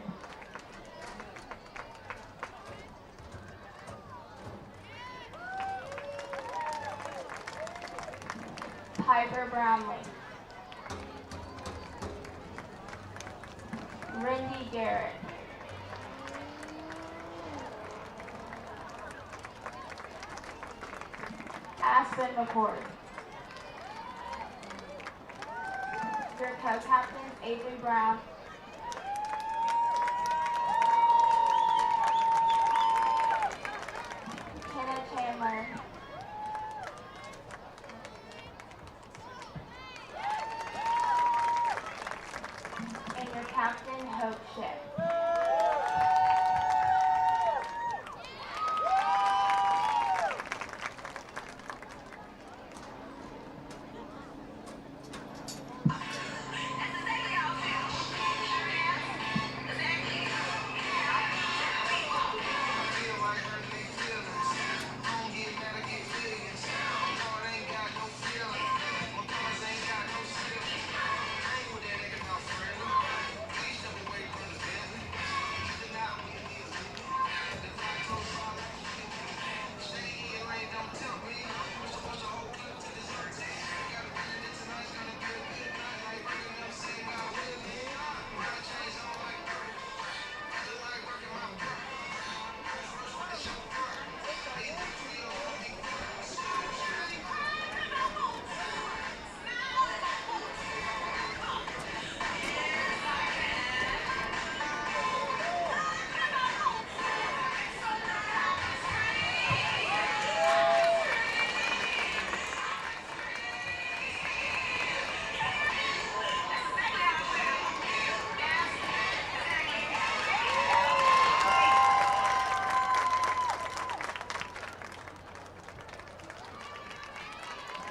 Piper Brownlee. Rindy Garrett. Aspen McCord. Your co-captains, Avery Brown, Kenna Chandler, and your captain, Hope Schiff.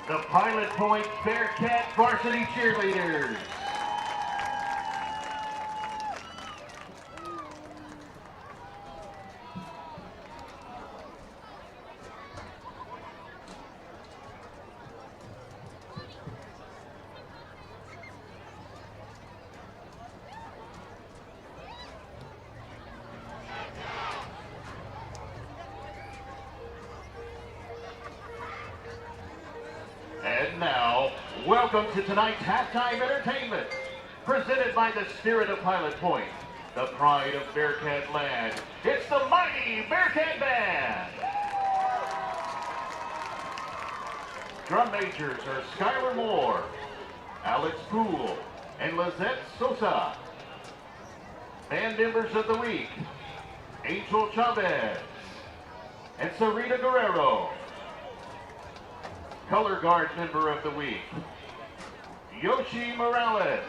The Pilot Point Bearcat varsity cheerleaders. And now, welcome to tonight's halftime entertainment, presented by the Spirit of Pilot Point, the pride of Bearcat land. It's the mighty Bearcat Band. Drum majors are Skylar Moore, Alex Poole, and Lizette Sosa. Band members of the week, Angel Chavez and Sarita Guerrero. Color Guard member of the week, Yoshi Morales.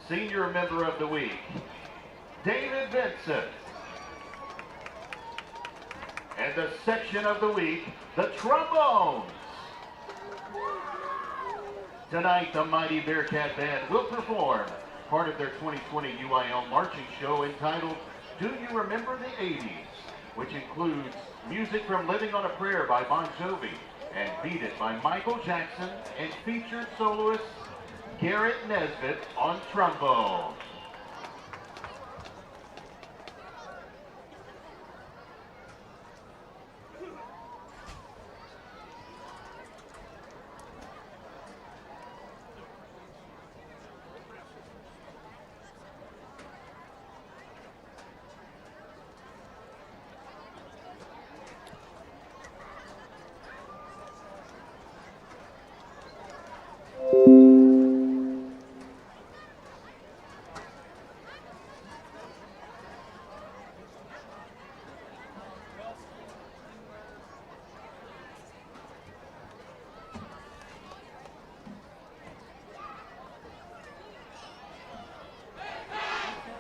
Senior member of the week, David Vincent. And the section of the week, the trombones. Tonight, the mighty Bearcat Band will perform part of their 2020 UIL marching show entitled, Do You Remember the 80s? Which includes music from Living on a Prayer by Bon Jovi and Beat It by Michael Jackson, and featured soloist Garrett Nesbitt on trombone.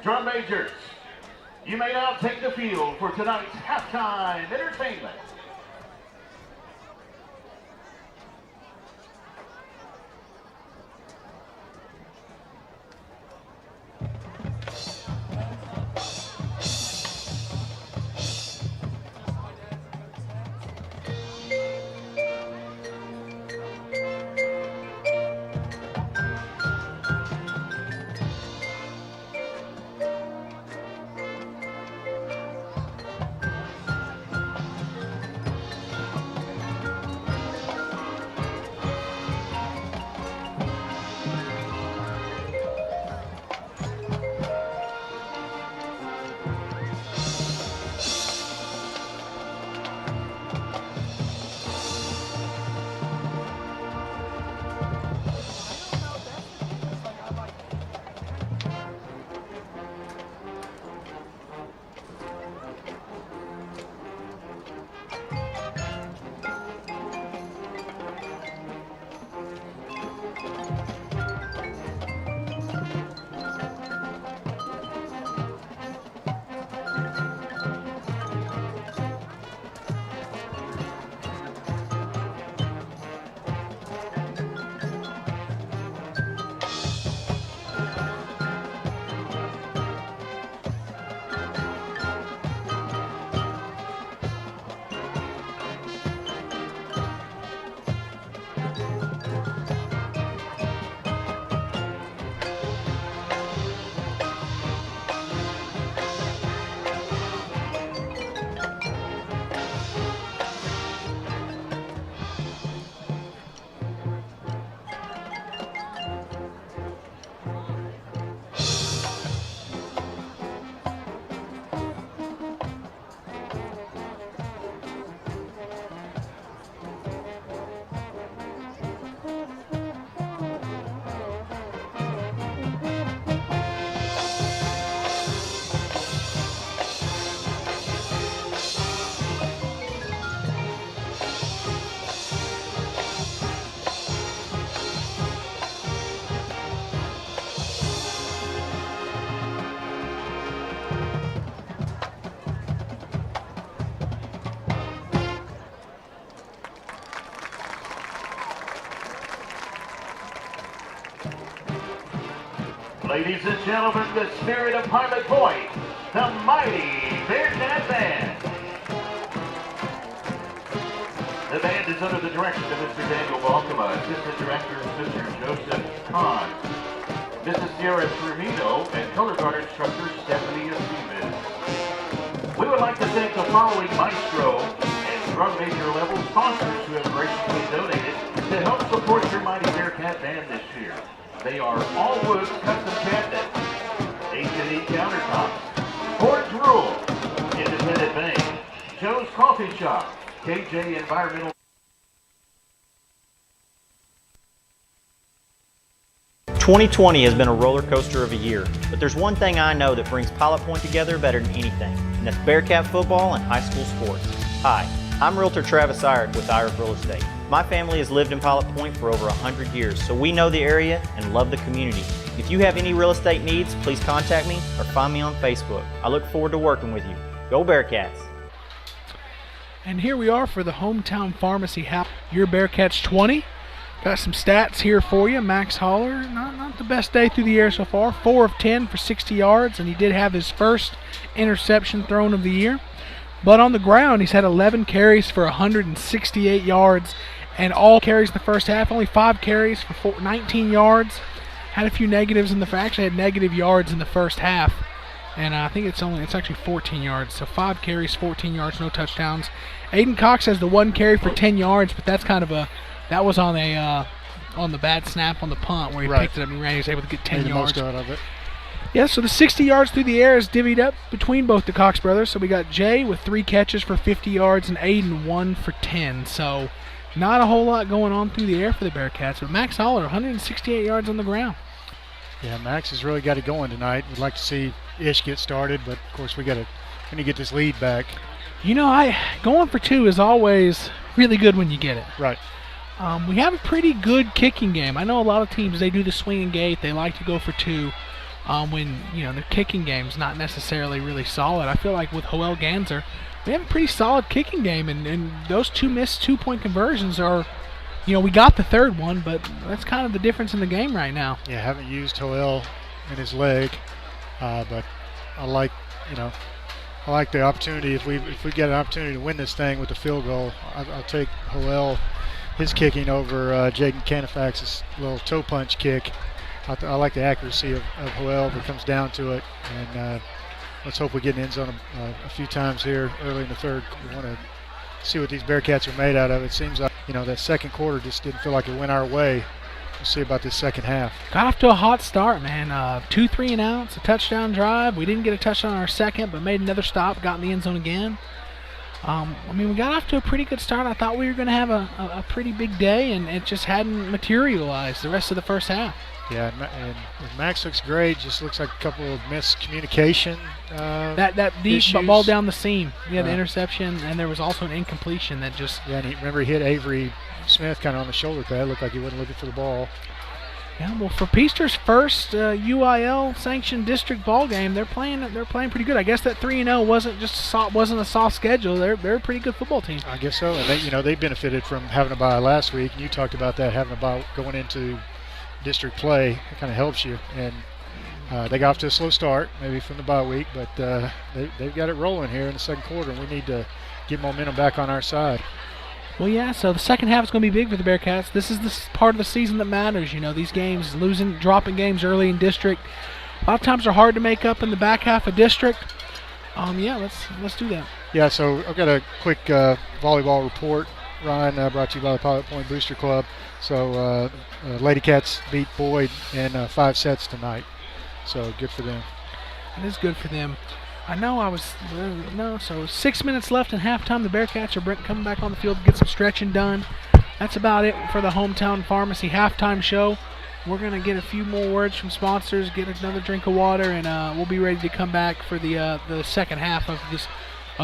Drum majors, you may now take the field for tonight's halftime entertainment. Ladies and gentlemen, the spirit of Pilot Point, the mighty Bearcat Band. The band is under the direction of Mr. Daniel Balkema, Assistant Director Mr. Joseph Kahn, Mrs. Sierra Trumino, and color guard instructor Stephanie Estevez. We would like to thank the following maestro and drum major level sponsors who have graciously donated to help support your mighty Bearcat Band this year. They are All Woods Custom Cabinets, H&E Countertops, Ford's Rule, Independent Bank, Joe's Coffee Shop, KJ Environmental. "2020 has been a roller coaster of a year, but there's one thing I know that brings Pilot Point together better than anything, and that's Bearcat football and high school sports. Hi, I'm Realtor Travis Irick with Irick Real Estate. My family has lived in Pilot Point for over 100 years, so we know the area and love the community. If you have any real estate needs, please contact me or find me on Facebook. I look forward to working with you. Go Bearcats! And here we are for the hometown pharmacy half. Your Bearcats 20. Got some stats here for you. Max Holler, not the best day through the air so far. 4 of 10 for 60 yards, and he did have his first interception thrown of the year. But on the ground, he's had 11 carries for 168 yards, and all carries in the first half. Only 5 carries for 19 yards. Had a few negatives in the actually had negative yards in the first half. And I think it's actually 14 yards. So 5 carries, 14 yards, no touchdowns. Aiden Cox has the 1 carry for 10 yards, but that's kind of that was on the bad snap on the punt where he picked it up and ran. He was able to get 10 yards. Made the most out of it. Yeah, so the 60 yards through the air is divvied up between both the Cox brothers. So we got Jay with 3 catches for 50 yards and Aiden 1 for 10. So not a whole lot going on through the air for the Bearcats. But Max Holler, 168 yards on the ground. Yeah, Max has really got it going tonight. We'd like to see Ish get started, but of course we need to get this lead back. You know, going for 2 is always really good when you get it. Right. We have a pretty good kicking game. I know a lot of teams, they do the swinging gate. They like to go for 2 when, their kicking game's not necessarily really solid. I feel like with Joel Ganser, we have a pretty solid kicking game, and those 2 missed 2-point conversions are, we got the third one, but that's kind of the difference in the game right now. Yeah, haven't used Joel in his leg, but I like the opportunity. If we get an opportunity to win this thing with the field goal, I'll take Joel, his kicking over Jaden Canifax's little toe punch kick. I like the accuracy of Joel if it comes down to it, and let's hope we get in the end zone a few times here early in the third. We want to see what these Bearcats are made out of. It seems like that second quarter just didn't feel like it went our way. We'll see about this second half. Got off to a hot start, man. 2 3-and-outs, a touchdown drive. We didn't get a touchdown on our second, but made another stop, got in the end zone again. We got off to a pretty good start. I thought we were going to have a pretty big day, and it just hadn't materialized the rest of the first half. Yeah, and Max looks great. Just looks like a couple of miscommunication. That deep issues. ball down the seam. Yeah, the interception, and there was also an incompletion that just. Yeah, and he hit Avery Smith kind of on the shoulder pad. Looked like he wasn't looking for the ball. Yeah, well, for Peaster's first UIL sanctioned district ball game, they're playing pretty good. I guess that 3-0 wasn't a soft schedule. They're a pretty good football team. I guess so, and they benefited from having a bye last week. And you talked about that, having a bye going into district play. It kind of helps you, and they got off to a slow start, maybe from the bye week, but they've got it rolling here in the second quarter, and we need to get momentum back on our side. Well, yeah, so the second half is going to be big for the Bearcats. This is the part of the season that matters. These games, dropping games early in district, a lot of times are hard to make up in the back half of district. Let's do that. Yeah, so I've got a quick volleyball report, Ryan, brought to you by the Pilot Point Booster Club. So Lady Cats beat Boyd in 5 sets tonight, so good for them. It is good for them. I know so 6 minutes left in halftime. The Bearcats are coming back on the field to get some stretching done. That's about it for the Hometown Pharmacy halftime show. We're going to get a few more words from sponsors, get another drink of water, and we'll be ready to come back for the second half of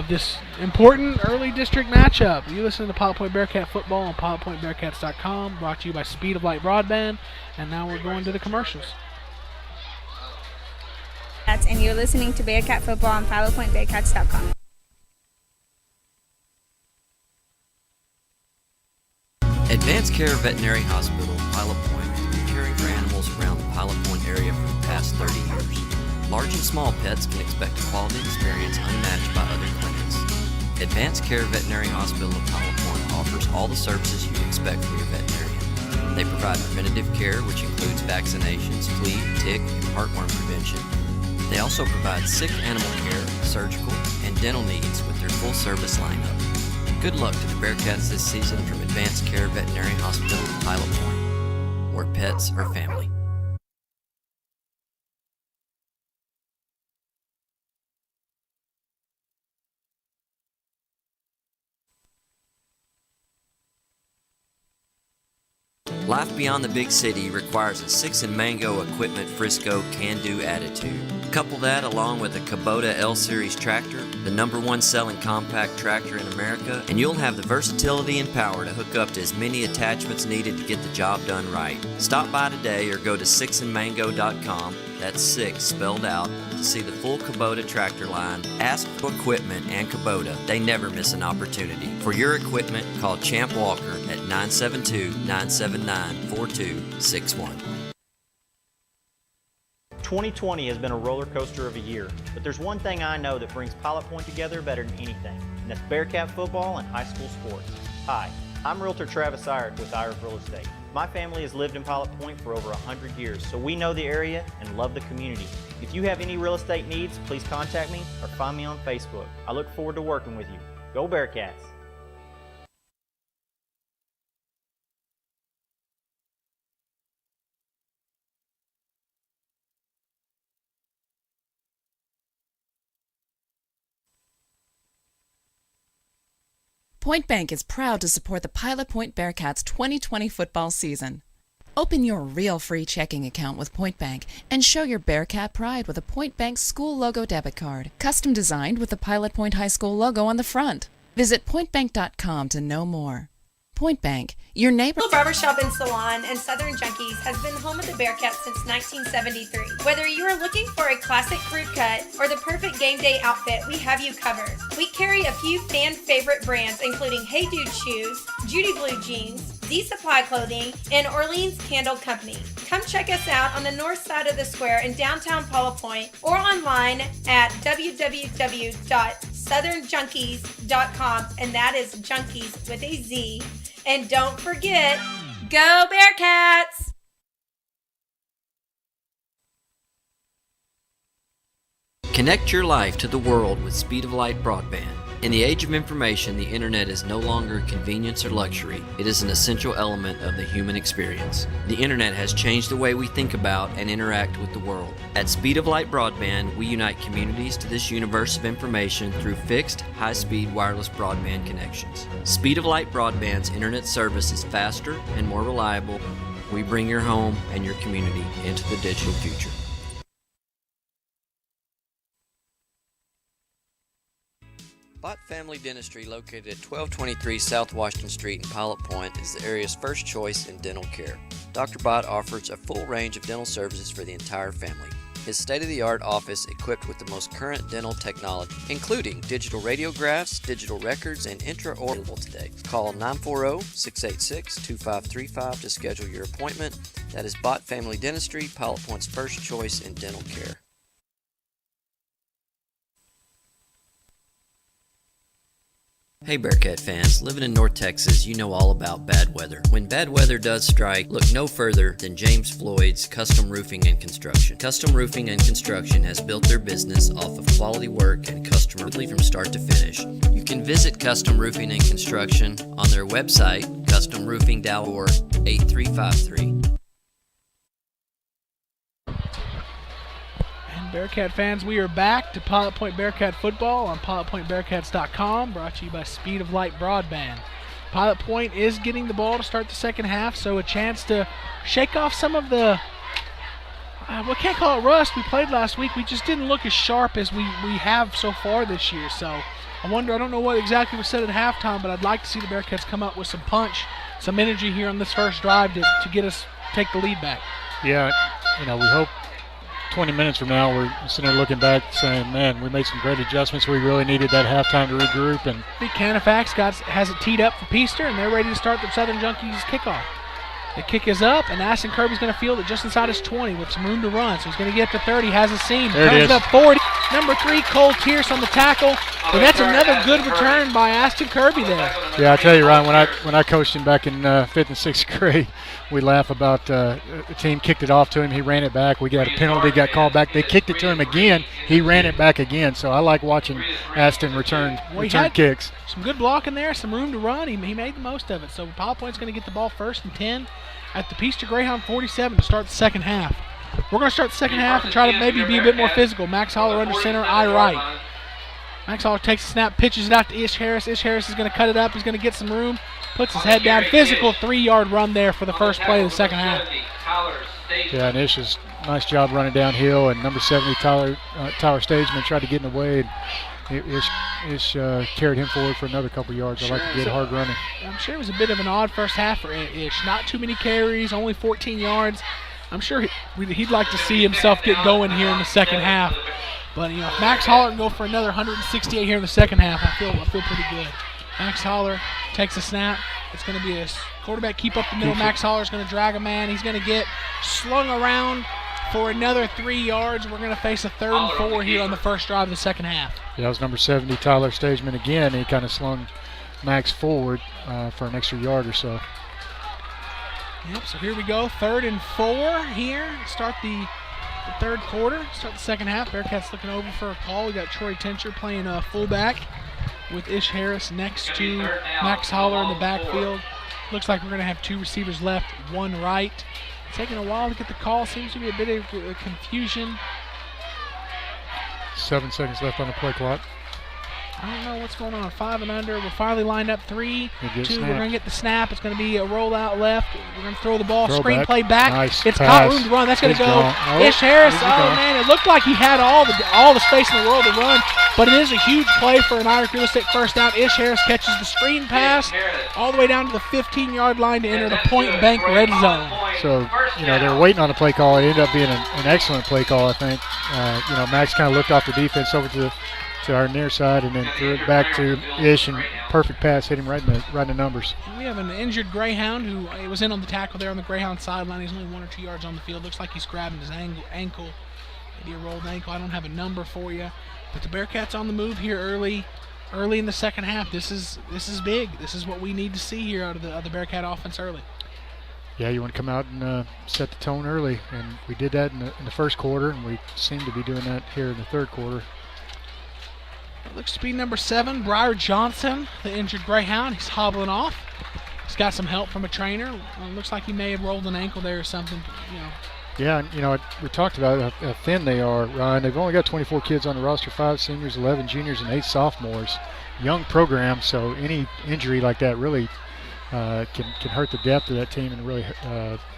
this important early district matchup. You listen to Pilot Point Bearcat Football on pilotpointbearcats.com, brought to you by Speed of Light Broadband, and now we're going to the commercials. And you're listening to Bearcat Football on pilotpointbearcats.com. Advanced Care Veterinary Hospital, Pilot Point, has been caring for animals around the Pilot Point area for the past last 30 years. Large and small pets can expect a quality experience unmatched by other clinics. Advanced Care Veterinary Hospital of Pilot Point offers all the services you'd expect from your veterinarian. They provide preventative care, which includes vaccinations, flea, tick, and heartworm prevention. They also provide sick animal care, surgical, and dental needs with their full service lineup. Good luck to the Bearcats this season from Advanced Care Veterinary Hospital of Pilot Point, where pets are family. Life beyond the big city requires a 6-in-Mango equipment Frisco can-do attitude. Couple that along with a Kubota L-Series tractor, the #1 selling compact tractor in America, and you'll have the versatility and power to hook up to as many attachments needed to get the job done right. Stop by today or go to 6inmango.com, that's 6 spelled out, to see the full Kubota tractor line. Ask for equipment and Kubota. They never miss an opportunity. For your equipment, call Champ Walker at 972-979-4261. 2020 has been a roller coaster of a year, but there's one thing I know that brings Pilot Point together better than anything, and that's Bearcat football and high school sports. Hi, I'm Realtor Travis Irick with Irick Real Estate. My family has lived in Pilot Point for over 100 years, so we know the area and love the community. If you have any real estate needs, please contact me or find me on Facebook. I look forward to working with you. Go Bearcats! Point Bank is proud to support the Pilot Point Bearcats 2020 football season. Open your real free checking account with Point Bank and show your Bearcat pride with a Point Bank school logo debit card, custom designed with the Pilot Point High School logo on the front. Visit pointbank.com to know more. Point Bank, your neighbor. Barbershop and Salon and Southern Junkies has been home of the Bearcats since 1973. Whether you are looking for a classic crew cut or the perfect game day outfit, we have you covered. We carry a few fan favorite brands including Hey Dude Shoes, Judy Blue Jeans, D Supply Clothing, and Orleans Candle Company. Come check us out on the north side of the square in downtown Pilot Point or online at www.southernjunkies.com, and that is junkies with a Z. And don't forget, go Bearcats! Connect your life to the world with Speed of Light broadband. In the age of information, the internet is no longer a convenience or luxury. It is an essential element of the human experience. The internet has changed the way we think about and interact with the world. At Speed of Light Broadband, we unite communities to this universe of information through fixed, high-speed wireless broadband connections. Speed of Light Broadband's internet service is faster and more reliable. We bring your home and your community into the digital future. Bott Family Dentistry, located at 1223 South Washington Street in Pilot Point, is the area's first choice in dental care. Dr. Bott offers a full range of dental services for the entire family. His state-of-the-art office equipped with the most current dental technology, including digital radiographs, digital records, and intraoral today. Call 940-686-2535 to schedule your appointment. That is Bott Family Dentistry, Pilot Point's first choice in dental care. Hey Bearcat fans, living in North Texas, you know all about bad weather. When bad weather does strike, look no further than James Floyd's Custom Roofing and Construction. Custom Roofing and Construction has built their business off of quality work and customerly from start to finish. You can visit Custom Roofing and Construction on their website, customroofing.org 8353. Bearcat fans, we are back to Pilot Point Bearcat football on pilotpointbearcats.com, brought to you by Speed of Light Broadband. Pilot Point is getting the ball to start the second half, so a chance to shake off some of the, we can't call it rust, we played last week. We just didn't look as sharp as we have so far this year. So I don't know what exactly was said at halftime, but I'd like to see the Bearcats come up with some punch, some energy here on this first drive to get us take the lead back. Yeah, we hope 20 minutes from now we're sitting there looking back saying, man, we made some great adjustments. We really needed that halftime to regroup. And I think Canifax has it teed up for Peaster, and they're ready to start the Southern Junkies kickoff. The kick is up, and Ashton Kirby's going to field it just inside his 20 with some room to run. So he's going to get up to 30, has a seam, turns it up 40. Number 3, Cole Tierce on the tackle. But that's another good return by Ashton Kirby there. Yeah, I tell you, Ryan, when I coached him back in 5th and 6th grade, we laugh about the team kicked it off to him. He ran it back. We got a penalty, got called back. They kicked it to him again. He ran it back again. So I like watching Ashton return kicks. Some good blocking there, some room to run. He made the most of it. So Pilot Point's going to get the ball 1st and 10 at the Peaster Greyhound 47 to start the second half. We're going to start the second half and try to maybe be a bit more physical. Max Holler under center, I right. Max Holler takes a snap, pitches it out to Ish Harris. Ish Harris is going to cut it up. He's going to get some room, puts his head down. Physical 3-yard run there for the first play of the second half. Yeah, and Ish is nice job running downhill. And number 70, Tyler Stageman tried to get in the way. Ish carried him forward for another couple yards. I like the good hard running. I'm sure it was a bit of an odd first half for Ish. Not too many carries, only 14 yards. I'm sure he'd like to see himself get going here in the second half. But if Max Holler can go for another 168 here in the second half, I feel pretty good. Max Holler takes a snap. It's going to be a quarterback keep up the middle. Max Holler's going to drag a man. He's going to get slung around for another 3 yards. We're going to face a 3rd and 4 here on the first drive of the second half. Yeah, that was number 70, Tyler Stageman again. He kind of slung Max forward for an extra yard or so. Yep, so here we go. 3rd and 4 here. Start the third quarter. Start the second half. Bearcats looking over for a call. We got Troy Tencher playing fullback with Ish Harris next to Max Holler in the backfield. Looks like we're going to have 2 receivers left, 1 right. Taking a while to get the call. Seems to be a bit of confusion. 7 seconds left on the play clock. I don't know what's going on. 5 and under. We're finally lined up 3, 2. We're going to get the snap. It's going to be a rollout left. We're going to throw the ball. Screenplay back. Nice it's pass. caught. Room to run. That's going to go. Oh, Ish Harris. Oh, man. It looked like he had all the space in the world to run, but it is a huge play for an Irish Real Estate first down. Ish Harris catches the screen pass all the way down to the 15-yard line to enter the Point Bank red zone. So, they were waiting on the play call. It ended up being an excellent play call, I think. Max kind of looked off the defense over to our near side and then threw it back to Ish, and perfect pass hit him right in the numbers. We have an injured Greyhound who was in on the tackle there on the Greyhound sideline. He's only 1 or 2 yards on the field. Looks like he's grabbing his ankle, maybe a rolled ankle. I don't have a number for you. But the Bearcats on the move here early in the second half. This is big. This is what we need to see here out of the Bearcat offense early. Yeah, you want to come out and set the tone early, and we did that in the first quarter, and we seem to be doing that here in the third quarter. It looks to be number 7, Briar Johnson, the injured Greyhound. He's hobbling off. He's got some help from a trainer. Looks like he may have rolled an ankle there or something. Yeah, we talked about how thin they are, Ryan. They've only got 24 kids on the roster, 5 seniors, 11 juniors, and 8 sophomores. Young program, so any injury like that really can hurt the depth of that team and really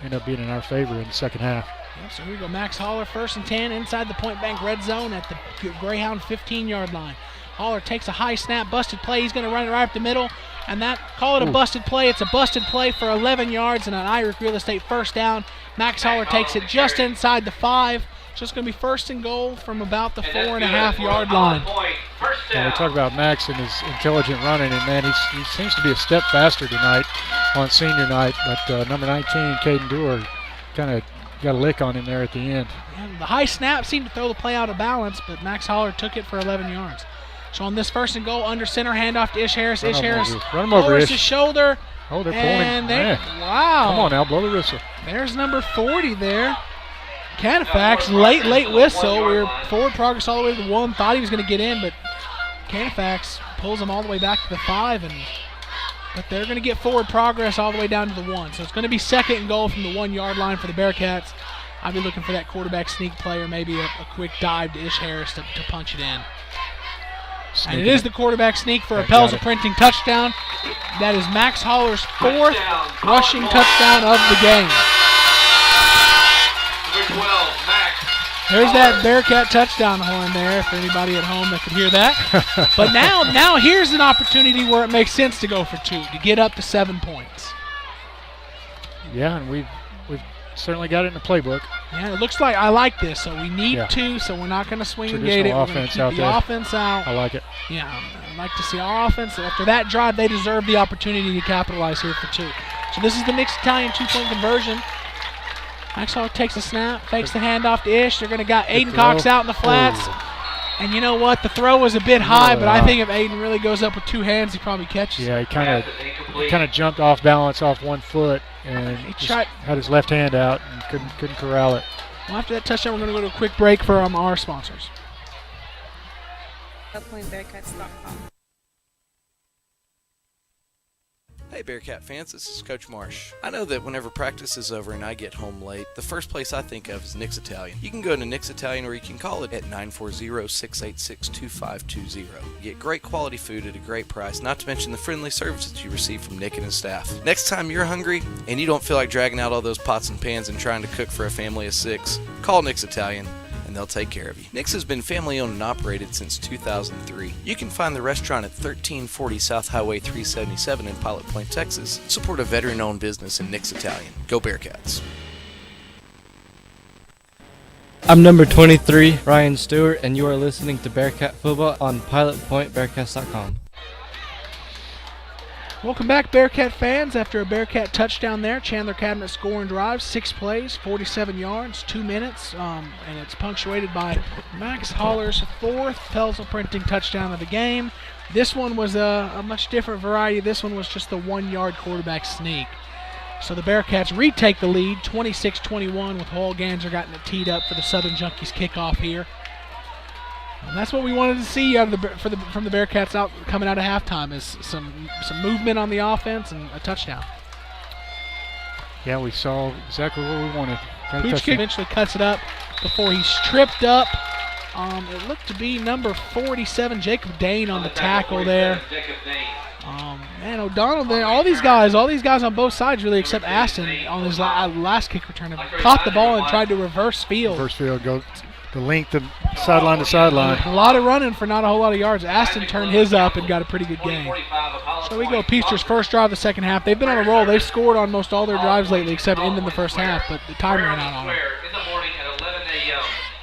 end up being in our favor in the second half. Yep, so here we go. Max Holler 1st and 10 inside the Point Bank red zone at the Greyhound 15-yard line. Holler takes a high snap, busted play. He's going to run it right up the middle, and call it a busted play. It's a busted play for 11 yards and an Irish Real Estate first down. Max Holler takes it just inside the 5. So it's going to be 1st and goal from about the 4.5-yard line. We talk about Max and his intelligent running, and man, he seems to be a step faster tonight on senior night. But number 19, Caden Dewar, kind of got a lick on him there at the end. And the high snap seemed to throw the play out of balance, but Max Holler took it for 11 yards. So on this 1st and goal, under center, handoff to Ish Harris. Ish Harris lowers his shoulder. Oh, they're pulling him. Wow. Come on now, blow the whistle. There's number 40 there. Canifax, late whistle. We're forward progress all the way to the 1. Thought he was going to get in, but Canifax pulls him all the way back to the 5. But they're going to get forward progress all the way down to the 1. So it's going to be 2nd and goal from the 1-yard line for the Bearcats. I'll be looking for that quarterback sneak play or maybe a quick dive to Ish Harris to punch it in. And it is the quarterback sneak for a Pelza Printing touchdown. That is Max Holler's 4th rushing touchdown of the game. There's that Bearcat touchdown horn there for anybody at home that could hear that. But now here's an opportunity where it makes sense to go for 2, to get up to 7 points. Yeah, and we've certainly got it in the playbook. Yeah, it looks like I like this. So we need 2, so we're not going to swing and gate it. We're going to keep the offense out. I like it. Yeah, I'd like to see our offense. After that drive, they deserve the opportunity to capitalize here for 2. So this is the mixed Italian 2-point conversion. Max Holler takes the snap, fakes the handoff to Ish. They're going to got Aiden Cox out in the flats. And you know what? The throw was a bit high, but I think if Aiden really goes up with 2 hands, he probably catches. Yeah, he kind of jumped off balance off 1 foot and just had his left hand out and couldn't corral it. Well, after that touchdown, we're going to go to a quick break for our sponsors. PilotPointBearcats.com. Hey Bearcat fans, this is Coach Marsh. I know that whenever practice is over and I get home late, the first place I think of is Nick's Italian. You can go to Nick's Italian or you can call it at 940-686-2520. You get great quality food at a great price, not to mention the friendly service that you receive from Nick and his staff. Next time you're hungry and you don't feel like dragging out all those pots and pans and trying to cook for a family of 6, call Nick's Italian. They'll take care of you. Nick's has been family owned and operated since 2003. You can find the restaurant at 1340 South Highway 377 in Pilot Point, Texas. Support a veteran owned business in Nick's Italian. Go Bearcats. I'm number 23, Ryan Stewart, and you are listening to Bearcat Football on PilotPointBearcats.com. Welcome back, Bearcat fans. After a Bearcat touchdown there, Chandler Cabinet scoring drive, 6 plays, 47 yards, 2 minutes, and it's punctuated by Max Holler's 4th Pelzel Printing touchdown of the game. This one was a much different variety. This one was just the 1-yard quarterback sneak. So the Bearcats retake the lead, 26-21, with Hall Ganser getting it teed up for the Southern Junkies kickoff here. And that's what we wanted to see out of from the Bearcats coming out of halftime, is some movement on the offense and a touchdown. Yeah, we saw exactly what we wanted. Pooch eventually cuts it up before he's tripped up. It looked to be number 47, Jacob Dane, on the tackle there. Man, O'Donnell there. All these guys on both sides really, except Aston on his last kick return, have caught the ball and tried to reverse field. Reverse field, go the length of sideline to sideline. A lot of running for not a whole lot of yards. Aston turned his up and got a pretty good game. So we go Peaster's first drive of the second half. They've been on a roll. They've scored on most all their drives lately except ending the first half, but the time ran out on them.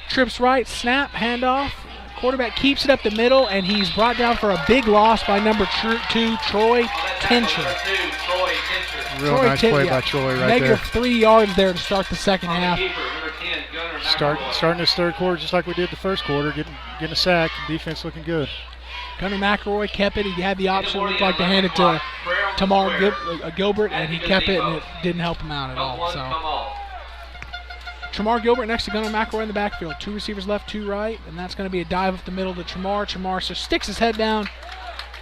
Trips right, snap, handoff. Quarterback keeps it up the middle, and he's brought down for a big loss by number 2, Troy Tincher. Real nice play by Troy right there. -3 yards there to start the second half. Starting this third quarter just like we did the first quarter, getting a sack, defense looking good. Gunnar McElroy kept it. He had the option, looked like to hand it to Tamar Gilbert, and he kept it, and it didn't help him out at all. So Tamar Gilbert next to Gunnar McElroy in the backfield. 2 receivers left, 2 right, and that's going to be a dive up the middle to Tamar. Tamar sticks his head down,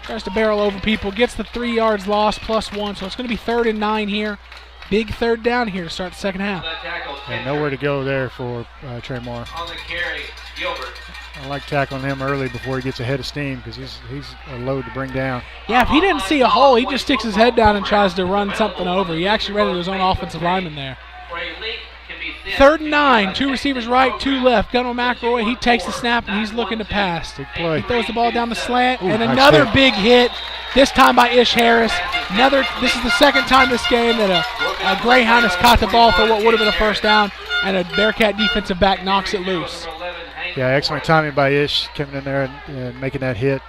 tries to barrel over people, gets the 3 yards lost +1, so it's going to be 3rd and 9 here. Big third down here to start the second half. And nowhere to go there for Trey Moore. On the carry, Gilbert. I like tackling him early before he gets ahead of steam because he's a load to bring down. Yeah, if he didn't see a hole, he just sticks his head down and tries to run something over. He actually ran into his own offensive lineman there. 3rd and 9, 2 receivers right, 2 left. Gunnar McElroy, he takes the snap and he's looking to pass. Big play. He throws the ball down the slant, and nice another hit. big hit, this time by Ish Harris. This is the second time this game that a Greyhound has caught the ball for what would have been a first down, and a Bearcat defensive back knocks it loose. Yeah, excellent timing by Ish coming in there and making that hit.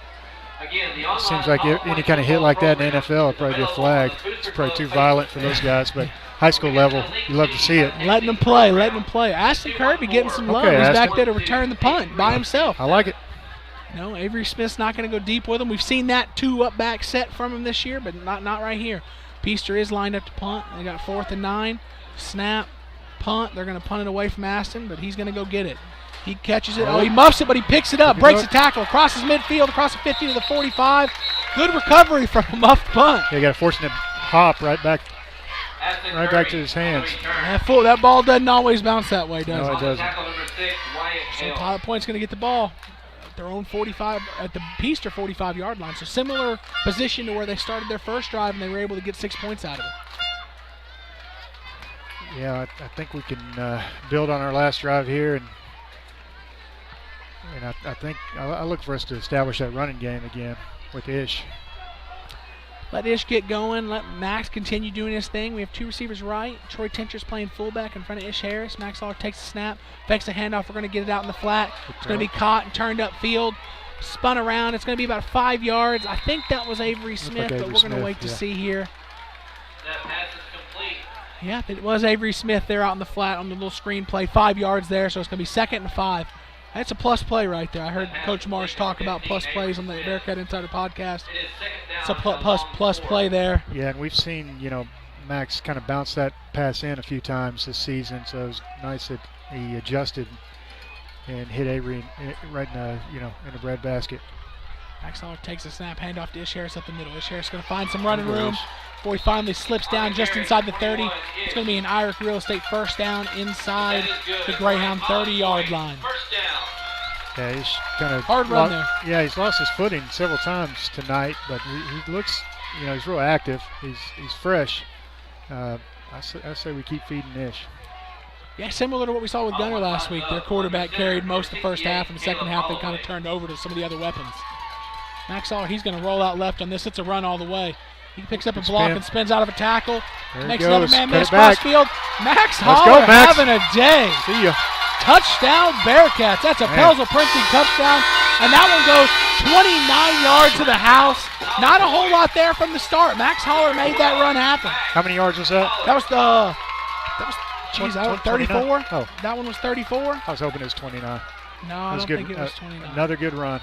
Seems like any kind of hit like that in the NFL would probably be a flag. It's probably too violent for those guys, but high school level, you love to see it. Letting them play. Ashton Kirby getting some love. Okay, He's Ashton. back there to return the punt by himself. I like it. No, Avery Smith's not going to go deep with him. We've seen that 2-up back set from him this year, but not right here. Peaster is lined up to punt. They got 4th and 9. Snap, punt. They're going to punt it away from Aston, but he's going to go get it. He catches it. Oh, he muffs it, but he picks it up. Breaks the tackle. Crosses midfield, across the 50 to the 45. Good recovery from a muffed punt. Yeah, got to force him to hop right back to his hands. That ball doesn't always bounce that way, does it? No, it doesn't. So Pilot Point's going to get the ball at their own 45, at the Peaster 45-yard line. So similar position to where they started their first drive, and they were able to get 6 points out of it. Yeah, I think we can build on our last drive here, and I think I look for us to establish that running game again with Ish. Let Ish get going. Let Max continue doing his thing. We have 2 receivers right. Troy Tincher's playing fullback in front of Ish Harris. Max Holler takes the snap, fakes the handoff. We're going to get it out in the flat. It's going to be caught and turned upfield. Spun around. It's going to be about 5 yards. I think that was Avery Smith, but we're going to wait to see here. Yeah, it was Avery Smith there out in the flat on the little screen play. 5 yards there, so it's going to be 2nd and 5. That's a plus play right there. I heard Coach Marsh talk about plus plays on the Bearcat Insider podcast. It's a plus play there. Yeah, and we've seen, Max kind of bounce that pass in a few times this season, so it was nice that he adjusted and hit Avery right in the breadbasket. Max Holler takes a snap, handoff to Ish Harris up the middle. Ish Harris going to find some running room before he finally slips down just inside the 30. It's going to be an Irish Real Estate first down inside the Greyhound 30-yard line. Yeah, he's kind of hard run there. Yeah, he's lost his footing several times tonight, but he looks, he's real active. He's fresh. I say we keep feeding Ish. Yeah, similar to what we saw with Gunner last week. Their quarterback carried most of the first half, and the second half they kind of turned over to some of the other weapons. Max Holler, he's going to roll out left on this. It's a run all the way. He picks up a block and spins out of a tackle. Makes another man miss cross field. Max Holler having a day. See ya. Touchdown Bearcats. That's a Pelzel Printing touchdown. And that one goes 29 yards to the house. Not a whole lot there from the start. Max Holler made that run happen. How many yards was that? That was 34. Oh. That one was 34. I was hoping it was 29. No, I don't think it was 29. Another good run.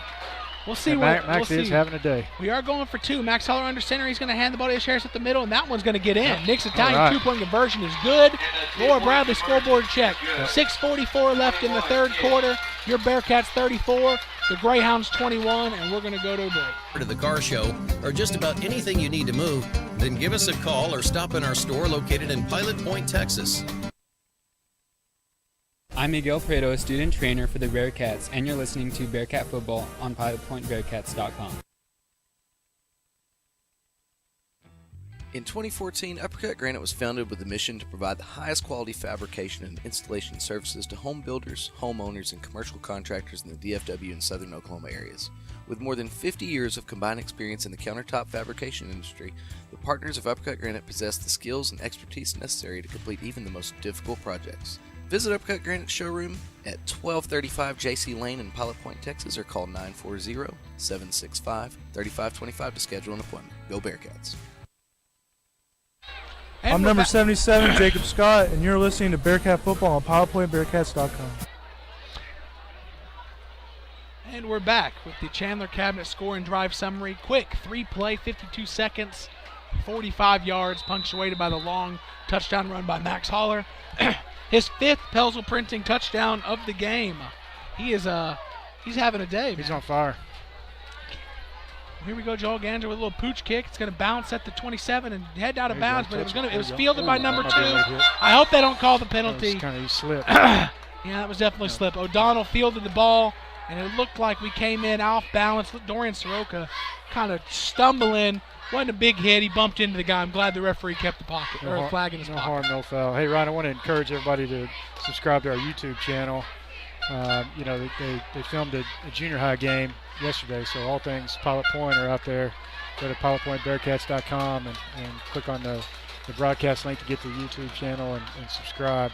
We'll see. Max is having a day. We are going for 2. Max Holler under center. He's going to hand the ball to Ish Harris at the middle, and that one's going to get in. Nick's Italian 2-point conversion is good. Laura Bradley scoreboard check. 6:44 left in the third quarter. Your Bearcats 34, the Greyhounds 21, and we're going to go to a break. To the car show or just about anything you need to move, then give us a call or stop in our store located in Pilot Point, Texas. I'm Miguel Prado, a student trainer for the Bearcats, and you're listening to Bearcat Football on PilotPointBearcats.com. In 2014, Uppercut Granite was founded with the mission to provide the highest quality fabrication and installation services to home builders, homeowners, and commercial contractors in the DFW and southern Oklahoma areas. With more than 50 years of combined experience in the countertop fabrication industry, the partners of Uppercut Granite possess the skills and expertise necessary to complete even the most difficult projects. Visit Uppercut Granite showroom at 1235 JC Lane in Pilot Point, Texas, or call 940-765-3525 to schedule an appointment. Go Bearcats. I'm number 77, Jacob Scott, and you're listening to Bearcat Football on PilotPointBearcats.com. And we're back with the Chandler Cabinet score and drive summary. Quick 3-play, 52 seconds, 45 yards, punctuated by the long touchdown run by Max Holler. His 5th Pelzel Printing touchdown of the game. He's having a day, man. He's on fire. Here we go, Joel Ganger with a little pooch kick. It's going to bounce at the 27 and head out of bounds, but it was fielded by number 2. I hope they don't call the penalty. That was kind of slip. Yeah, that was definitely a slip. O'Donnell fielded the ball, and it looked like we came in off balance. Dorian Soroka kind of stumbling. Wasn't a big hit. He bumped into the guy. I'm glad the referee kept the pocket, or a flag in his pocket. No harm, no foul. Hey, Ryan, I want to encourage everybody to subscribe to our YouTube channel. They filmed a junior high game yesterday, so all things Pilot Point are out there. Go to PilotPointBearcats.com and click on the broadcast link to get to the YouTube channel and subscribe.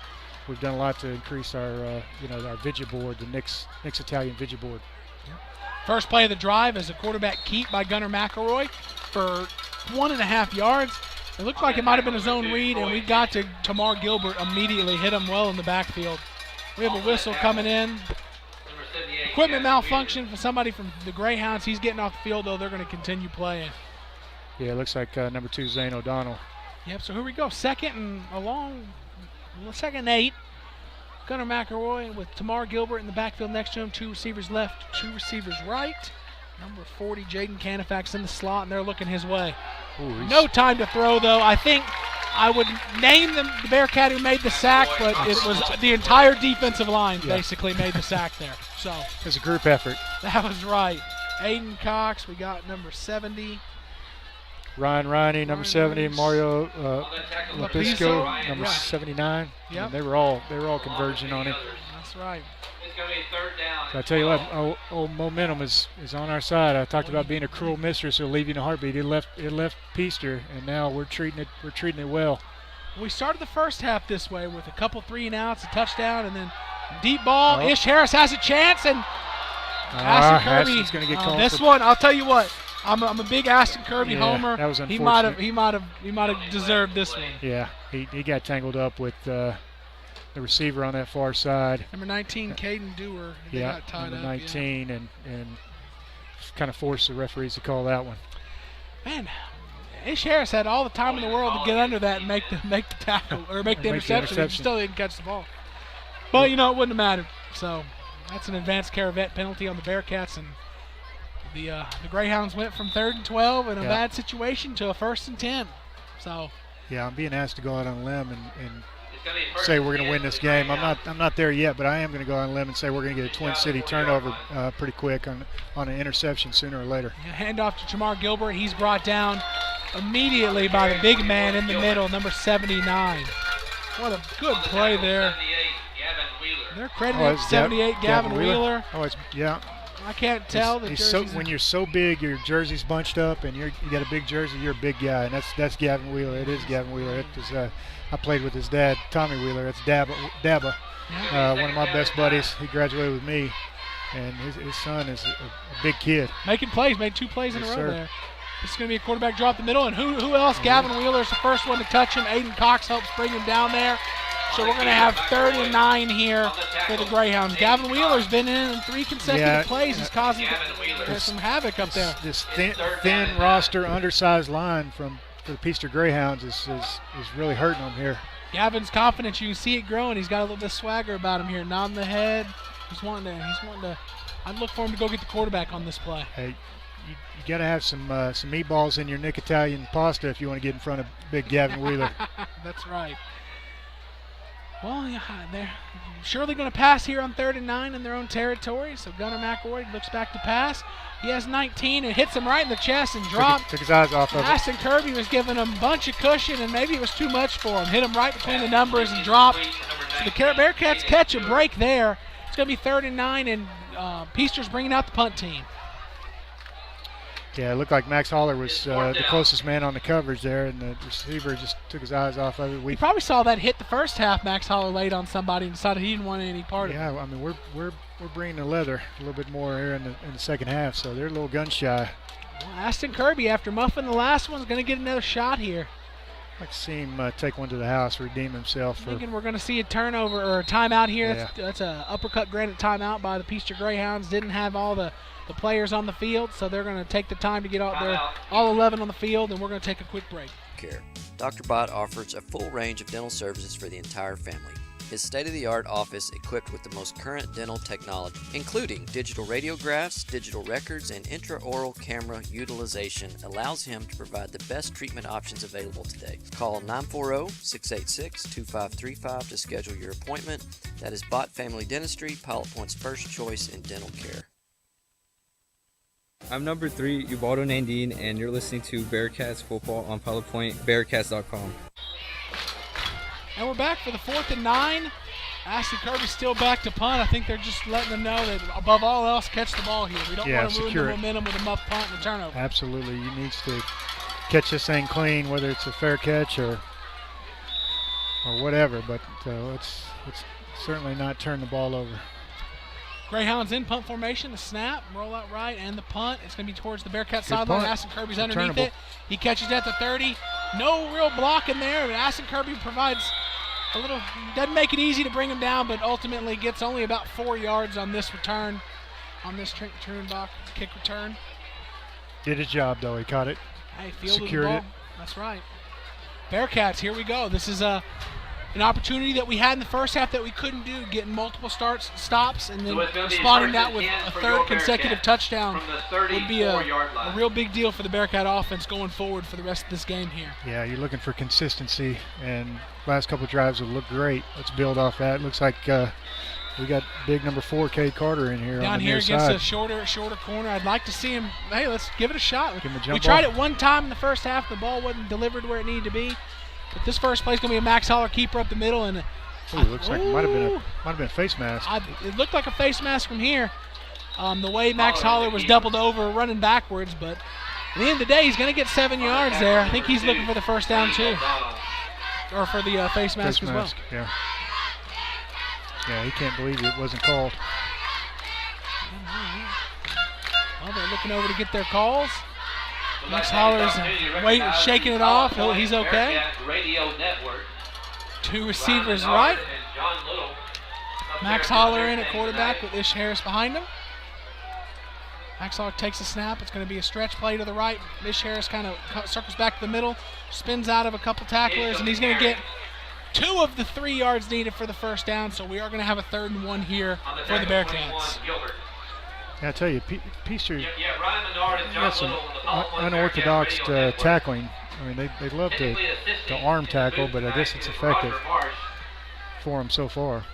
We've done a lot to increase our our vidya board, the Nick's Italian vidya board. First play of the drive is a quarterback keep by Gunnar McElroy for 1.5 yards. It looked like it might have been a zone read, and we got to Tamar Gilbert immediately, hit him well in the backfield. We have a whistle coming in. Equipment malfunction for somebody from the Greyhounds. He's getting off the field, though. They're going to continue playing. Yeah, it looks like number 2, Zane O'Donnell. Yep, so here we go. Second and 8. Gunnar McElroy with Tamar Gilbert in the backfield next to him. 2 receivers left, 2 receivers right. Number 40, Jaden Canifax in the slot, and they're looking his way. Ooh, no time to throw, though. I think I would name them the Bearcat who made the sack, but it was the entire defensive line basically made the sack there. So it was a group effort. That was right. Aiden Cox, we got number 70. Ryan Riney, number 70, Mario Lapisco, number 79. Yep. They were all converging on him. That's right. So I tell you what, old momentum is on our side. I talked about being a cruel mistress who'll leave you in a heartbeat. It left Peaster, and now we're treating it well. We started the first half this way with a couple 3-and-outs, a touchdown, and then deep ball. Ish Harris has a chance, and Ashton Kirby. Gonna get called this one, I'll tell you what. I'm a big Aston Kirby homer. That was unfortunate. He might have deserved this one. Yeah, he got tangled up with the receiver on that far side. Number 19, Caden Dewar. They got tied number up, 19, and kind of forced the referees to call that one. Man, Ish Harris had all the time in the world to get under that and make the tackle or make the interception. He still didn't catch the ball. But it wouldn't have mattered. So that's an advanced care vet penalty on the Bearcats, and the Greyhounds went from 3rd and 12 in a bad situation to a 1st and 10. So I'm being asked to go out on a limb and say we're going to win this game. I'm not there yet, but I am going to go on a limb and say we're going to get a Twin City turnover pretty quick on an interception sooner or later. Hand off to Jamar Gilbert. He's brought down immediately by the big man in the middle, number 79. What a good play there. They're crediting 78 Gavin Wheeler. I can't tell. When you're so big, your jersey's bunched up, and you got a big jersey, you're a big guy, and that's Gavin Wheeler. It is Gavin Wheeler. I played with his dad, Tommy Wheeler. That's Dabba, one of my best buddies. He graduated with me, and his son is a big kid. Making plays, made 2 plays in a row there. This is going to be a quarterback draw up the middle, and who else? Gavin Wheeler is the first one to touch him. Aiden Cox helps bring him down there. So we're going to have 3rd and 9 here for the Greyhounds. Gavin Wheeler's been in 3 consecutive plays. He's causing some havoc up there. This thin roster, undersized line for the Peaster Greyhounds is really hurting them here. Gavin's confidence. You can see it growing. He's got a little bit of swagger about him here. Nodding the head. He's wanting to. I'd look for him to go get the quarterback on this play. Hey, you got to have some meatballs in your Nick Italian pasta if you want to get in front of big Gavin Wheeler. That's right. Well, they're surely going to pass here on 3rd and 9 in their own territory. So Gunnar McElroy looks back to pass. He has 19 and hits him right in the chest and dropped. Took his eyes off of it. Aston Kirby was giving him a bunch of cushion, and maybe it was too much for him. Hit him right between the numbers and dropped. So the Bearcats catch a break there. It's going to be 3rd and 9, and Peaster's bringing out the punt team. Yeah, it looked like Max Holler was the closest man on the coverage there, and the receiver just took his eyes off of it. We probably saw that hit the first half. Max Holler laid on somebody and decided he didn't want any part of it. Yeah, I mean we're bringing the leather a little bit more here in the second half, so they're a little gun shy. Well, Aston Kirby, after muffing the last one, is going to get another shot here. I'd like to see him take one to the house, redeem himself. Thinking we're going to see a turnover or a timeout here. Yeah. That's an uppercut granted timeout by the Peaster Greyhounds. Didn't have all the players on the field, so they're going to take the time to get out there, all 11 on the field, and we're going to take a quick break. Care. Dr. Bott offers a full range of dental services for the entire family. His state-of-the-art office, equipped with the most current dental technology, including digital radiographs, digital records, and intraoral camera utilization, allows him to provide the best treatment options available today. Call 940-686-2535 to schedule your appointment. That is Bott Family Dentistry, Pilot Point's first choice in dental care. I'm number 3, Ubaldo Nandine, and you're listening to Bearcats football on Pilot Point, Bearcats.com. And we're back for the 4th and 9. Aston Kirby's still back to punt. I think they're just letting them know that above all else, catch the ball here. We don't want to ruin the momentum with a muff punt and a turnover. Absolutely. You need to catch this thing clean, whether it's a fair catch or whatever, but let's certainly not turn the ball over. Greyhounds in punt formation, the snap, roll out right, and the punt. It's going to be towards the Bearcat sideline. Aston Kirby's underneath it. He catches at the 30. No real block in there. Aston Kirby provides a little, doesn't make it easy to bring him down, but ultimately gets only about 4 yards on this return, on this Truenbach kick return. Did his job, though. He caught it. Hey, fielded the ball. That's right. Bearcats, here we go. This is an opportunity that we had in the first half that we couldn't do, getting multiple stops, and then responding that with a 3rd consecutive touchdown would be a real big deal for the Bearcat offense going forward for the rest of this game here. Yeah, you're looking for consistency, and last couple of drives will look great. Let's build off that. Looks like we got big number 4, Cade Carter, in here. Down on the here against side. a shorter corner. I'd like to see him. Hey, let's give it a shot. Give him a jump we tried off. it one time in the first half. The ball wasn't delivered where it needed to be. But this first play is going to be a Max Holler keeper up the middle, and looks like it might have been a face mask. It looked like a face mask from here. The way Max Holler was doubled over, running backwards, but at the end of the day, he's going to get 7 yards there. I think he's looking for the first down too, or for the face mask as well. Yeah. Yeah, he can't believe it wasn't called. Well, they're looking over to get their calls. Max Holler's shaking it off. He's okay. Two receivers right. Max Holler in at quarterback with Ish Harris behind him. Max Holler takes a snap. It's going to be a stretch play to the right. Ish Harris kind of circles back to the middle, spins out of a couple tacklers, and he's going to get 2 of the 3 yards needed for the first down. So we are going to have a 3rd and 1 here for the Bearcats. Yeah, I tell you, Peaster got some unorthodox tackling. I mean, they love to arm tackle, but I guess it's effective for them so far.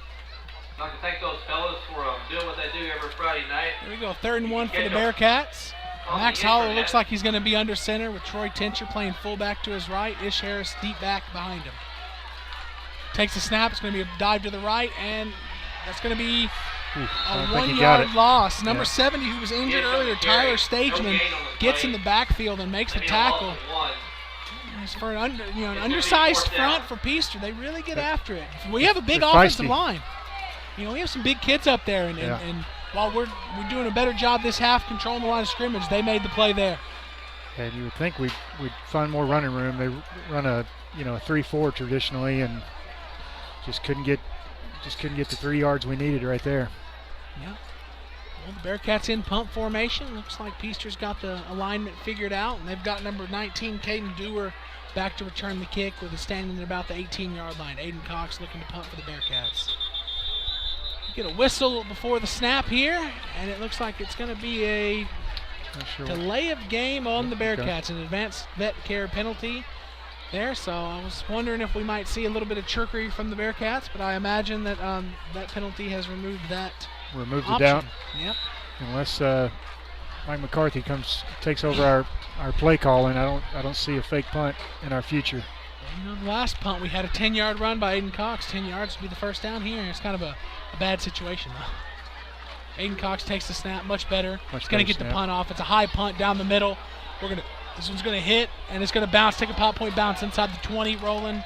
I'd like to thank those fellas for doing what they do every Friday night. Here we go, 3rd and 1 for the Bearcats. Max Holler looks like he's going to be under center with Troy Tincher playing fullback to his right. Ish Harris deep back behind him. Takes the snap. It's going to be a dive to the right, and that's going to be a 1-yard loss. Number 70, who was injured earlier, Tyler Stageman, gets in the backfield and makes the tackle. For an undersized front for Peaster, they really get after it. We have a big offensive line. We have some big kids up there, and while we're doing a better job this half controlling the line of scrimmage, they made the play there. And you would think we'd find more running room. They run a 3-4 traditionally, and just couldn't get the 3 yards we needed right there. Yeah. Well, the Bearcats in pump formation. Looks like Peaster's got the alignment figured out, and they've got number 19, Caden Dewar, back to return the kick with a standing at about the 18-yard line. Aiden Cox looking to punt for the Bearcats. Get a whistle before the snap here, and it looks like it's going to be a delay of game on the Bearcats, an advanced vet care penalty there. So I was wondering if we might see a little bit of trickery from the Bearcats, but I imagine that that penalty has removed that option. It down. Yep. Unless Mike McCarthy takes over our play calling, I don't see a fake punt in our future. The last punt we had a 10-yard run by Aiden Cox. 10 yards would be the first down here. It's kind of a bad situation though. Aiden Cox takes the snap much better. He's going to get the punt off. It's a high punt down the middle. This one's going to hit, and it's going to bounce, take a pop point bounce inside the 20, rolling,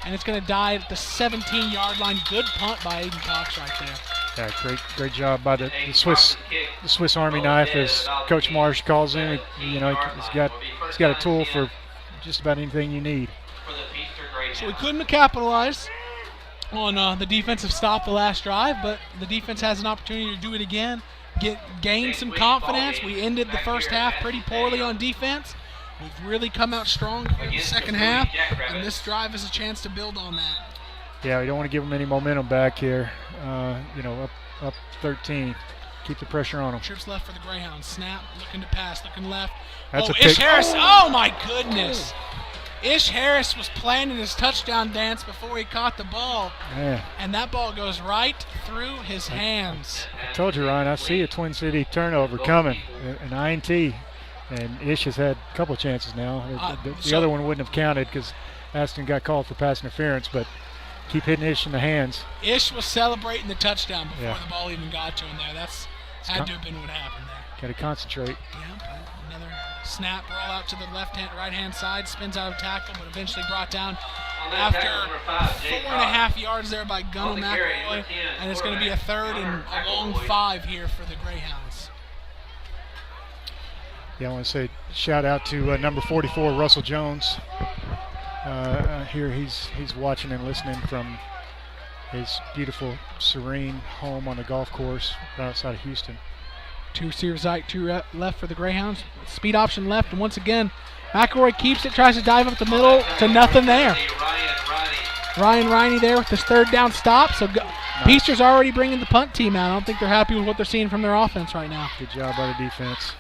and it's going to die at the 17-yard line. Good punt by Aiden Cox right there. Yeah, great job by the Swiss Army knife, as Coach Marsh calls him. He's got a tool for just about anything you need. So we couldn't have capitalized on the defensive stop the last drive, but the defense has an opportunity to do it again, gain some confidence. We ended the first half pretty poorly on defense. We've really come out strong in the second half, and this drive is a chance to build on that. Yeah, we don't want to give them any momentum back here. Up 13. Keep the pressure on them. Trips left for the Greyhounds. Snap, looking to pass, looking left. That's Ish Harris. Oh, my goodness. Ish Harris was planning his touchdown dance before he caught the ball. Yeah. And that ball goes right through his hands. I told you, Ryan, I see a Twin City turnover coming, an INT. And Ish has had a couple of chances now. The other one wouldn't have counted because Aston got called for pass interference, but keep hitting Ish in the hands. Ish was celebrating the touchdown before the ball even got to him there. That's had to have been what happened there. Got to concentrate. Yeah, another snap, roll out to the right-hand side, spins out of tackle, but eventually brought down after 4.5 yards there by Gunnar McElroy, and it's going to be a 3rd and a long 5 here for the Greyhounds. Yeah, I want to say shout out to number 44, Russell Jones. Here he's watching and listening from his beautiful, serene home on the golf course right outside of Houston. 2 receivers right, 2 left for the Greyhounds. Speed option left, and once again, McElroy keeps it, tries to dive up the middle to nothing there. Ryan Riney there with this 3rd down stop. So Peaster's already bringing the punt team out. I don't think they're happy with what they're seeing from their offense right now. Good job by the defense.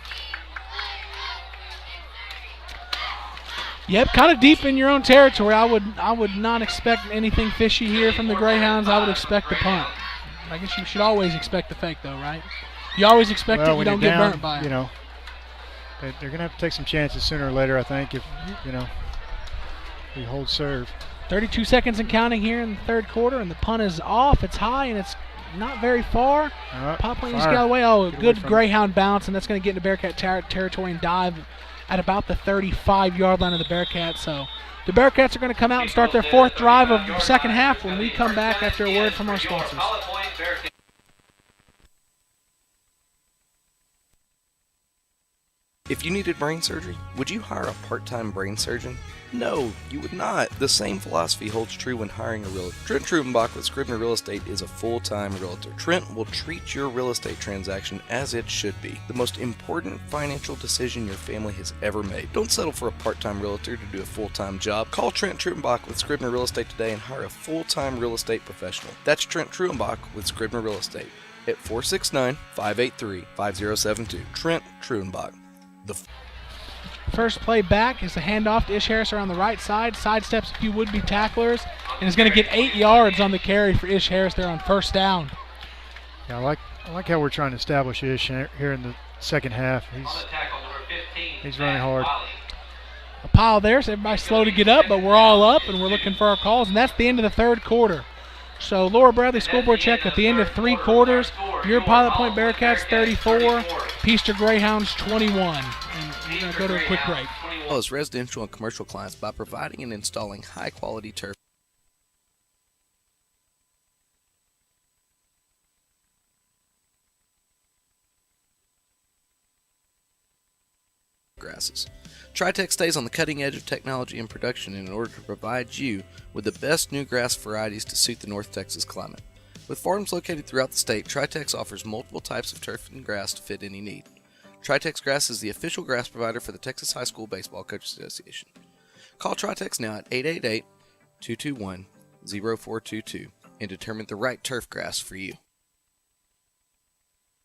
Yep, kind of deep in your own territory. I would not expect anything fishy here from the Greyhounds. I would expect the punt. I guess you should always expect the fake, though, right? You always expect it. You don't get burnt by it. They're going to have to take some chances sooner or later, I think, if we hold serve. 32 seconds and counting here in the 3rd quarter, and the punt is off. It's high, and it's not very far. Pop point just got away. Oh, good Greyhound bounce, and that's going to get into Bearcat territory and dive at about the 35-yard line of the Bearcats. So the Bearcats are going to come out and start their 4th drive of the second half when we come back after a word from our sponsors. If you needed brain surgery, would you hire a part-time brain surgeon? No, you would not. The same philosophy holds true when hiring a realtor. Trent Trudenbach with Scribner Real Estate is a full-time realtor. Trent will treat your real estate transaction as it should be. The most important financial decision your family has ever made. Don't settle for a part-time realtor to do a full-time job. Call Trent Trudenbach with Scribner Real Estate today and hire a full-time real estate professional. That's Trent Trudenbach with Scribner Real Estate at 469-583-5072. Trent Trudenbach. First play back is a handoff to Ish Harris around the right side. Sidesteps a few would-be tacklers and is going to get 8 yards on the carry for Ish Harris there on first down. Yeah, I like how we're trying to establish Ish here in the second half. He's running hard. A pile there, so everybody's slow to get up, but we're all up and we're looking for our calls, and that's the end of the third quarter. So Laura Bradley scoreboard check at the end of 3 quarters. Your Pilot Point Bearcats 34, Peaster Greyhounds 21. And we're going to go to a quick break. As well as residential and commercial clients by providing and installing high-quality turf grasses. Tritech stays on the cutting edge of technology and production in order to provide you with the best new grass varieties to suit the North Texas climate. With farms located throughout the state, Tritex offers multiple types of turf and grass to fit any need. Tritex Grass is the official grass provider for the Texas High School Baseball Coaches Association. Call Tritex now at 888-221-0422 and determine the right turf grass for you.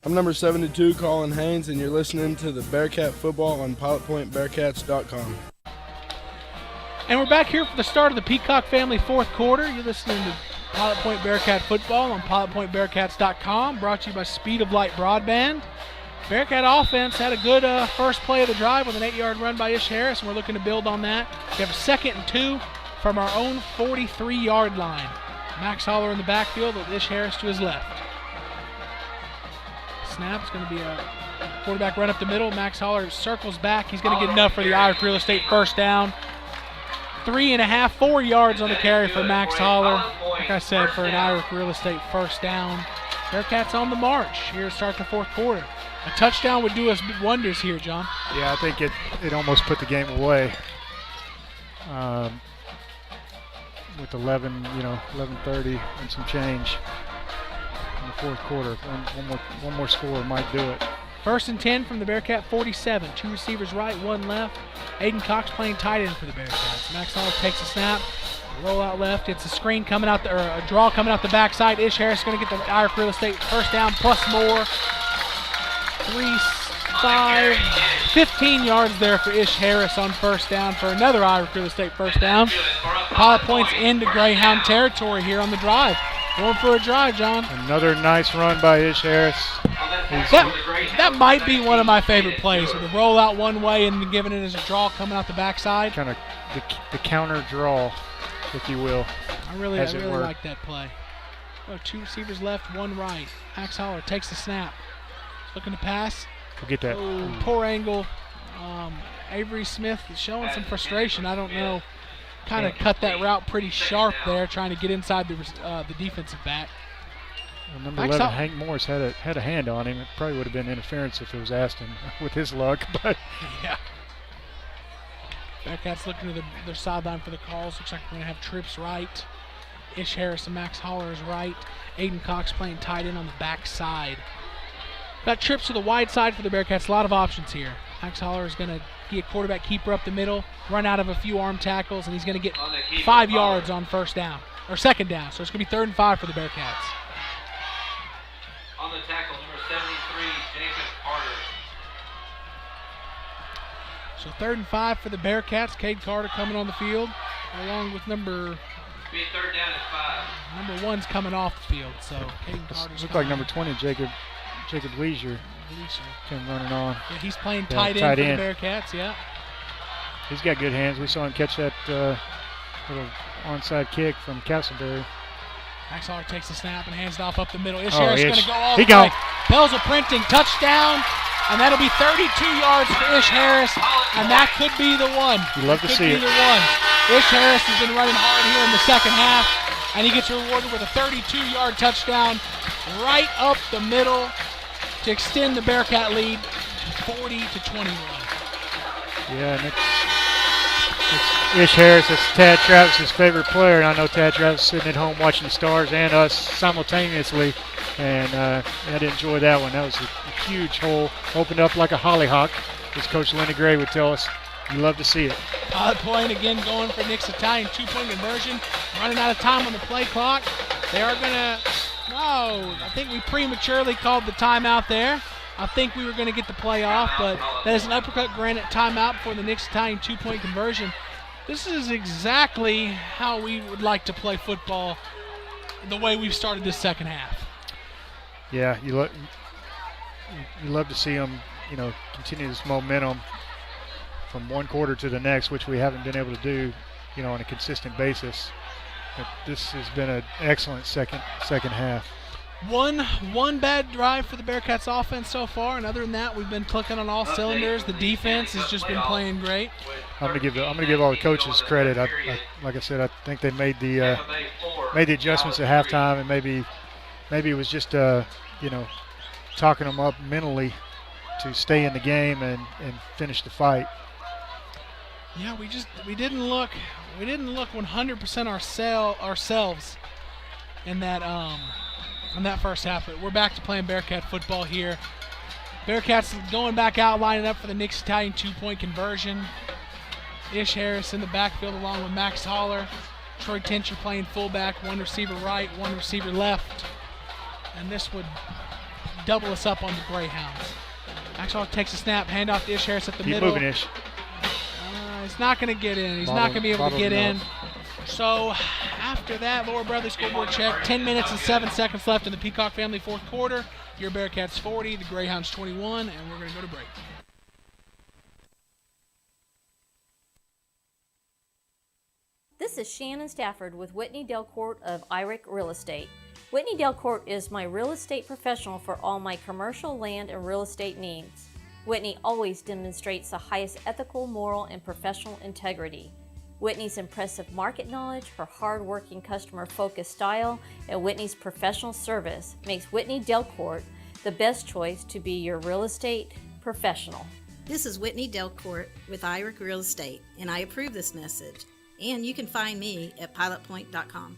I'm number 72, Colin Haynes, and you're listening to the Bearcat Football on PilotPointBearcats.com. And we're back here for the start of the Peacock family fourth quarter. You're listening to Pilot Point Bearcat Football on PilotPointBearcats.com, brought to you by Speed of Light Broadband. Bearcat offense had a good first play of the drive with an 8-yard run by Ish Harris, and we're looking to build on that. We have a 2nd and 2 from our own 43-yard line. Max Holler in the backfield with Ish Harris to his left. Snap is going to be a quarterback run up the middle. Max Holler circles back. He's going to get enough for the Irish Real Estate first down. 3.5, 4 yards on the carry for Max Holler. Like I said, for an Irish Real Estate first down. Bearcats on the march here to start the fourth quarter. A touchdown would do us wonders here, John. Yeah, I think it almost put the game away. With 11:30 and some change in the fourth quarter. One more score might do it. 1st and 10 from the Bearcat 47. 2 receivers right, 1 left. Aiden Cox playing tight end for the Bearcats. Max Holler takes a snap. Roll out left. It's a screen coming out, or a draw coming out the backside. Ish Harris is going to get the Irish Real Estate first down plus more. 15 yards there for Ish Harris on first down for another Irish Real Estate first down. Pilot Points into Greyhound territory here on the drive. Going for a drive, John. Another nice run by Ish Harris. That might be one of my favorite plays, with a roll out one way and then giving it as a draw coming out the backside. Kind of the counter draw, if you will. I really like that play. 2 receivers left, 1 right. Max Holler takes the snap. Looking to pass. We'll get that. Poor angle. Avery Smith is showing some frustration. I don't know. Kind of cut that route pretty sharp there, trying to get inside the defensive back. Well, number 11, Hank Morris, had a hand on him. It probably would have been interference if it was Aston with his luck, but yeah. Bearcats looking to their sideline for the calls. Looks like we're going to have trips right. Ish Harris and Max Holler is right. Aiden Cox playing tight end on the back side. Got trips to the wide side for the Bearcats. A lot of options here. Max Holler is going to be a quarterback keeper up the middle, run out of a few arm tackles, and he's going to get 5 yards on first down, or second down. So it's going to be 3rd and 5 for the Bearcats. On the tackle, number 73, Jason Carter. So 3rd and 5 for the Bearcats. Cade Carter coming on the field, along with number. Be a 3rd down and 5. Number 1's coming off the field. So Cade Carter's looks like number 20, Jacob Leisure came running on. Yeah, he's playing tight end for the Bearcats. Yeah. He's got good hands. We saw him catch that little onside kick from Castleberry. Max Holler takes the snap and hands it off up the middle. Ish Harris is going to go all the way. Bells printing, touchdown, and that'll be 32 yards for Ish Harris, and that could be the one. You love to see it. Could be the one. Ish Harris has been running hard here in the second half, and he gets rewarded with a 32-yard touchdown right up the middle to extend the Bearcat lead to 40-21. Yeah, and it's Ish Harris. That's Tad Travis's favorite player, and I know Tad Travis is sitting at home watching the Stars and us simultaneously, and I did enjoy that one. That was a huge hole, opened up like a hollyhock, as Coach Lenny Gray would tell us. You love to see it. Pilot Point again going for Nick's Italian 2-point conversion. Running out of time on the play clock. They are going to, I think we prematurely called the timeout there. I think we were going to get the play off, but that is an uppercut granted timeout for the Nick's Italian 2-point conversion. This is exactly how we would like to play football, the way we've started this second half. Yeah, you love to see them, continue this momentum from one quarter to the next, which we haven't been able to do, on a consistent basis. But this has been an excellent second half. One bad drive for the Bearcats offense so far, and other than that, we've been clicking on all cylinders. The defense has just been playing great. I'm gonna give all the coaches credit. Like I said, I think they made the adjustments at halftime, and maybe it was just talking them up mentally to stay in the game and finish the fight. Yeah, we didn't look 100% ourselves in that first half. But we're back to playing Bearcat football here. Bearcats going back out, lining up for the Nick's Italian 2-point conversion. Ish Harris in the backfield along with Max Holler. Troy Tincher playing fullback, one receiver right, one receiver left. And this would double us up on the Greyhounds. Max Holler takes a snap, handoff to Ish Harris at the middle. Keep moving, Ish. He's not going to get in. He's not going to be able to get in. So after that, Laura Bradley scoreboard check. 10 minutes and 7 seconds left in the Peacock family fourth quarter. Your Bearcats 40, the Greyhounds 21, and we're going to go to break. This is Shannon Stafford with Whitney Delcourt of IRIC Real Estate. Whitney Delcourt is my real estate professional for all my commercial land and real estate needs. Whitney always demonstrates the highest ethical, moral, and professional integrity. Whitney's impressive market knowledge, her hard-working, customer-focused style, and Whitney's professional service makes Whitney Delcourt the best choice to be your real estate professional. This is Whitney Delcourt with IRIC Real Estate, and I approve this message. And you can find me at pilotpoint.com.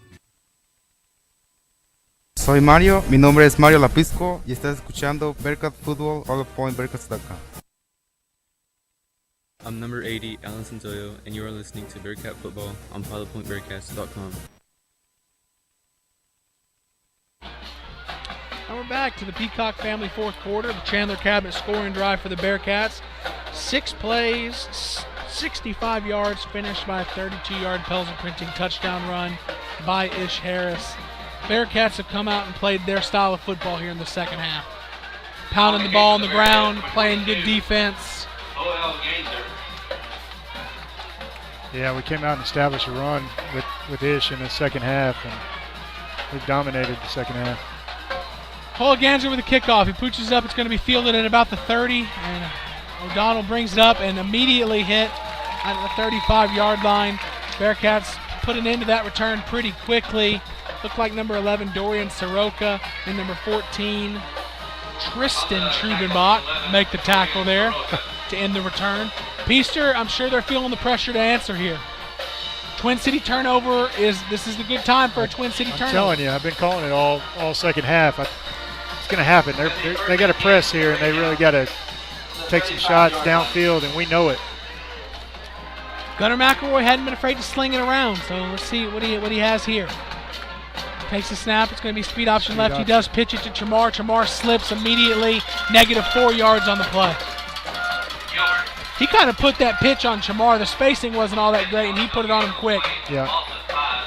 Soy Mario, mi nombre es Mario Lapisco y estás escuchando Bearcat Football, pilotpointbearcats.com. I'm number 80, Alan Santoyo, and you are listening to Bearcat Football on pilotpointbearcats.com. And we're back to the Peacock family fourth quarter. The Chandler Cabinet scoring drive for the Bearcats. 6 plays, 65 yards, finished by a 32-yard Pelzer printing touchdown run by Ish Harris. Bearcats have come out and played their style of football here in the second half. Pounding the ball on the ground, playing good defense. Yeah, we came out and established a run with Ish in the second half, and we dominated the second half. Hologanzer with a kickoff. He pooches up. It's going to be fielded at about the 30, and O'Donnell brings it up and immediately hit at the 35-yard line. Bearcats put an end to that return pretty quickly. Looked like number 11, Dorian Soroka, and number 14, Tristan Trubenbach make the tackle there to end the return. Peaster, I'm sure they're feeling the pressure to answer here. Twin City turnover this is the good time for a Twin City turnover. I'm telling you, I've been calling it all second half. It's going to happen. They got to press here, and they really got to take some shots downfield, and we know it. Gunnar McElroy hadn't been afraid to sling it around, so let's see what he has here. Takes the snap. It's going to be speed option left. He does pitch it to Chamar. Chamar slips immediately. -4 yards on the play. He kind of put that pitch on Chamar. The spacing wasn't all that great, and he put it on him quick. Yeah.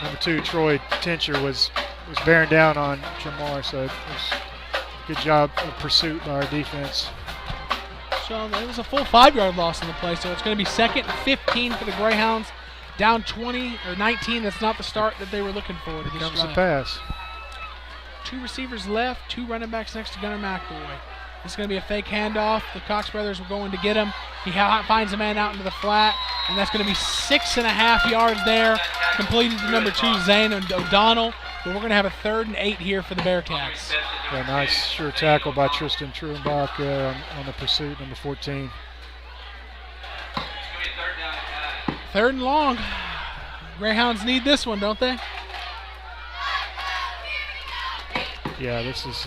Number 2, Troy Tincher was bearing down on Chamar, so it was a good job of pursuit by our defense. So it was a full 5-yard loss in the play, so it's going to be 2nd and 15 for the Greyhounds. Down 20 or 19. That's not the start that they were looking for. Here comes the pass. 2 receivers left, 2 running backs next to Gunnar McElroy. This is going to be a fake handoff. The Cox brothers were going to get him. He finds a man out into the flat, and that's going to be 6.5 yards there. Completed to number 2, Zane O'Donnell. But we're going to have a 3rd and 8 here for the Bearcats. Yeah, nice sure tackle by Tristan Truenbach on the pursuit, number 14. 3rd and long. Greyhounds need this one, don't they? Yeah, this is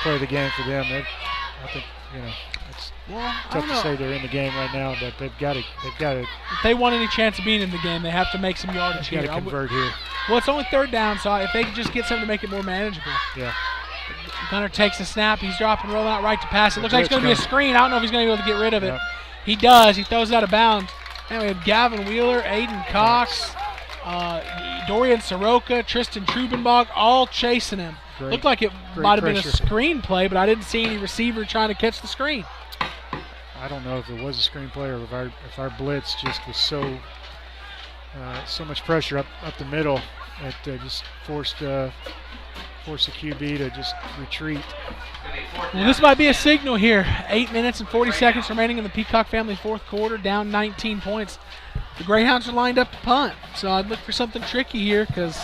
play of the game for them. I think it's tough to say they're in the game right now, but they've got to. If they want any chance of being in the game, they have to make some yardage here. Got to convert here. Well, it's only 3rd down, so if they can just get something to make it more manageable. Yeah. Gunner takes the snap. He's dropping, rolling out right to pass. It looks like it's going to be a screen. I don't know if he's going to be able to get rid of it. Yep. He does. He throws it out of bounds. And we have Gavin Wheeler, Aiden Cox, Dorian Soroka, Tristan Trubenbach, all chasing him. Looked like it might have been a screen play, but I didn't see any receiver trying to catch the screen. I don't know if it was a screen play or if our blitz just was so much pressure up the middle that just forced the QB to just retreat. Well, this might be a signal here. 8 minutes and 40 seconds remaining in the Peacock family 4th quarter, down 19 points. The Greyhounds are lined up to punt, so I'd look for something tricky here because.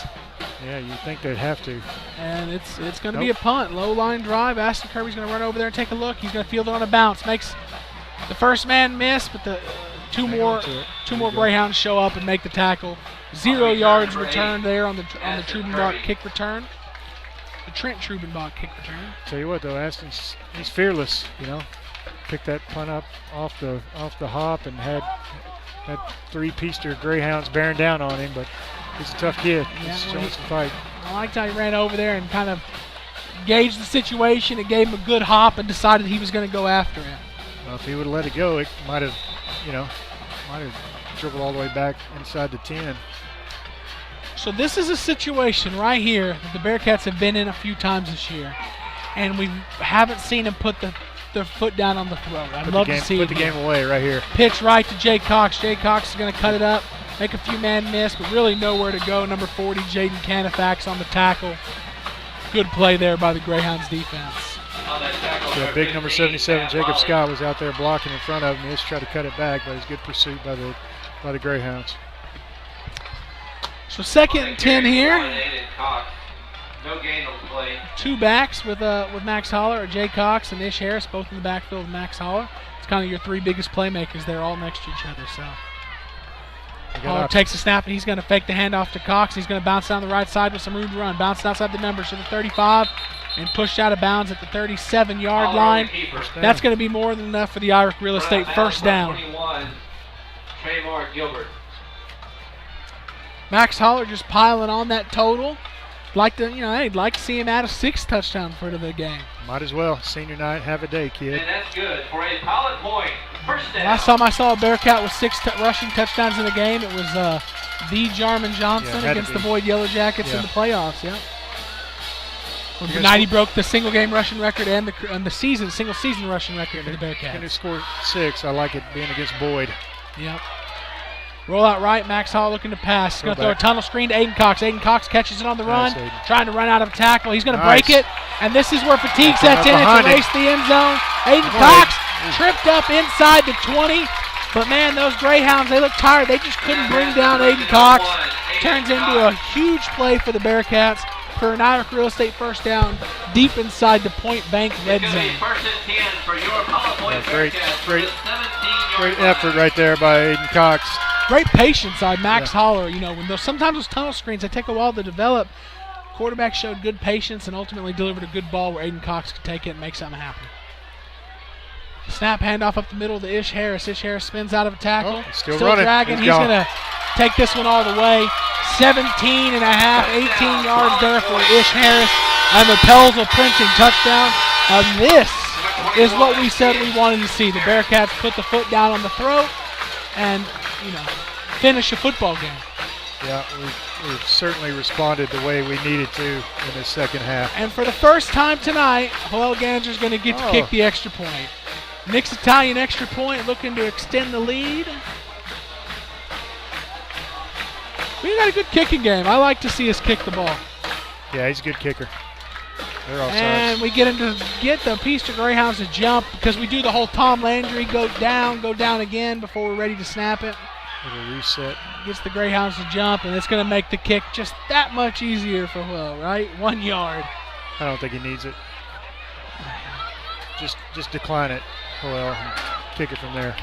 Yeah, you think they'd have to. And it's going to be a punt. Low line drive. Aston Kirby's going to run over there and take a look. He's going to field it on a bounce. Makes the first man miss, but the two more Greyhounds show up and make the tackle. 0 yards returned there on the Trubenbach kick return. The Trent Trubenbach kick return. Tell you what though, Aston's he's fearless. Picked that punt up off the hop and had 3 Peaster Greyhounds bearing down on him, but he's a tough kid. He's showing some fight. I liked how he ran over there and kind of gauged the situation and gave him a good hop and decided he was going to go after him. Well, if he would have let it go, it might have dribbled all the way back inside the 10. So this is a situation right here that the Bearcats have been in a few times this year, and we haven't seen him put their foot down on the throat. I'd love to see it. Put the game away right here. Pitch right to Jay Cox. Jay Cox is going to cut it up, make a few man miss, but really nowhere to go. Number 40, Jaden Canifax on the tackle. Good play there by the Greyhounds defense. Yeah, big number 77, Jacob Scott, was out there blocking in front of him. He just tried to cut it back, but it's good pursuit by the Greyhounds. So 2nd and 10 here. No gain on the play. 2 backs with Max Holler, Jay Cox and Ish Harris, both in the backfield with Max Holler. It's kind of your 3 biggest playmakers. They're all next to each other. So Holler takes the snap and he's going to fake the handoff to Cox. He's going to bounce down the right side with some room to run. Bounced outside the numbers to the 35 and pushed out of bounds at the 37-yard line. That's going to be more than enough for the Irish Real Estate first down. 21, Tremar Gilbert. Max Holler just piling on that total. I'd like to see him add a 6th touchdown for the game. Might as well. Senior night, have a day, kid. And that's good for a Pilot point. First down. Last time I saw a Bearcat with 6 rushing touchdowns in a game, it was the Jarman Johnson against the Boyd Yellow Jackets in the playoffs. Yeah. When night he broke the single game rushing record and the single season rushing record for the Bearcats. Can he score 6? I like it being against Boyd. Yep. Roll out right, Max Hall looking to pass. He's going to throw a tunnel screen to Aiden Cox. Aiden Cox catches it on the run, trying to run out of a tackle. He's going to break it, and this is where fatigue sets in. It's a race to the end zone. Aiden Cox tripped up inside the 20, but man, those Greyhounds, they look tired. They just couldn't bring down Aiden Cox. Turns into a huge play for the Bearcats for an Irish Real Estate first down deep inside the Point Bank red zone. Great effort right there by Aiden Cox. Great patience on Max Holler. Sometimes those tunnel screens, they take a while to develop. Quarterback showed good patience and ultimately delivered a good ball where Aiden Cox could take it and make something happen. Snap handoff up the middle to Ish Harris. Ish Harris spins out of a tackle. Still running. Dragging. He's going to take this one all the way. 17 and a half, 18 yards there for Ish Harris. And the Pellsville Printing touchdown. And this is what we said we wanted to see. The Bearcats put the foot down on the throat and finish a football game. Yeah, we've certainly responded the way we needed to in the second half. And for the first time tonight, Joel Ganser's going to get to kick the extra point. Nick's Italian extra point looking to extend the lead. We got a good kicking game. I like to see us kick the ball. Yeah, he's a good kicker. They're all and sides. We get the Peaster Greyhounds to jump because we do the whole Tom Landry go down again before we're ready to snap it. Little reset. Gets the Greyhounds to jump, and it's going to make the kick just that much easier for Will, right? 1 yard. I don't think he needs it. Just decline it, Joel, and kick it from there.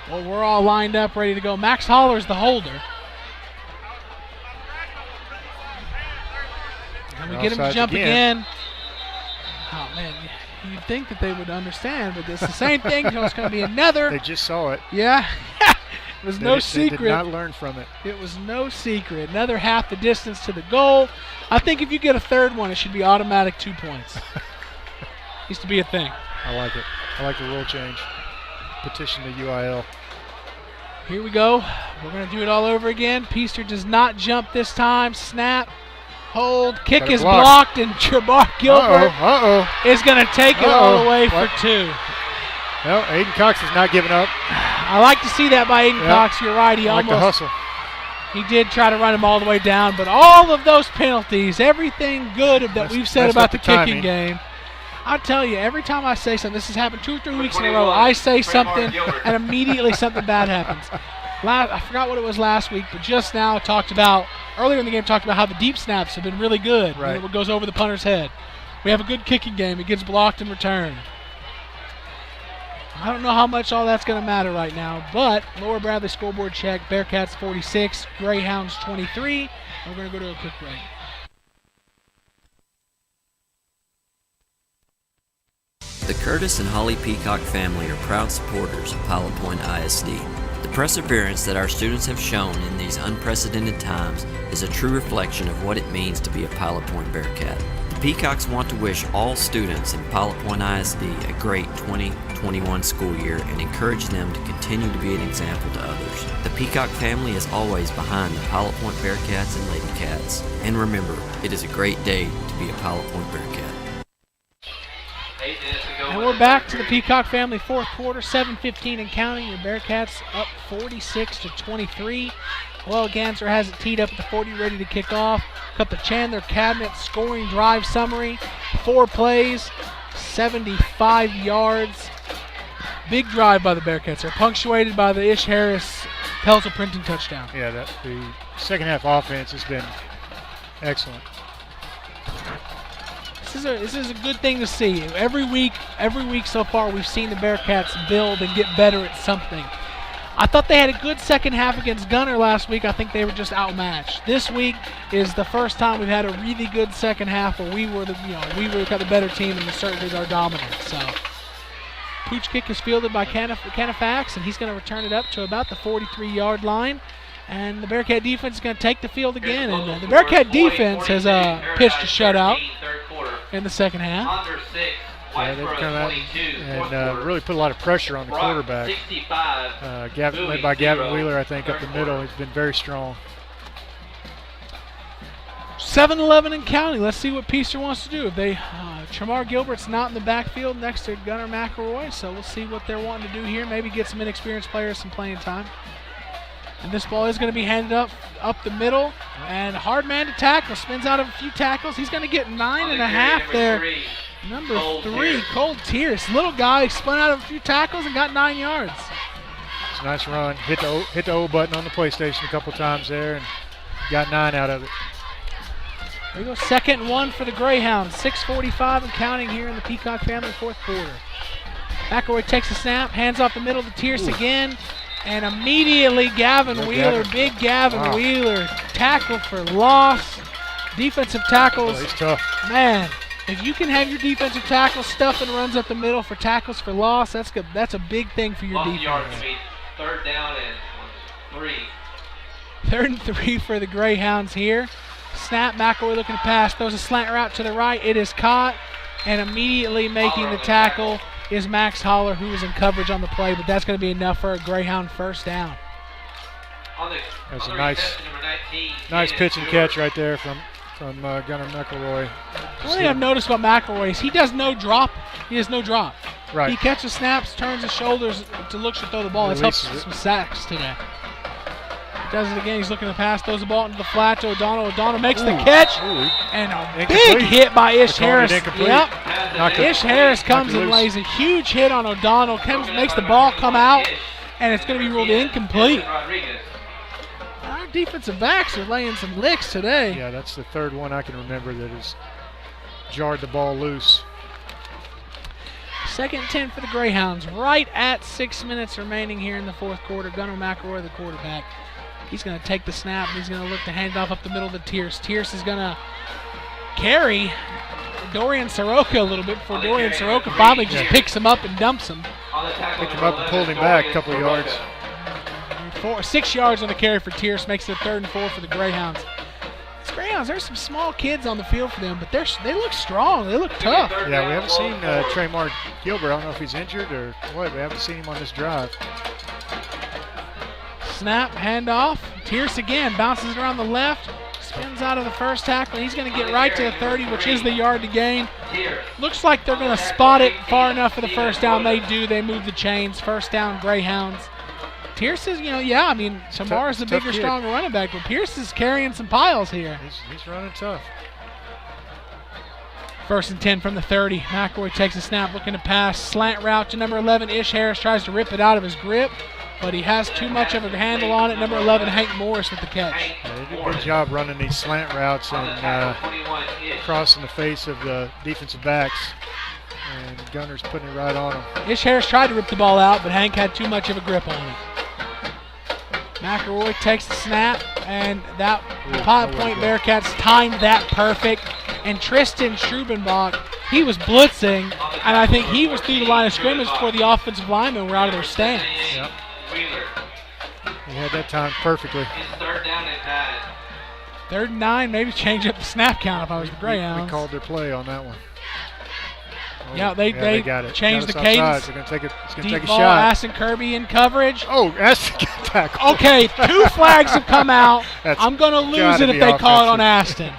Well, we're all lined up, ready to go. Max Holler's the holder. And we get him to jump again. Oh, man, you'd think that they would understand, but it's the same thing. It's going to be another. They just saw it. Yeah. It was no secret. They did not learn from it. It was no secret. Another half the distance to the goal. I think if you get a third one, it should be automatic 2 points. Used to be a thing. I like it. I like the rule change. Petition to UIL. Here we go. We're going to do it all over again. Peaster does not jump this time. Snap. Hold. Kick is blocked, and Jamar Gilbert is going to take it all the way for 2. Well, Aiden Cox is not giving up. I like to see that by Aiden Cox. You're right. He like almost the hustle. He did try to run him all the way down, but all of those penalties, everything good that we've said about the kicking game, I'll tell you, every time I say something, this has happened 2 or 3 weeks in a row, I say something and immediately something bad happens. I forgot what it was last week, but just now earlier in the game talked about how the deep snaps have been really good. Right. It goes over the punter's head. We have a good kicking game. It gets blocked and returned. I don't know how much all that's going to matter right now, but Lower Bradley scoreboard check, Bearcats 46, Greyhounds 23. We're going to go to a quick break. The Curtis and Holly Peacock family are proud supporters of Pilot Point ISD. The perseverance that our students have shown in these unprecedented times is a true reflection of what it means to be a Pilot Point Bearcat. The Peacocks want to wish all students in Pilot Point ISD a great 2021 school year and encourage them to continue to be an example to others. The Peacock family is always behind the Pilot Point Bearcats and Lady Cats. And remember, it is a great day to be a Pilot Point Bearcat. And we're back to the Peacock family fourth quarter, 7:15 and counting. Your Bearcats up 46-23. Well, Ganser has it teed up at the 40, ready to kick off. Cut the Chandler Cabinet scoring drive summary. 4 plays, 75 yards. Big drive by the Bearcats. They're punctuated by the Ish Harris Pelzel printing touchdown. Yeah, the second half offense has been excellent. This is a good thing to see. Every week so far, we've seen the Bearcats build and get better at something. I thought they had a good second half against Gunner last week. I think they were just outmatched. This week is the first time we've had a really good second half where we were the better team and asserted our dominance. So, pooch kick is fielded by Canifax, and he's going to return it up to about the 43-yard line. And the Bearcat defense is going to take the field again. And the Bearcat defense has pitched a shutout in the second half. Yeah, they've come out and really put a lot of pressure on the quarterback. Led by Gavin Wheeler, I think, up the middle. He's been very strong. 7-11 and counting. Let's see what Peaster wants to do. Tramar Gilbert's not in the backfield next to Gunnar McElroy, so we'll see what they're wanting to do here. Maybe get some inexperienced players some playing time. And this ball is going to be handed up the middle. And hard man to tackle. Spins out of a few tackles. He's going to get 9.5 there. Number 3, Cole Tierce. Little guy spun out of a few tackles and got 9 yards. It's a nice run. Hit the O button on the PlayStation a couple times there and got 9 out of it. There we go, 2nd and 1 for the Greyhounds. 6:45 and counting here in the Peacock family fourth quarter. McElroy takes a snap, hands off the middle to Tierce again. And immediately Gavin Wheeler, big Gavin Wheeler, tackle for loss. Defensive tackles. He's tough. Man, if you can have your defensive tackle stuff and runs up the middle for tackles for loss, that's good. That's a big thing for your defense. Yards to be 3rd down and 3. 3rd and 3 for the Greyhounds here. Snap, McElroy looking to pass, throws a slant route to the right. It is caught, and immediately making the tackle is Max Holler, who was in coverage on the play, but that's going to be enough for a Greyhound first down. That's a nice pitch and catch right there from Gunnar McElroy. One thing I've noticed about McElroy is he does no drop. He has no drop. Right. He catches snaps, turns his shoulders to look to throw the ball. It's helped some sacks today. Does it again. He's looking to pass, throws the ball into the flat to O'Donnell. O'Donnell makes the catch, and a big hit by Ish Harris. Yep. Ish Harris comes and lays a huge hit on O'Donnell, makes the ball come out, and it's going to be ruled incomplete. Our defensive backs are laying some licks today. Yeah, that's the 3rd one I can remember that has jarred the ball loose. Second and 10 for the Greyhounds. Right at 6 minutes remaining here in the fourth quarter. Gunnar McElroy, the quarterback. He's going to take the snap, and he's going to look to hand off up the middle to Tierce. Tierce is going to carry Dorian Soroka a little bit before Dorian Soroka finally just picks him up and dumps him. Picked him up and pulled him back a couple of yards. 6 yards on the carry for Tierce, makes it 3rd and 4 for the Greyhounds. These Greyhounds, there's some small kids on the field for them, but they look strong. They look tough. Yeah, we haven't seen Tremar Gilbert. I don't know if he's injured or what. We haven't seen him on this drive. Snap, handoff. Tierce again bounces it around the left. Spins out of the first tackle. He's going to get right to the 30, which is the yard to gain. Looks like they're going to spot it far enough for the first down. They do. They move the chains. First down, Greyhounds. Tierce is, Tamar's the bigger, stronger running back, but Pierce is carrying some piles here. He's running tough. First and 10 from the 30. McElroy takes a snap, looking to pass. Slant route to number 11. Ish Harris tries to rip it out of his grip, but he has too much of a handle on it. Number 11, Hank Morris with the catch. Yeah, they did a good job running these slant routes and crossing the face of the defensive backs. And Gunner's putting it right on him. Ish Harris tried to rip the ball out, but Hank had too much of a grip on it. McElroy takes the snap, and that Pilot Point Bearcats timed that perfect. And Tristan Schrubenbach, he was blitzing, and I think he was through the line of scrimmage before the offensive linemen were out of their stance. Yep. He had that time perfectly. It's 3rd down and 9. 3rd and 9, maybe change up the snap count if I was the Greyhounds. We called their play on that one. Yeah, they got it. changed the cadence. cadence. It's going to Deep take a ball, shot. Aston Kirby in coverage. Oh, Aston got tackled. Okay, 2 flags have come out. I'm going to lose it if they call it on Aston.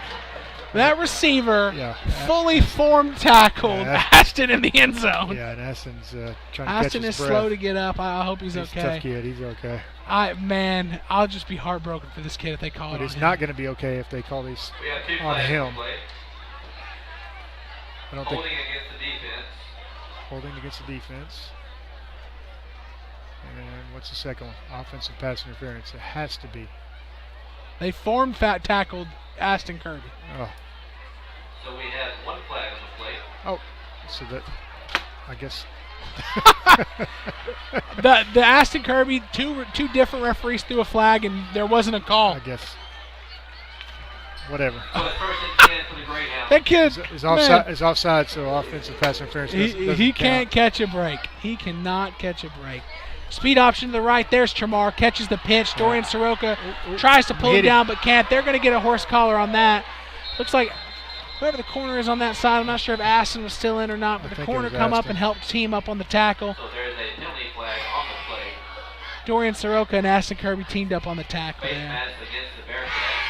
That receiver fully formed tackled Aston in the end zone. Yeah, and Aston's trying to catch his breath. Aston is slow to get up. I hope he's okay. He's a tough kid. He's okay. I'll just be heartbroken for this kid if they call it on him. But it's not going to be okay if they call these on him. I don't think. Holding against the defense. And what's the second one? Offensive pass interference. It has to be. They formed tackled Aston Kirby. Oh. So we have 1 flag on the play. Oh, so that, I guess. the Aston Kirby, two different referees threw a flag, and there wasn't a call. I guess. Whatever. So it's 1st and 10 for the Greyhounds. That kid is offside, so offensive pass interference he can't catch a break. He cannot catch a break. Speed option to the right. There's Tremar. Catches the pitch. Dorian Soroka tries to pull him down but can't. They're going to get a horse collar on that. Looks like whoever the corner is on that side, I'm not sure if Aston was still in or not, but the corner come up and helped team up on the tackle. So there's a penalty flag on the play. Dorian Soroka and Aston Kirby teamed up on the tackle Face there. mask against the Bearcats.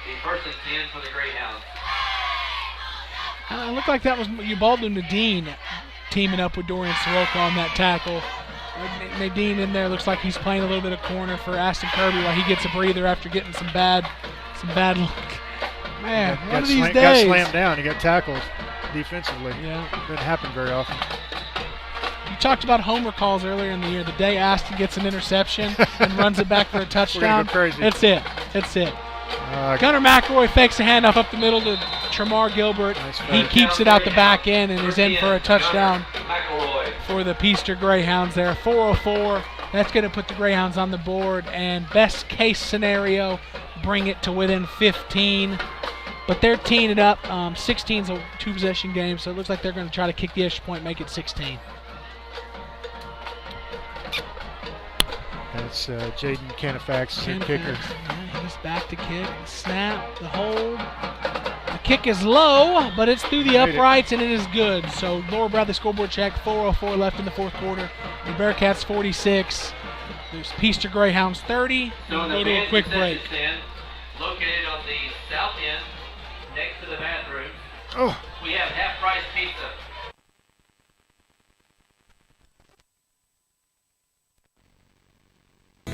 The 1st and 10 for the Greyhounds. It looked like that was Ubaldo Nadine teaming up with Dorian Soroka on that tackle. Nadine in there looks like he's playing a little bit of corner for Aston Kirby while he gets a breather after getting some bad luck. Man, one of these days. Got slammed down. He got tackled defensively. Yeah. Doesn't happen very often. You talked about homer calls earlier in the year. The day Aston gets an interception and runs it back for a touchdown. We're gonna go crazy. That's it. Gunnar McElroy fakes a handoff up the middle to Tremar Gilbert. He keeps it out the back end and is in for a touchdown for the Peaster Greyhounds there. 4:04. That's going to put the Greyhounds on the board, and best case scenario, bring it to within 15. But they're teeing it up. 16's a 2-possession game, so it looks like they're going to try to kick the extra point, make it 16. That's Jaden Canifax, kicker. Yeah, he's back to kick. Snap, the hold. The kick is low, but it's through the uprights, and it is good. So Laura Bradley scoreboard check, 4:04 left in the fourth quarter. The Bearcats 46. There's Peaster Greyhounds 30. So We'll go to a quick break. Stand, located on the south end, next to the bathroom, we have half-price pizza.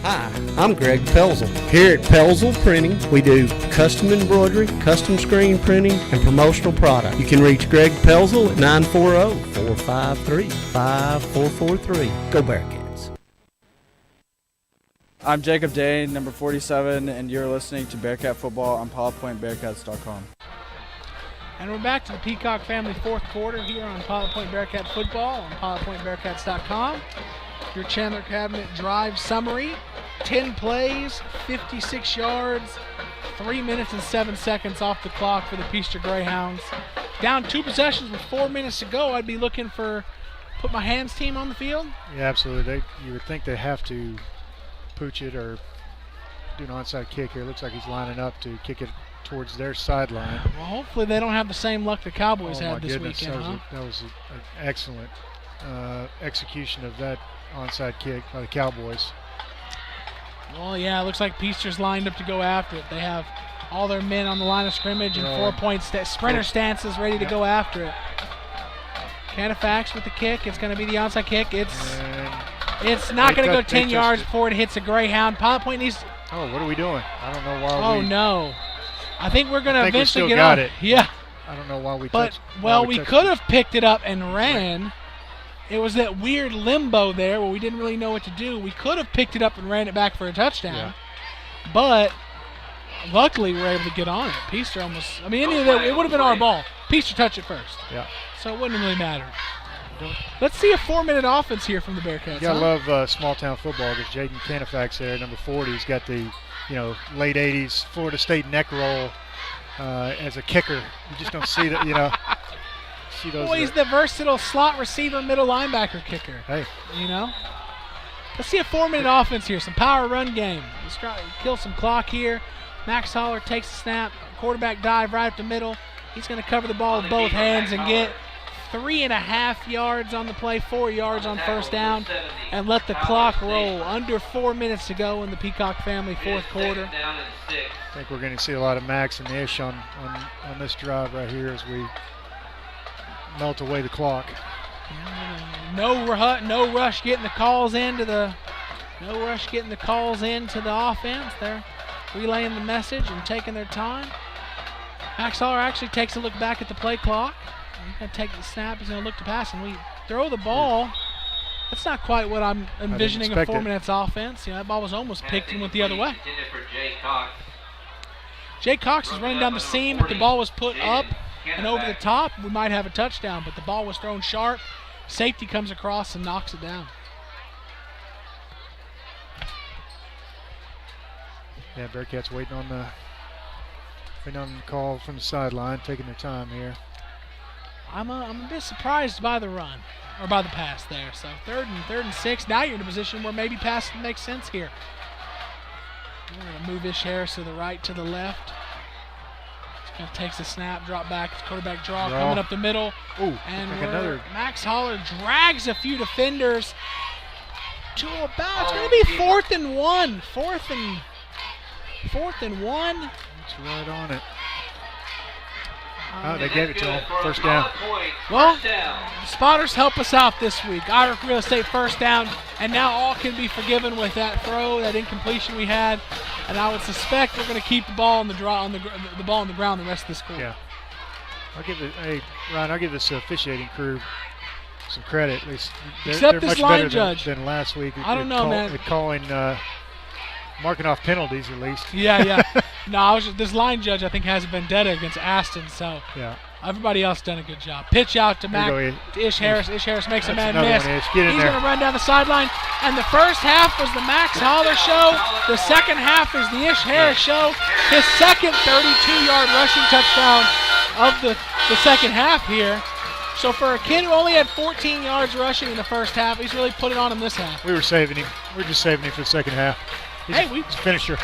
Hi, I'm Greg Pelzel. Here at Pelzel Printing, we do custom embroidery, custom screen printing, and promotional product. You can reach Greg Pelzel at 940-453-5443. Go Bearcats. I'm Jacob Day, number 47, and you're listening to Bearcat Football on PowerPointBearcats.com. And we're back to the Peacock family fourth quarter here on Pilot Point Bearcat Football on pilotpointbearcats.com. Your Chandler Cabinet drive summary: 10 plays, 56 yards, 3 minutes and 7 seconds off the clock for the Peaster Greyhounds. Down 2 possessions with 4 minutes to go. I'd be looking for put my hands team on the field. Yeah, absolutely. You would think they have to pooch it or do an onside kick here. Looks like he's lining up to kick it towards their sideline. Well, hopefully they don't have the same luck the Cowboys had this weekend. That was an excellent execution of that onside kick by the Cowboys. Well, yeah, it looks like Peaster's lined up to go after it. They have all their men on the line of scrimmage and 4-point sprinter stances ready to go after it. Canifax with the kick. It's going to be the onside kick. It's not going to go 10 yards before it hits a Greyhound. Pilot Point needs. Oh, what are we doing? I don't know why. Oh no! I think we're going to eventually get on it. Yeah. I don't know why we. But we could have picked it up and ran. Right. It was that weird limbo there where we didn't really know what to do. We could have picked it up and ran it back for a touchdown, but luckily we were able to get on it. Peaster almost. I mean, it would have been our ball. Peaster touched it first. Yeah. So it wouldn't really matter. Let's see a 4-minute offense here from the Bearcats. You gotta love small town football. There's Jaden Canifax there, number 40. He's got the late 80s Florida State neck roll as a kicker. You just don't see that, See those. Well, he's the versatile slot receiver, middle linebacker kicker. Hey. Let's see a 4-minute offense here. Some power run game. Let's try to kill some clock here. Max Holler takes the snap. Quarterback dive right up the middle. He's going to cover the ball with both hands and get 3.5 yards on the play, 4 yards on first down, and let the clock roll. Under 4 minutes to go in the Peacock family fourth quarter. I think we're going to see a lot of Max and Ish on this drive right here as we melt away the clock. No rush getting the calls into the offense. They're relaying the message and taking their time. Max Holler actually takes a look back at the play clock. He's going to take the snap. He's going to look to pass, and we throw the ball. That's not quite what I'm envisioning a 4 minutes offense. That ball was almost picked and went the other way. Jay Cox is running down the seam. If the ball was put up and over the top, we might have a touchdown, but the ball was thrown sharp. Safety comes across and knocks it down. Yeah, Bearcats waiting on the call from the sideline, taking their time here. I'm a bit surprised by the run, or by the pass there. So third and 6. Now you're in a position where maybe pass makes sense here. We're going to move Ish Harris to the right, to the left. Takes the snap, drop back, quarterback draw coming up the middle. Ooh, and Max Holler drags a few defenders to about. It's going to be 4th and 1. Fourth and 1. That's right on it. They gave it to him. First down. Well, spotters help us out this week. Irish Real Estate first down, and now all can be forgiven with that throw, that incompletion we had. And I would suspect we're going to keep the ball on the ground the rest of this quarter. Yeah. I'll give this officiating crew some credit. At least they're this much line better judge than last week. I don't know, man. Calling, marking off penalties at least. Yeah. No, this line judge I think has a vendetta against Aston, so yeah. Everybody else done a good job. Pitch out to Ish Harris. Ish Harris makes a man miss. He's going to run down the sideline. And the first half was the Max Holler show. The second half is the Ish Harris show. His second 32-yard rushing touchdown of the second half here. So for a kid who only had 14 yards rushing in the first half, he's really put it on him this half. We were saving him. We're just saving him for the second half. He's a finisher.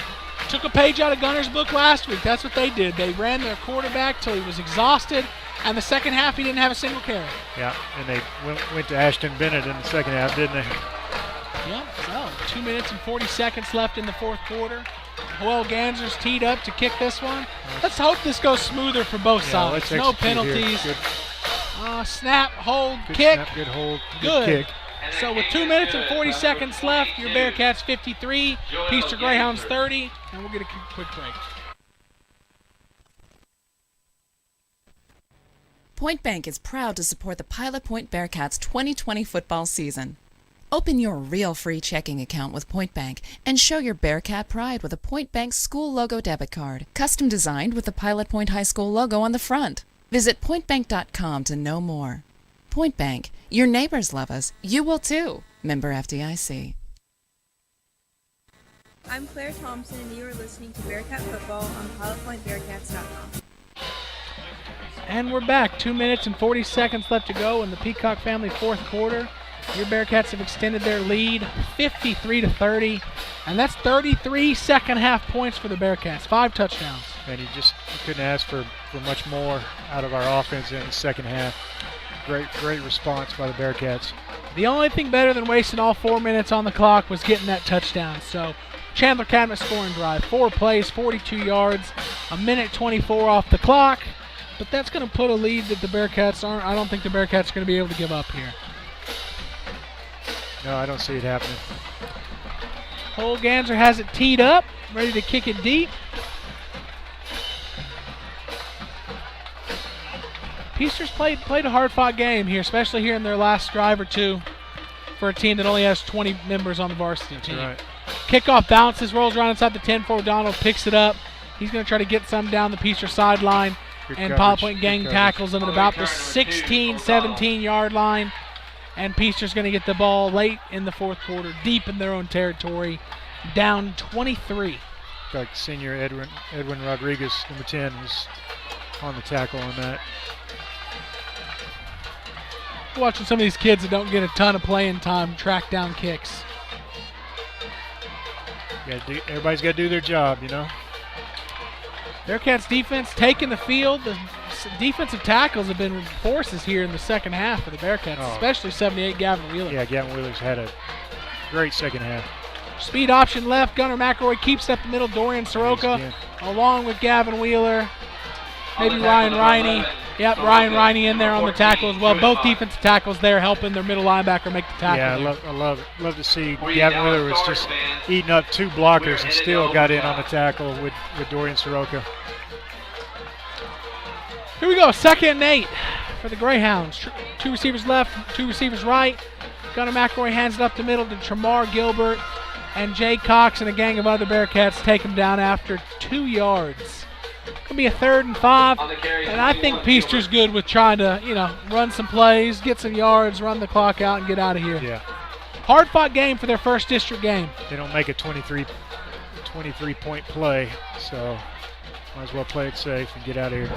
Took a page out of Gunner's book last week. That's what they did. They ran their quarterback till he was exhausted, and the second half he didn't have a single carry. Yeah, and they went to Ashton Bennett in the second half, didn't they? Yeah, so 2 minutes and 40 seconds left in the fourth quarter. Joel Ganser's teed up to kick this one. Let's hope this goes smoother for both sides. No penalties. Snap, hold, good kick. Snap, good hold, good kick. So with 2 minutes and 40 seconds left, your Bearcats 53, Peaster Greyhounds 30, and we'll get a quick break. Point Bank is proud to support the Pilot Point Bearcats 2020 football season. Open your real free checking account with Point Bank and show your Bearcat pride with a Point Bank school logo debit card, custom designed with the Pilot Point High School logo on the front. Visit pointbank.com to know more. Point Bank, your neighbors love us. You will too. Member FDIC. I'm Claire Thompson, and you are listening to Bearcat Football on PilotPointBearcats.com. And we're back. 2 minutes and 40 seconds left to go in the Peacock family fourth quarter. Your Bearcats have extended their lead 53-30, and that's 33 second-half points for the Bearcats. 5 touchdowns. And you couldn't ask for much more out of our offense in the second half. Great response by the Bearcats. The only thing better than wasting all 4 minutes on the clock was getting that touchdown. So Chandler Cabinet scoring drive. 4 plays, 42 yards, a minute 24 off the clock. But that's going to put a lead that the Bearcats aren't. I don't think the Bearcats are going to be able to give up here. No, I don't see it happening. Cole Ganser has it teed up, ready to kick it deep. Peaster's played a hard-fought game here, especially here in their last drive or two for a team that only has 20 members on the varsity team. Right. Kickoff bounces, rolls around inside the 10 for O'Donnell, picks it up. He's going to try to get some down the Peaster sideline. And Pilot Point gang tackles him at about the 16, 17-yard line. And Peaster's going to get the ball late in the fourth quarter, deep in their own territory, down 23. Like senior Edwin Rodriguez, number 10, was on the tackle on that. Watching some of these kids that don't get a ton of playing time track down kicks. Everybody's got to do their job, you know. Bearcats defense taking the field. The defensive tackles have been forces here in the second half for the Bearcats, especially 78 Gavin Wheeler. Yeah, Gavin Wheeler's had a great second half. Speed option left. Gunnar McElroy keeps up the middle. Dorian Soroka along with Gavin Wheeler. Maybe Ryan Riney. Yep, Ryan Riney in there on the tackle as well. Both defensive tackles there helping their middle linebacker make the tackle. Yeah, I love to see Gavin Wheeler was just eating up 2 blockers and still got in on the tackle with Dorian Soroka. Here we go, 2nd and 8 for the Greyhounds. 2 receivers left, 2 receivers right. Gunnar McElroy hands it up the middle to Tramar Gilbert, and Jay Cox and a gang of other Bearcats take him down after 2 yards. Going to be a 3rd and 5, and I think Peaster's good with trying to, run some plays, get some yards, run the clock out, and get out of here. Yeah. Hard-fought game for their first district game. They don't make a 23-point play, so might as well play it safe and get out of here.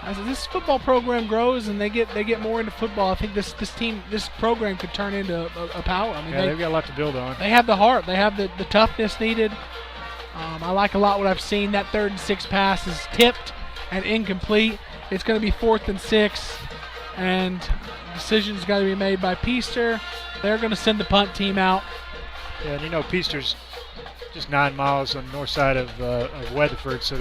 As this football program grows and they get more into football, I think this program could turn into a power. I mean, they've got a lot to build on. They have the heart. They have the toughness needed. I like a lot what I've seen. That 3rd and 6 pass is tipped and incomplete. It's going to be 4th and 6, and decision's got to be made by Peaster. They're going to send the punt team out. Yeah, and Peaster's just 9 miles on the north side of Weatherford, so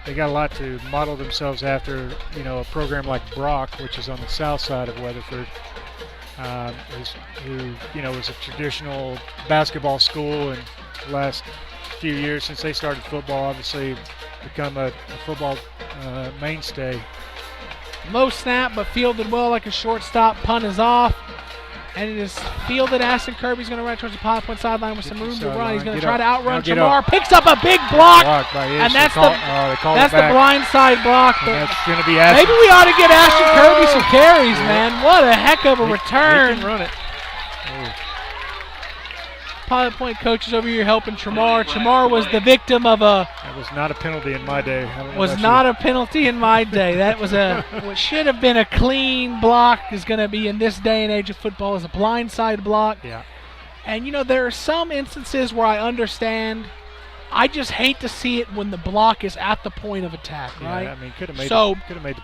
they got a lot to model themselves after. A program like Brock, which is on the south side of Weatherford, who was a traditional basketball school, and the last few years since they started football, obviously become a football mainstay. Low snap, but fielded well like a shortstop. Punt is off, and it is fielded. Ashton Kirby's going to run towards the Pilot Point sideline with some room to run. He's going to try to outrun Jamar. Picks up a big block, and that's the blind side block. That's going to be Ashton. Maybe we ought to get Ashton Kirby some carries, man. What a heck of a return. He can run it. Pilot Point coaches over here helping Tramar. Tramar was the victim of a... That was not a penalty in my day. Was not a penalty in my day. That was what should have been a clean block is going to be in this day and age of football is a blindside block. Yeah. And, there are some instances where I understand. I just hate to see it when the block is at the point of attack, right? I mean, could have made the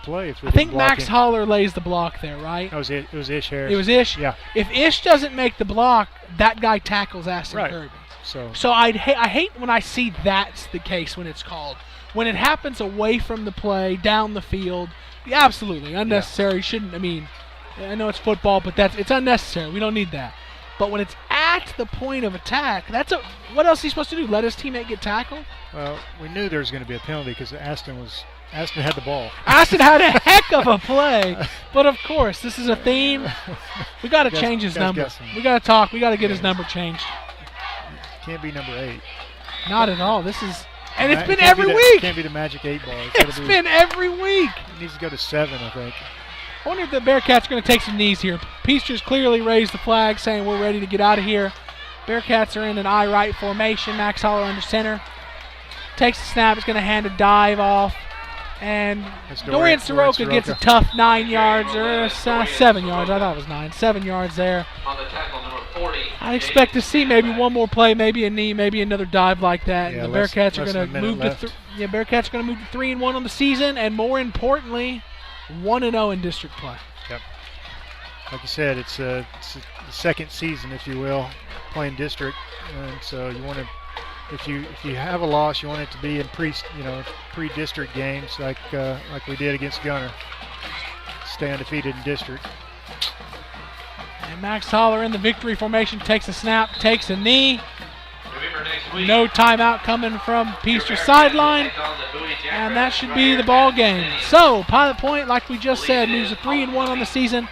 play. If I think Max Holler lays the block there, right? It was Ish Harris. It was Ish? Yeah. If Ish doesn't make the block, that guy tackles Ashton Kirby. So I hate when I see that's the case when it's called. When it happens away from the play, down the field, absolutely unnecessary. Yeah. Shouldn't. I mean, I know it's football, but it's unnecessary. We don't need that. But when it's at the point of attack, what else is he supposed to do? Let his teammate get tackled? Well, we knew there was going to be a penalty because Aston had the ball. Aston had a heck of a play, but of course, this is a theme. We got to change his number. We got to talk. We got to get his number changed. Can't be number 8. Not at all. This is And it's been every week. Can't be the magic 8 ball. It's been every week. It needs to go to 7, I think. I wonder if the Bearcats are going to take some knees here. Peaster's clearly raised the flag saying we're ready to get out of here. Bearcats are in an eye right formation. Max Holler under center. Takes the snap. Is going to hand a dive off. And Dorian Soroka gets a tough 9 yards, or 7 yards. I thought it was 9. 7 yards there. I expect to see maybe one more play, maybe a knee, maybe another dive like that. Yeah, and the Bearcats are going to move to Bearcats are going to move to 3-1 on the season, and more importantly, 1-0 in district play. Yep. Like you said, it's the second season, if you will, playing district, and so you want to. If you have a loss, you want it to be in pre-district games like we did against Gunner. Stay undefeated in district. And Max Holler in the victory formation takes a snap, takes a knee. No timeout coming from Peaster sideline, and that should be the ball game. So Pilot Point, like we just said, moves to 3-1 on the season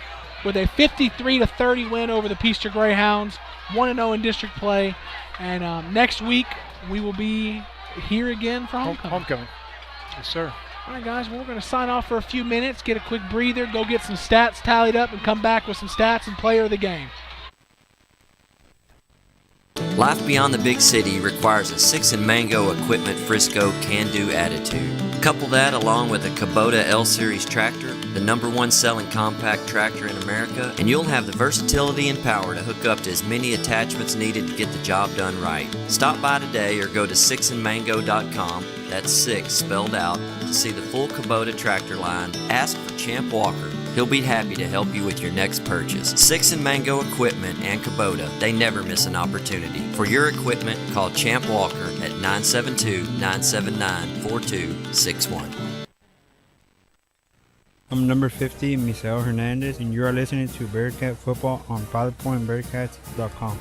with a 53-30 win over the Peaster Greyhounds. 1-0 in district play, and next week we will be here again for homecoming. Yes, sir. All right, guys, well, we're going to sign off for a few minutes, get a quick breather, go get some stats tallied up, and come back with some stats and player of the game. Life beyond the big city requires a 6 and Mango equipment Frisco can-do attitude. Couple that along with a Kubota L-Series tractor, the #1 selling compact tractor in America, and you'll have the versatility and power to hook up to as many attachments needed to get the job done right. Stop by today or go to 6andmango.com, that's 6 spelled out, to see the full Kubota tractor line. Ask for Champ Walker. He'll be happy to help you with your next purchase. 6 and Mango Equipment and Kubota, they never miss an opportunity. For your equipment, call Champ Walker at 972-979-4261. I'm number 50, Misael Hernandez, and you are listening to Bearcat Football on PilotPointBearcats.com.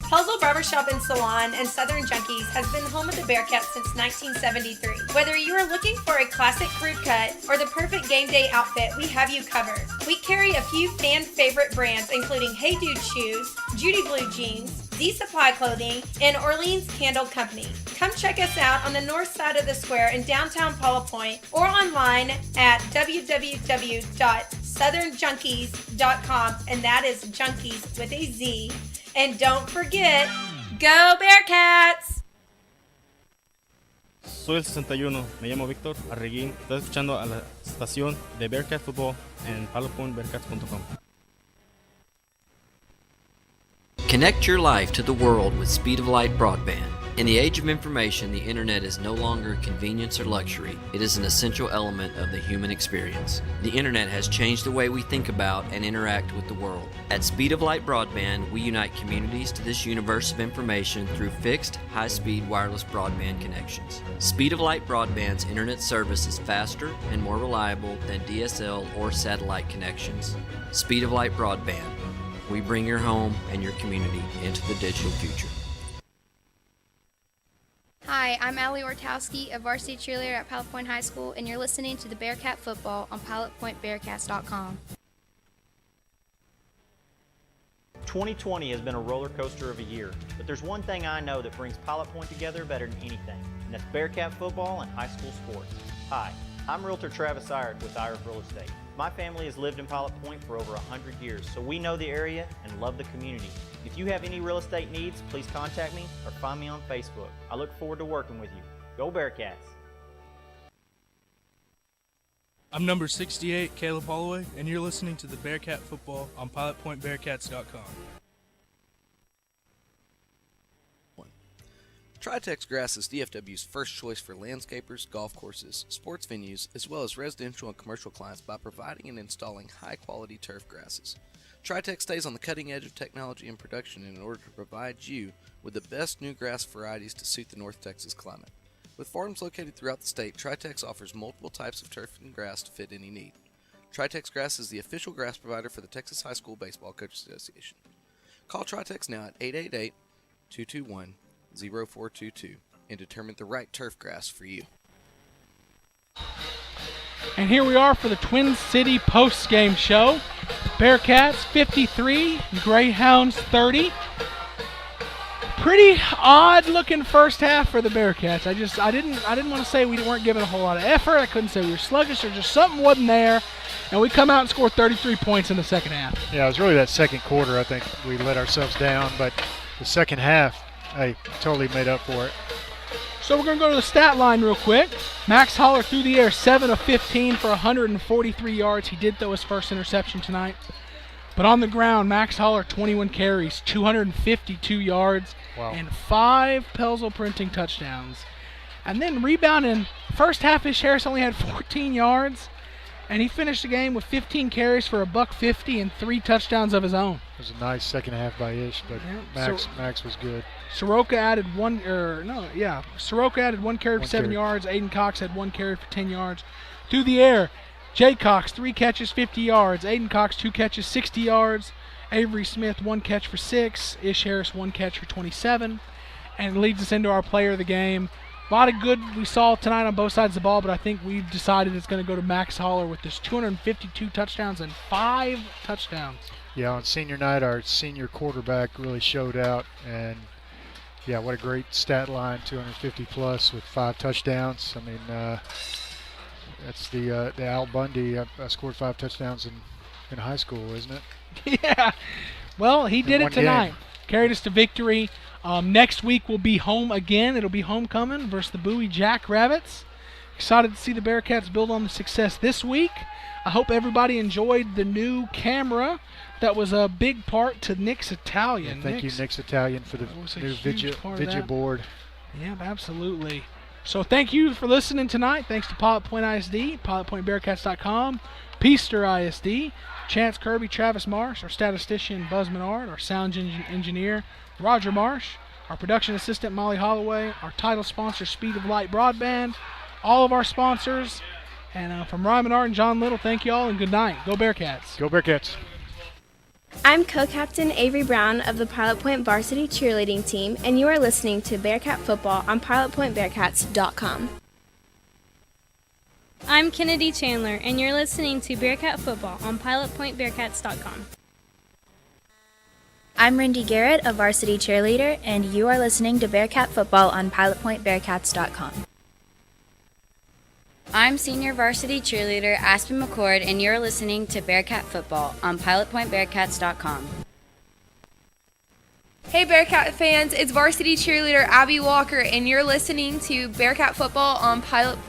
Puzzle Barbershop and Salon and Southern Junkies has been home of the Bearcats since 1973. Whether you are looking for a classic crew cut or the perfect game day outfit, we have you covered. We carry a few fan favorite brands including Hey Dude Shoes, Judy Blue Jeans, Z Supply Clothing, and Orleans Candle Company. Come check us out on the north side of the square in downtown Paula Point or online at www.southernjunkies.com, and that is junkies with a Z. And don't forget, go Bearcats! Soy el 61, me llamo Víctor Arreguín. Estás escuchando a la estación de Bearcat Football en PilotPointBearcats.com. Connect your life to the world with Speed of Light broadband. In the age of information, the internet is no longer a convenience or luxury. It is an essential element of the human experience. The internet has changed the way we think about and interact with the world. At Speed of Light Broadband, we unite communities to this universe of information through fixed, high-speed wireless broadband connections. Speed of Light Broadband's internet service is faster and more reliable than DSL or satellite connections. Speed of Light Broadband. We bring your home and your community into the digital future. Hi, I'm Allie Ortowski, a varsity cheerleader at Pilot Point High School, and you're listening to the Bearcat Football on PilotPointBearcats.com. 2020 has been a roller coaster of a year, but there's one thing I know that brings Pilot Point together better than anything, and that's Bearcat football and high school sports. Hi, I'm Realtor Travis Eyrick with Eyrick Real Estate. My family has lived in Pilot Point for over 100 years, so we know the area and love the community. If you have any real estate needs, please contact me or find me on Facebook. I look forward to working with you. Go Bearcats! I'm number 68, Caleb Holloway, and you're listening to the Bearcat Football on PilotPointBearcats.com. Tritex Grass is DFW's first choice for landscapers, golf courses, sports venues, as well as residential and commercial clients by providing and installing high-quality turf grasses. Tritex stays on the cutting edge of technology and production in order to provide you with the best new grass varieties to suit the North Texas climate. With farms located throughout the state, Tritex offers multiple types of turf and grass to fit any need. Tritex Grass is the official grass provider for the Texas High School Baseball Coaches Association. Call Tritex now at 888-221-0422 and determine the right turf grass for you. And here we are for the Twin City post-game show. Bearcats 53, Greyhounds 30. Pretty odd-looking first half for the Bearcats. I didn't want to say we weren't giving a whole lot of effort. I couldn't say we were sluggish or just something wasn't there. And we come out and score 33 points in the second half. Yeah, it was really that second quarter I think we let ourselves down, but the second half, hey, totally made up for it. So we're going to go to the stat line real quick. Max Holler through the air, 7 of 15 for 143 yards. He did throw his first interception tonight. But on the ground, Max Holler, 21 carries, 252 yards, and 5 Pelzel Printing touchdowns. And then rebounding, first half, Ish Harris only had 14 yards, and he finished the game with 15 carries for $150 and 3 touchdowns of his own. It was a nice second half by Ish, but Max was good. Soroka added one carry for 7 yards. Aiden Cox had 1 carry for 10 yards. Through the air, Jay Cox, 3 catches, 50 yards. Aiden Cox, 2 catches, 60 yards. Avery Smith, 1 catch for 6. Ish Harris, 1 catch for 27. And it leads us into our player of the game. A lot of good we saw tonight on both sides of the ball, but I think we've decided it's going to go to Max Holler with this 252 touchdowns and 5 touchdowns. Yeah, on senior night, our senior quarterback really showed out. And, yeah, what a great stat line, 250 plus with 5 touchdowns. I mean, that's the Al Bundy. I scored 5 touchdowns in high school, isn't it? Yeah. Well, he did it tonight. Game. Carried us to victory. Next week we'll be home again. It'll be homecoming versus the Bowie Jackrabbits. Excited to see the Bearcats build on the success this week. I hope everybody enjoyed the new camera. That was a big part to Nick's Italian. Yeah, thank you, Nick's Italian, for the new video board. Yeah, absolutely. So thank you for listening tonight. Thanks to Pilot Point ISD, pilotpointbearcats.com, Peaster ISD, Chance Kirby, Travis Marsh, our statistician Buzz Menard, our sound engineer Roger Marsh, our production assistant Molly Holloway, our title sponsor Speed of Light Broadband, all of our sponsors, and from Ryan Menard and John Little, thank you all and good night. Go Bearcats. Go Bearcats. I'm co-captain Avery Brown of the Pilot Point varsity cheerleading team, and you are listening to Bearcat Football on pilotpointbearcats.com. I'm Kennedy Chandler, and you're listening to Bearcat Football on pilotpointbearcats.com. I'm Rindy Garrett, a varsity cheerleader, and you are listening to Bearcat Football on pilotpointbearcats.com. I'm senior varsity cheerleader Aspen McCord, and you're listening to Bearcat Football on pilotpointbearcats.com. Hey Bearcat fans, it's varsity cheerleader Abby Walker, and you're listening to Bearcat Football on